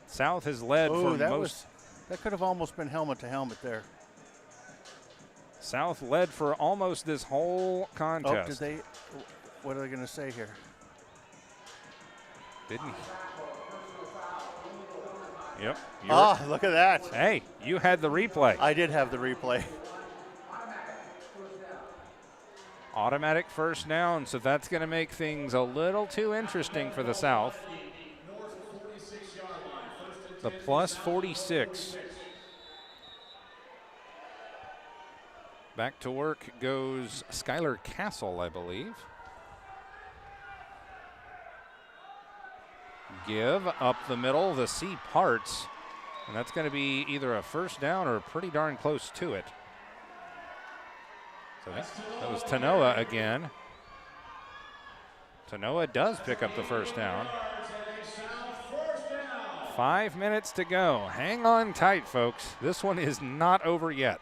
South has led for most. That could have almost been helmet to helmet there. South led for almost this whole contest. Oh, what are they going to say here? Didn't he? Yep. Look at that. Hey, you had the replay. I did have the replay. Automatic first down, so that's going to make things a little too interesting for the South. The plus 46. Back to work goes Skylar Castle, I believe. Give up the middle, the C parts, and that's going to be either a first down or pretty darn close to it. So that was Tanoa again. Tanoa does pick up the first down. 5 minutes to go. Hang on tight, folks. This one is not over yet.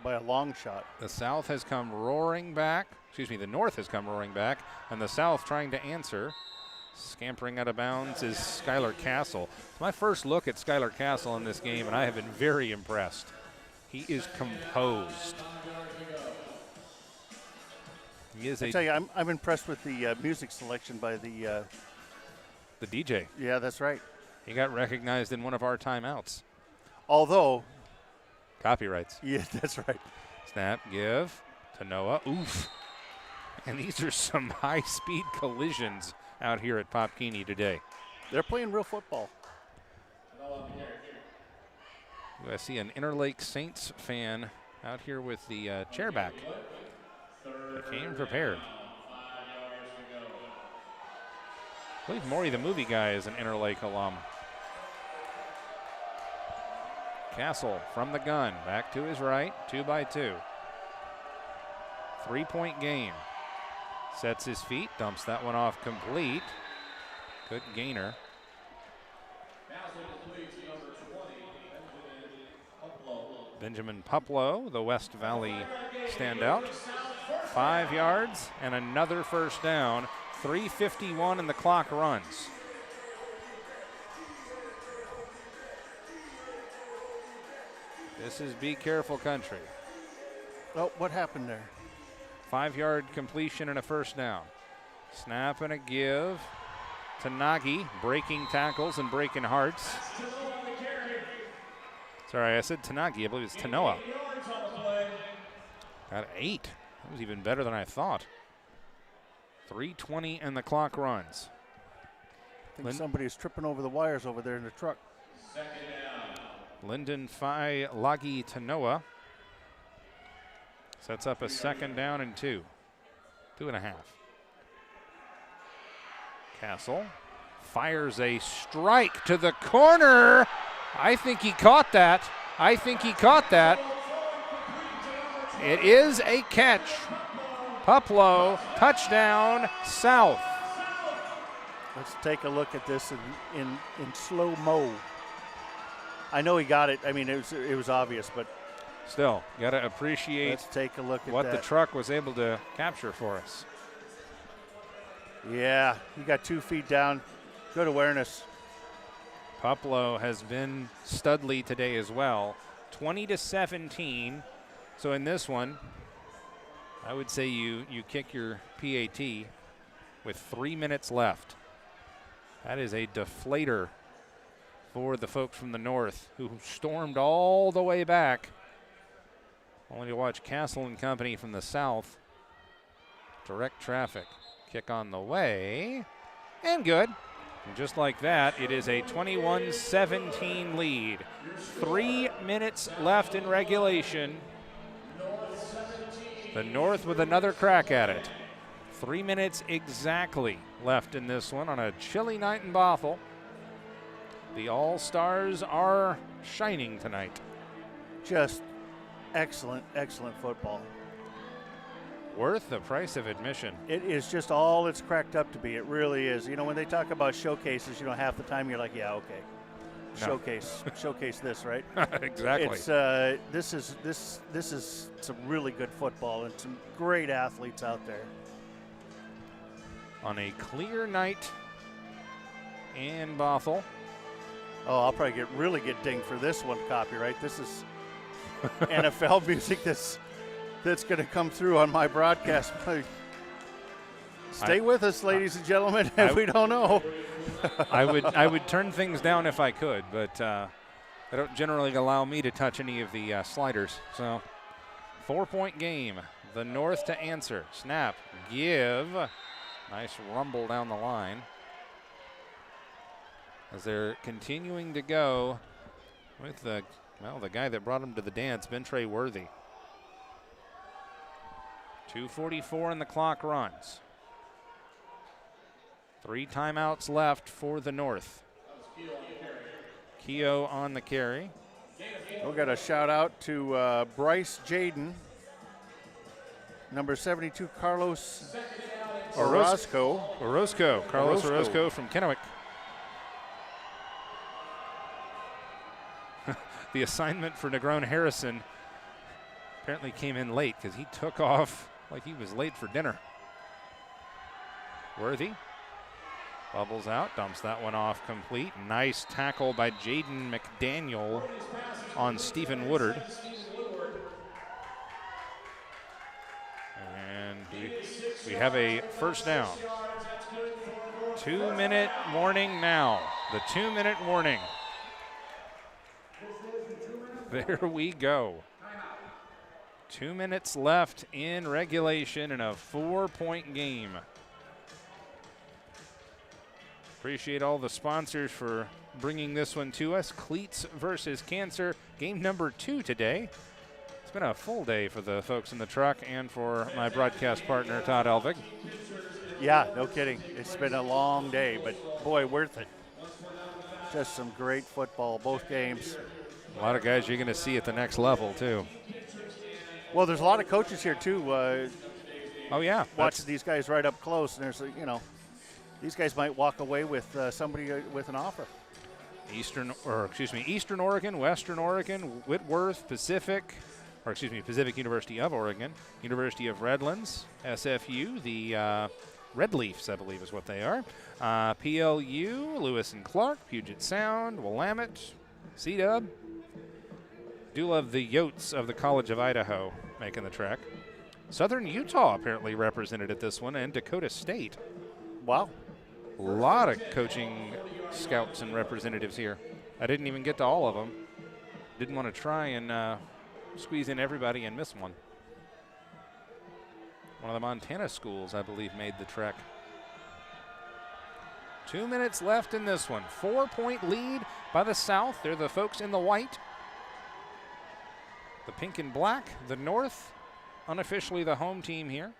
By a long shot. The South has come roaring back. The North has come roaring back, and the South trying to answer. Scampering out of bounds is Skylar Castle. It's my first look at Skylar Castle in this game, and I have been very impressed. He is composed. He is I tell you, I'm impressed with the music selection by the DJ. Yeah, that's right. He got recognized in one of our timeouts. Although. Copyrights. Yeah, that's right. Snap, give to Noah. Oof. And these are some high-speed collisions out here at Pop KEENEY today. They're playing real football. I see an Interlake Saints fan out here with the chair back. They came prepared. I believe Maury the movie guy is an Interlake alum. Castle from the gun, back to his right, 2-by-2. 3-point game. Sets his feet, dumps that one off complete. Good gainer. Benjamin Puplo, the West Valley standout. 5 yards and another first down. 3:51 and the clock runs. This is be careful country. Oh, what happened there? 5-yard completion and a first down. Snap and a give to Nagy, breaking tackles and breaking hearts. Sorry, I said Tanagi. I believe it's Tanoa. Got 8. That was even better than I thought. 3:20 and the clock runs. I think somebody's tripping over the wires over there in the truck. Lyndon Fai Lagi Tanoa sets up a 2nd down and 2. 2.5. Castle fires a strike to the corner. I think he caught that. It is a catch. Puplo, touchdown, South. Let's take a look at this in slow-mo. I know he got it. I mean, it was obvious, but still, got to appreciate let's take a look at what the truck was able to capture for us. Yeah, he got 2 feet down. Good awareness. Puplo has been studly today as well. 20-17. So in this one, I would say you kick your PAT with 3 minutes left. That is a deflator for the folks from the north who stormed all the way back, only to watch Castle and company from the south. Direct traffic. Kick on the way, and good. And just like that, it is a 21-17 lead. 3 minutes left in regulation. The North with another crack at it. 3 minutes exactly left in this one on a chilly night in Bothell. The All-Stars are shining tonight. Just excellent, excellent football. Worth the price of admission. It is just all it's cracked up to be. It really is. You know, when they talk about showcases, half the time you're like, yeah, okay. No. Showcase this, right? Exactly. It's this is some really good football and some great athletes out there. On a clear night in Bothell. Oh, I'll probably really get dinged for this one, copyright. This is NFL music that's going to come through on my broadcast. Stay with us, ladies and gentlemen, if we don't know. I would turn things down if I could, but they don't generally allow me to touch any of the sliders. So 4-point game. The North to answer. Snap, give. Nice rumble down the line. As they're continuing to go with the guy that brought him to the dance, Bentre Worthy. 2:44 and the clock runs. 3 timeouts left for the North. Keogh on the carry. We'll get a shout out to Bryce Jaden, number 72, Carlos Orozco. Carlos Orozco from Kennewick. The assignment for Negron Harrison apparently came in late because he took off like he was late for dinner. Worthy bubbles out, dumps that one off complete. Nice tackle by Jaden McDaniel on Stephen Woodard. We have a first down. 2-minute warning now. The 2-minute warning. There we go. 2 minutes left in regulation in a 4-point game. Appreciate all the sponsors for bringing this one to us. Cleats versus Cancer, game number 2 today. It's been a full day for the folks in the truck and for my broadcast partner, Todd Elvig. Yeah, no kidding. It's been a long day, but boy, worth it. Just some great football, both games. A lot of guys you're going to see at the next level, too. Well, there's a lot of coaches here, too. Oh, yeah. Watching these guys right up close, and there's, these guys might walk away with somebody with an offer. Eastern Oregon, Western Oregon, Whitworth, Pacific University of Oregon, University of Redlands, SFU, the Red Leafs, I believe is what they are, PLU, Lewis and Clark, Puget Sound, Willamette, C-Dub. Do love the Yotes of the College of Idaho making the trek. Southern Utah apparently represented at this one, and Dakota State. Wow. A lot of coaching scouts and representatives here. I didn't even get to all of them. Didn't want to try and squeeze in everybody and miss one. One of the Montana schools, I believe, made the trek. 2 minutes left in this one. 4-point lead by the South. They're the folks in the white. The pink and black, the North, unofficially the home team here.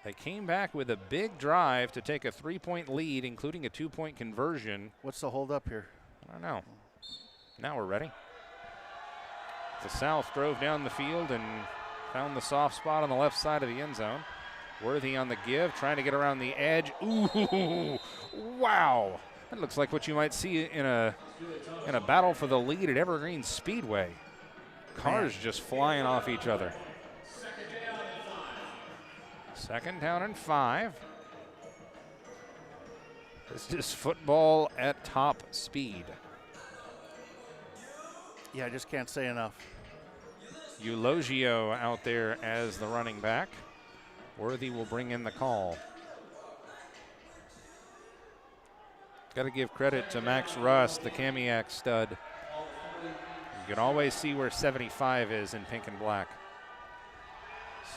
They came back with a big drive to take a 3-point lead, including a 2-point conversion. What's the hold up here? I don't know. Now we're ready. The South drove down the field and found the soft spot on the left side of the end zone. Worthy on the give, trying to get around the edge. Ooh, wow. That looks like what you might see in a battle for the lead at Evergreen Speedway. Cars just flying off each other. Second down and 5. This is football at top speed. Yeah, I just can't say enough. Eulogio out there as the running back. Worthy will bring in the call. Got to give credit to Max Rust, the Kamiak stud. You can always see where 75 is in pink and black.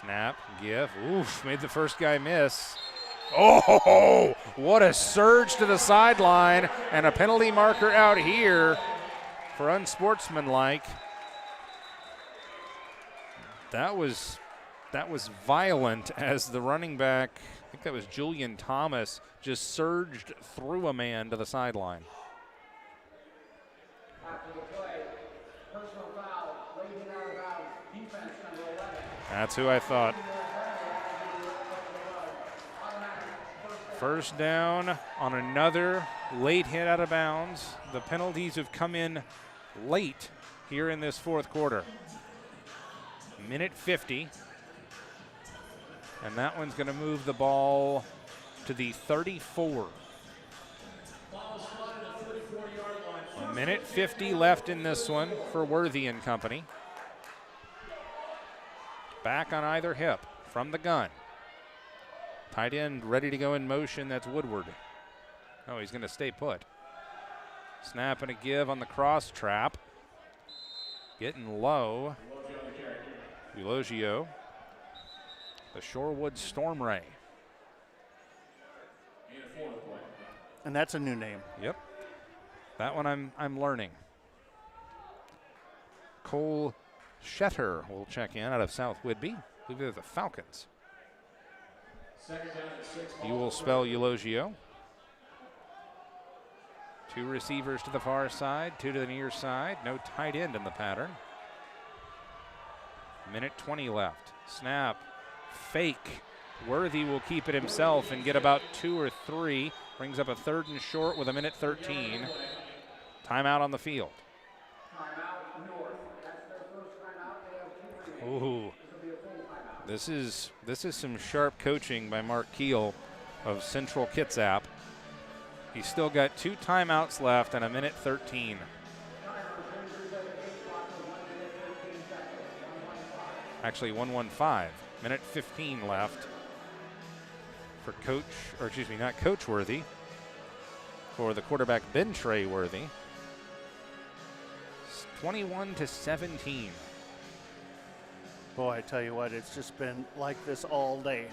Snap, give, oof, made the first guy miss. Oh, what a surge to the sideline, and a penalty marker out here for unsportsmanlike. That was violent as the running back, I think that was Julian Thomas, just surged through a man to the sideline. After the play, personal foul, late hit out of bounds, defense number 11. That's who I thought. First down on another late hit out of bounds. The penalties have come in late here in this fourth quarter. Minute 50. And that one's going to move the ball to the 34. A minute 50 left in this one for Worthy and company. Back on either hip from the gun. Tight end ready to go in motion, that's Woodward. Oh, he's going to stay put. Snap and a give on the cross trap. Getting low. Eulogio. The Shorewood Storm Ray. And that's a new name. Yep. That one I'm learning. Cole Shetter will check in out of South Whidbey. I believe they're the Falcons. You will spell Eulogio. 2 receivers to the far side, 2 to the near side. No tight end in the pattern. Minute 20 left. Snap. Fake. Worthy will keep it himself and get about 2 or 3. Brings up a 3rd and short with a minute 13. Timeout on the field. Ooh. This is some sharp coaching by Mark Keel of Central Kitsap. He's still got 2 timeouts left and a minute 13. Actually 1:15. Minute 15 left for not Coach Worthy, for the quarterback Ben Trey Worthy. 21-17. Boy, I tell you what, it's just been like this all day.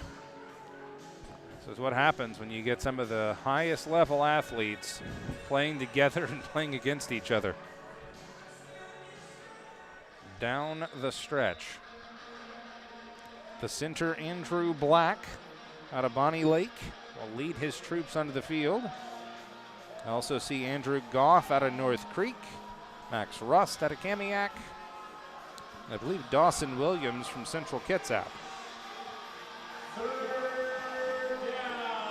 This is what happens when you get some of the highest level athletes playing together and playing against each other. Down the stretch. The center, Andrew Black, out of Bonnie Lake, will lead his troops onto the field. I also see Andrew Goff out of North Creek, Max Rust out of Kamiak, I believe Dawson Williams from Central Kitsap.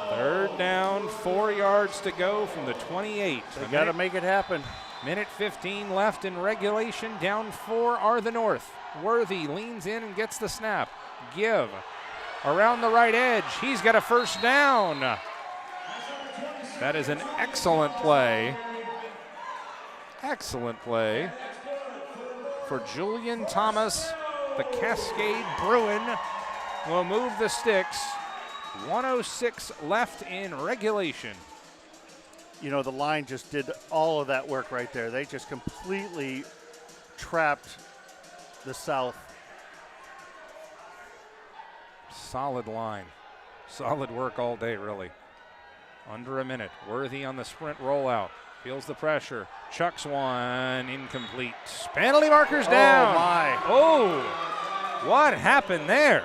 Third down, 4 yards to go from the 28. They got to make it happen. Minute 15 left in regulation. Down 4 are the North. Worthy leans in and gets the snap. Give around the right edge. He's got a first down. That is an excellent play. Excellent play for Julian Thomas. The Cascade Bruin will move the sticks. 1:06 left in regulation. You know, the line just did all of that work right there. They just completely trapped the South. Solid line. Solid work all day, really. Under a minute. Worthy on the sprint rollout. Feels the pressure. Chucks one. Incomplete. Penalty markers down. Oh, my. Oh, what happened there?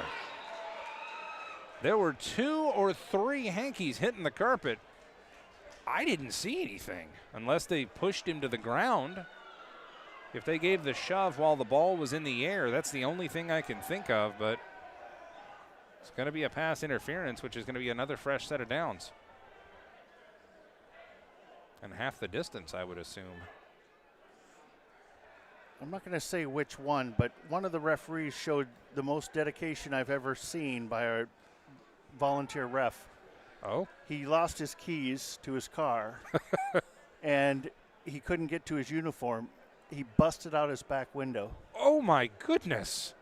There were 2 or 3 hankies hitting the carpet. I didn't see anything unless they pushed him to the ground. If they gave the shove while the ball was in the air, that's the only thing I can think of, but it's going to be a pass interference, which is going to be another fresh set of downs. And half the distance, I would assume. I'm not going to say which one, but one of the referees showed the most dedication I've ever seen by a volunteer ref. Oh? He lost his keys to his car, and he couldn't get to his uniform. He busted out his back window. Oh, my goodness.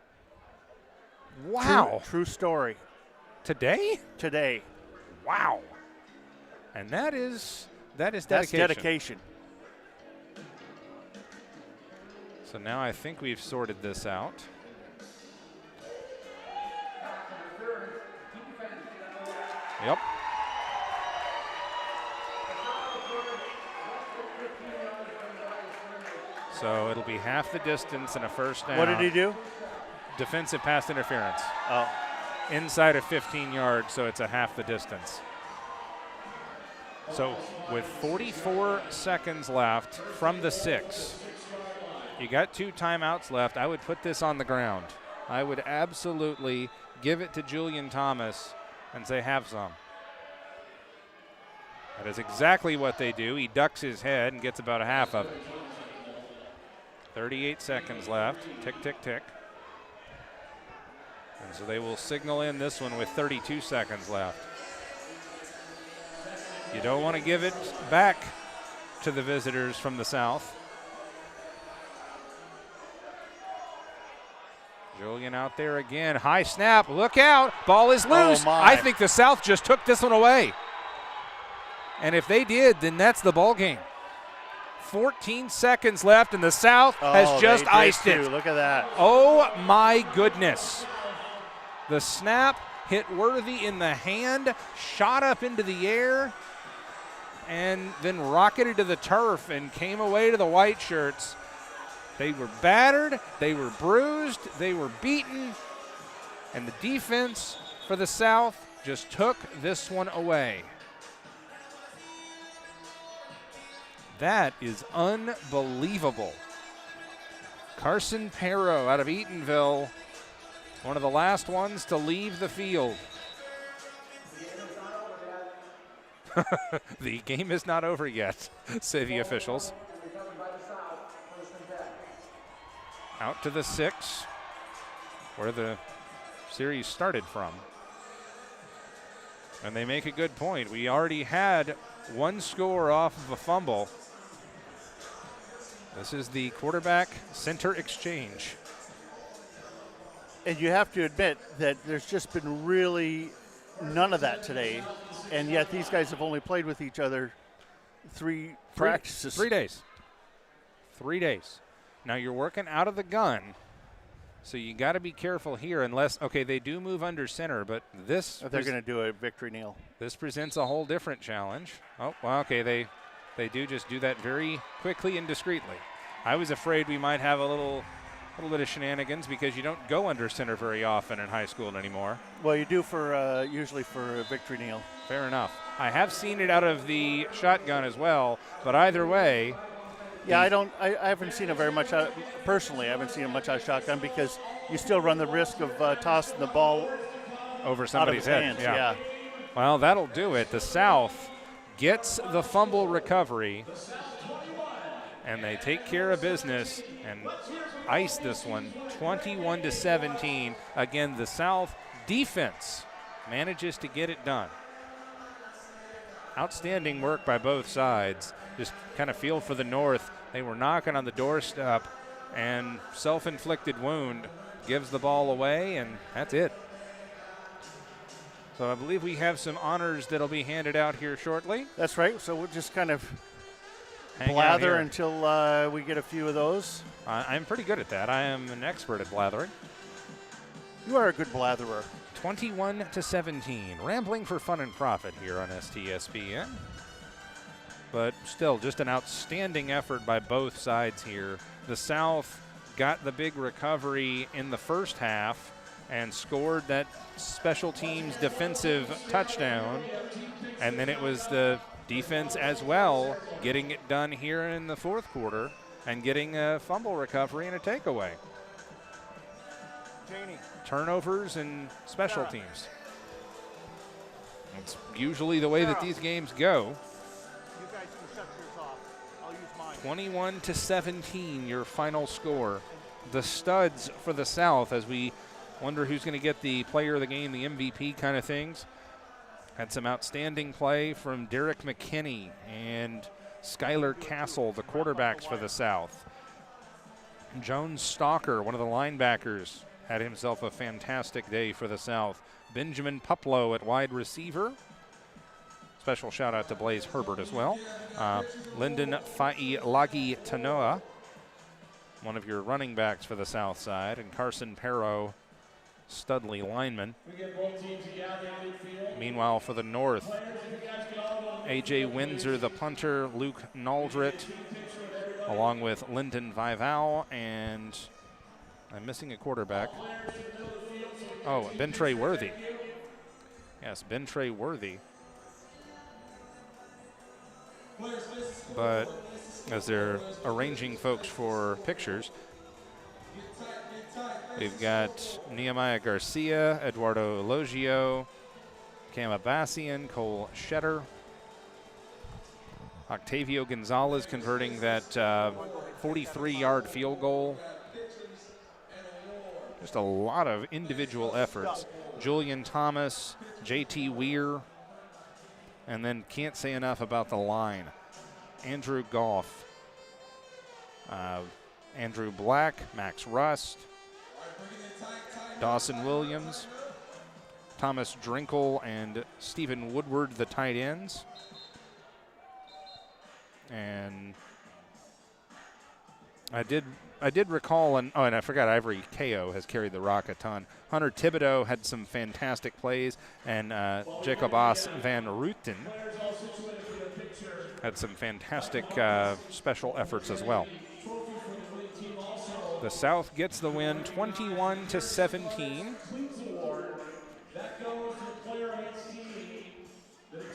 Wow. True story. Today? Today. Wow. And that is dedication. That's dedication. So now I think we've sorted this out. Yep. So it'll be half the distance and a first down. What did he do? Defensive pass interference. Oh. Inside of 15 yards, so it's a half the distance. So with 44 seconds left from the 6, you got 2 timeouts left. I would put this on the ground. I would absolutely give it to Julian Thomas and say, have some. That is exactly what they do. He ducks his head and gets about a half of it. 38 seconds left. Tick, tick, tick. And so they will signal in this one with 32 seconds left. You don't want to give it back to the visitors from the South. Julian out there again. High snap. Look out. Ball is loose. Oh, my. I think the South just took this one away. And if they did, then that's the ball game. 14 seconds left, and the South has just iced it. Look at that. Oh, my goodness. The snap hit Worthy in the hand, shot up into the air, and then rocketed to the turf and came away to the white shirts. They were battered, they were bruised, they were beaten, and the defense for the South just took this one away. That is unbelievable. Carson Perro out of Eatonville, one of the last ones to leave the field. The game is not over yet, say the officials. Out to the 6, where the series started from. And they make a good point. We already had one score off of a fumble. This is the quarterback center exchange. And you have to admit that there's just been really none of that today, and yet these guys have only played with each other three practices. 3 days. 3 days. Now you're working out of the gun, so you got to be careful here unless, okay, they do move under center, but this. They're going to do a victory kneel. This presents a whole different challenge. Oh, well, okay, they do just do that very quickly and discreetly. I was afraid we might have a little bit of shenanigans because you don't go under center very often in high school anymore. Well, you do for usually for a victory kneel. Fair enough. I have seen it out of the shotgun as well, but either way. Yeah, I haven't seen it very much personally. I haven't seen it much out of shotgun because you still run the risk of tossing the ball over somebody's head. Hands. Yeah. Well, that'll do it. The South gets the fumble recovery, and they take care of business and ice this one 21-17. Again, the South defense manages to get it done. Outstanding work by both sides. Just kind of feel for the North. They were knocking on the doorstep, and self-inflicted wound gives the ball away, and that's it. So I believe we have some honors that'll be handed out here shortly. That's right. So we'll just kind of Hang blather until we get a few of those. I'm pretty good at that. I am an expert at blathering. You are a good blatherer. 21-17. Rambling for fun and profit here on STSPN. But still, just an outstanding effort by both sides here. The South got the big recovery in the first half and scored that special teams defensive touchdown. And then it was the defense as well getting it done here in the fourth quarter and getting a fumble recovery and a takeaway. Turnovers and special teams. It's usually the way that these games go. You guys can shut yours off. I'll use mine. 21-17, your final score. The studs for the South as we wonder who's going to get the player of the game, the MVP kind of things. Had some outstanding play from Derek McKinney and Skylar Castle, the quarterbacks for the South. Jones Stalker, one of the linebackers, had himself a fantastic day for the South. Benjamin Puplow at wide receiver. Special shout out to Blaze Herbert as well. Lyndon Fa'i-Lagi Tanoa, one of your running backs for the South side, and Carson Perro, Studley lineman. Meanwhile, for the North, A.J. Windsor, the punter, Luke Naldrit, along with Lyndon Vivau, and I'm missing a quarterback. Oh, Bentre Worthy. Yes, Bentre Worthy. But as they're arranging folks for pictures, we've got Nehemiah Garcia, Eduardo Elogio, Cam Abbasian, Cole Shetter, Octavio Gonzalez converting that 43-yard field goal. Just a lot of individual efforts. Julian Thomas, J.T. Weir, and then can't say enough about the line. Andrew Goff, Andrew Black, Max Rust, Dawson Williams, Thomas Drinkle, and Stephen Woodward, the tight ends. And I did recall, and I forgot Ivory Ko has carried the rock a ton. Hunter Thibodeau had some fantastic plays, and Jacobas Van Ruten had some fantastic special efforts as well. The South gets the win 21-17.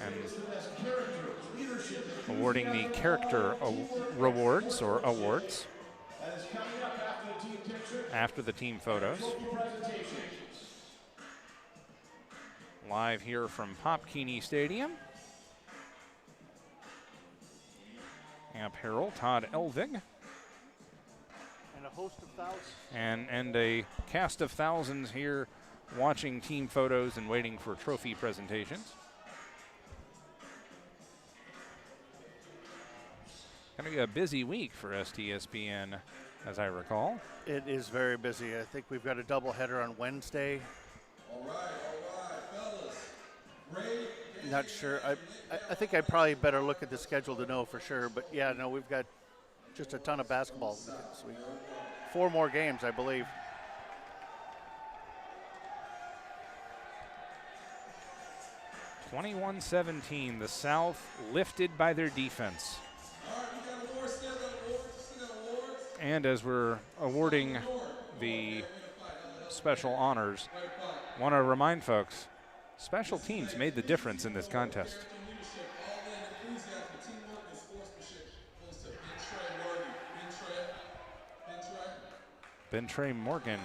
And awarding the character rewards or awards after the team photos. Live here from Pop KEENEY Stadium. Amp Harell, Todd Elvig. And a host of thousands. And a cast of thousands here watching team photos and waiting for trophy presentations. Going to be a busy week for STSPN as I recall. It is very busy. I think we've got a doubleheader on Wednesday. All right, fellas. Great. Not sure. I think I probably better look at the schedule to know for sure. But yeah, no, we've got just a ton of basketball this week. 4 more games, I believe. (21-17), the South lifted by their defense. All right, we got awards, still got awards. And as we're awarding the special honors, want to remind folks, special teams made the difference in this contest. Bentrey Morgan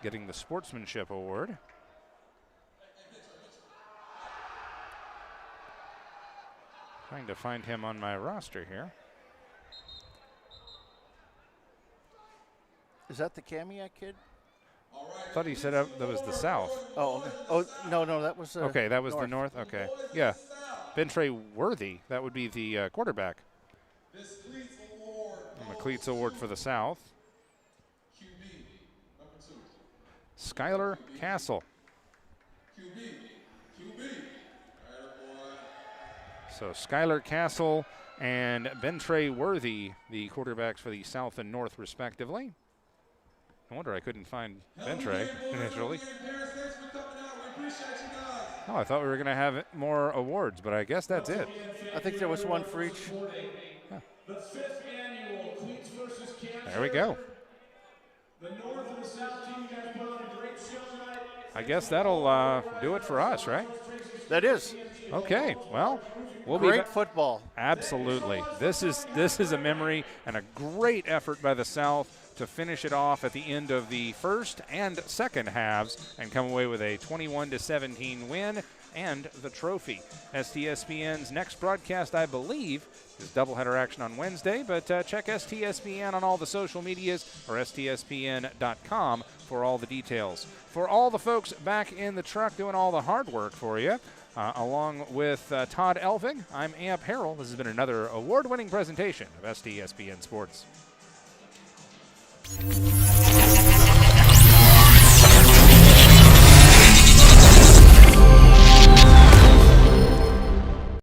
getting the Sportsmanship Award. Trying to find him on my roster here. Is that the Kamiak kid? I thought he said that was the South. Oh, okay. Oh, no, that was okay, that was North. the North. Okay, yeah. Bentrey Worthy, that would be the quarterback. And the Cleats Award for the South. Skylar Castle. So Skylar Castle and Bentrey Worthy, the quarterbacks for the South and North, respectively. No wonder I couldn't find Bentrey initially. Oh, I thought we were going to have more awards, but I guess that's it. I think there was one for each. Yeah. The 5th annual Cleats versus Cancer. There we go. The North and the South team, you guys put on a great show tonight. I guess that'll do it for us, right? That is. Okay, well, we'll great be football. Absolutely. This is a memory and a great effort by the South to finish it off at the end of the first and second halves and come away with a 21-17 win and the trophy. STSPN's next broadcast, I believe, is doubleheader action on Wednesday, but check STSPN on all the social medias or stspn.com for all the details. For all the folks back in the truck doing all the hard work for you, along with Todd Elving, I'm Amp Harrell. This has been another award-winning presentation of STSPN Sports.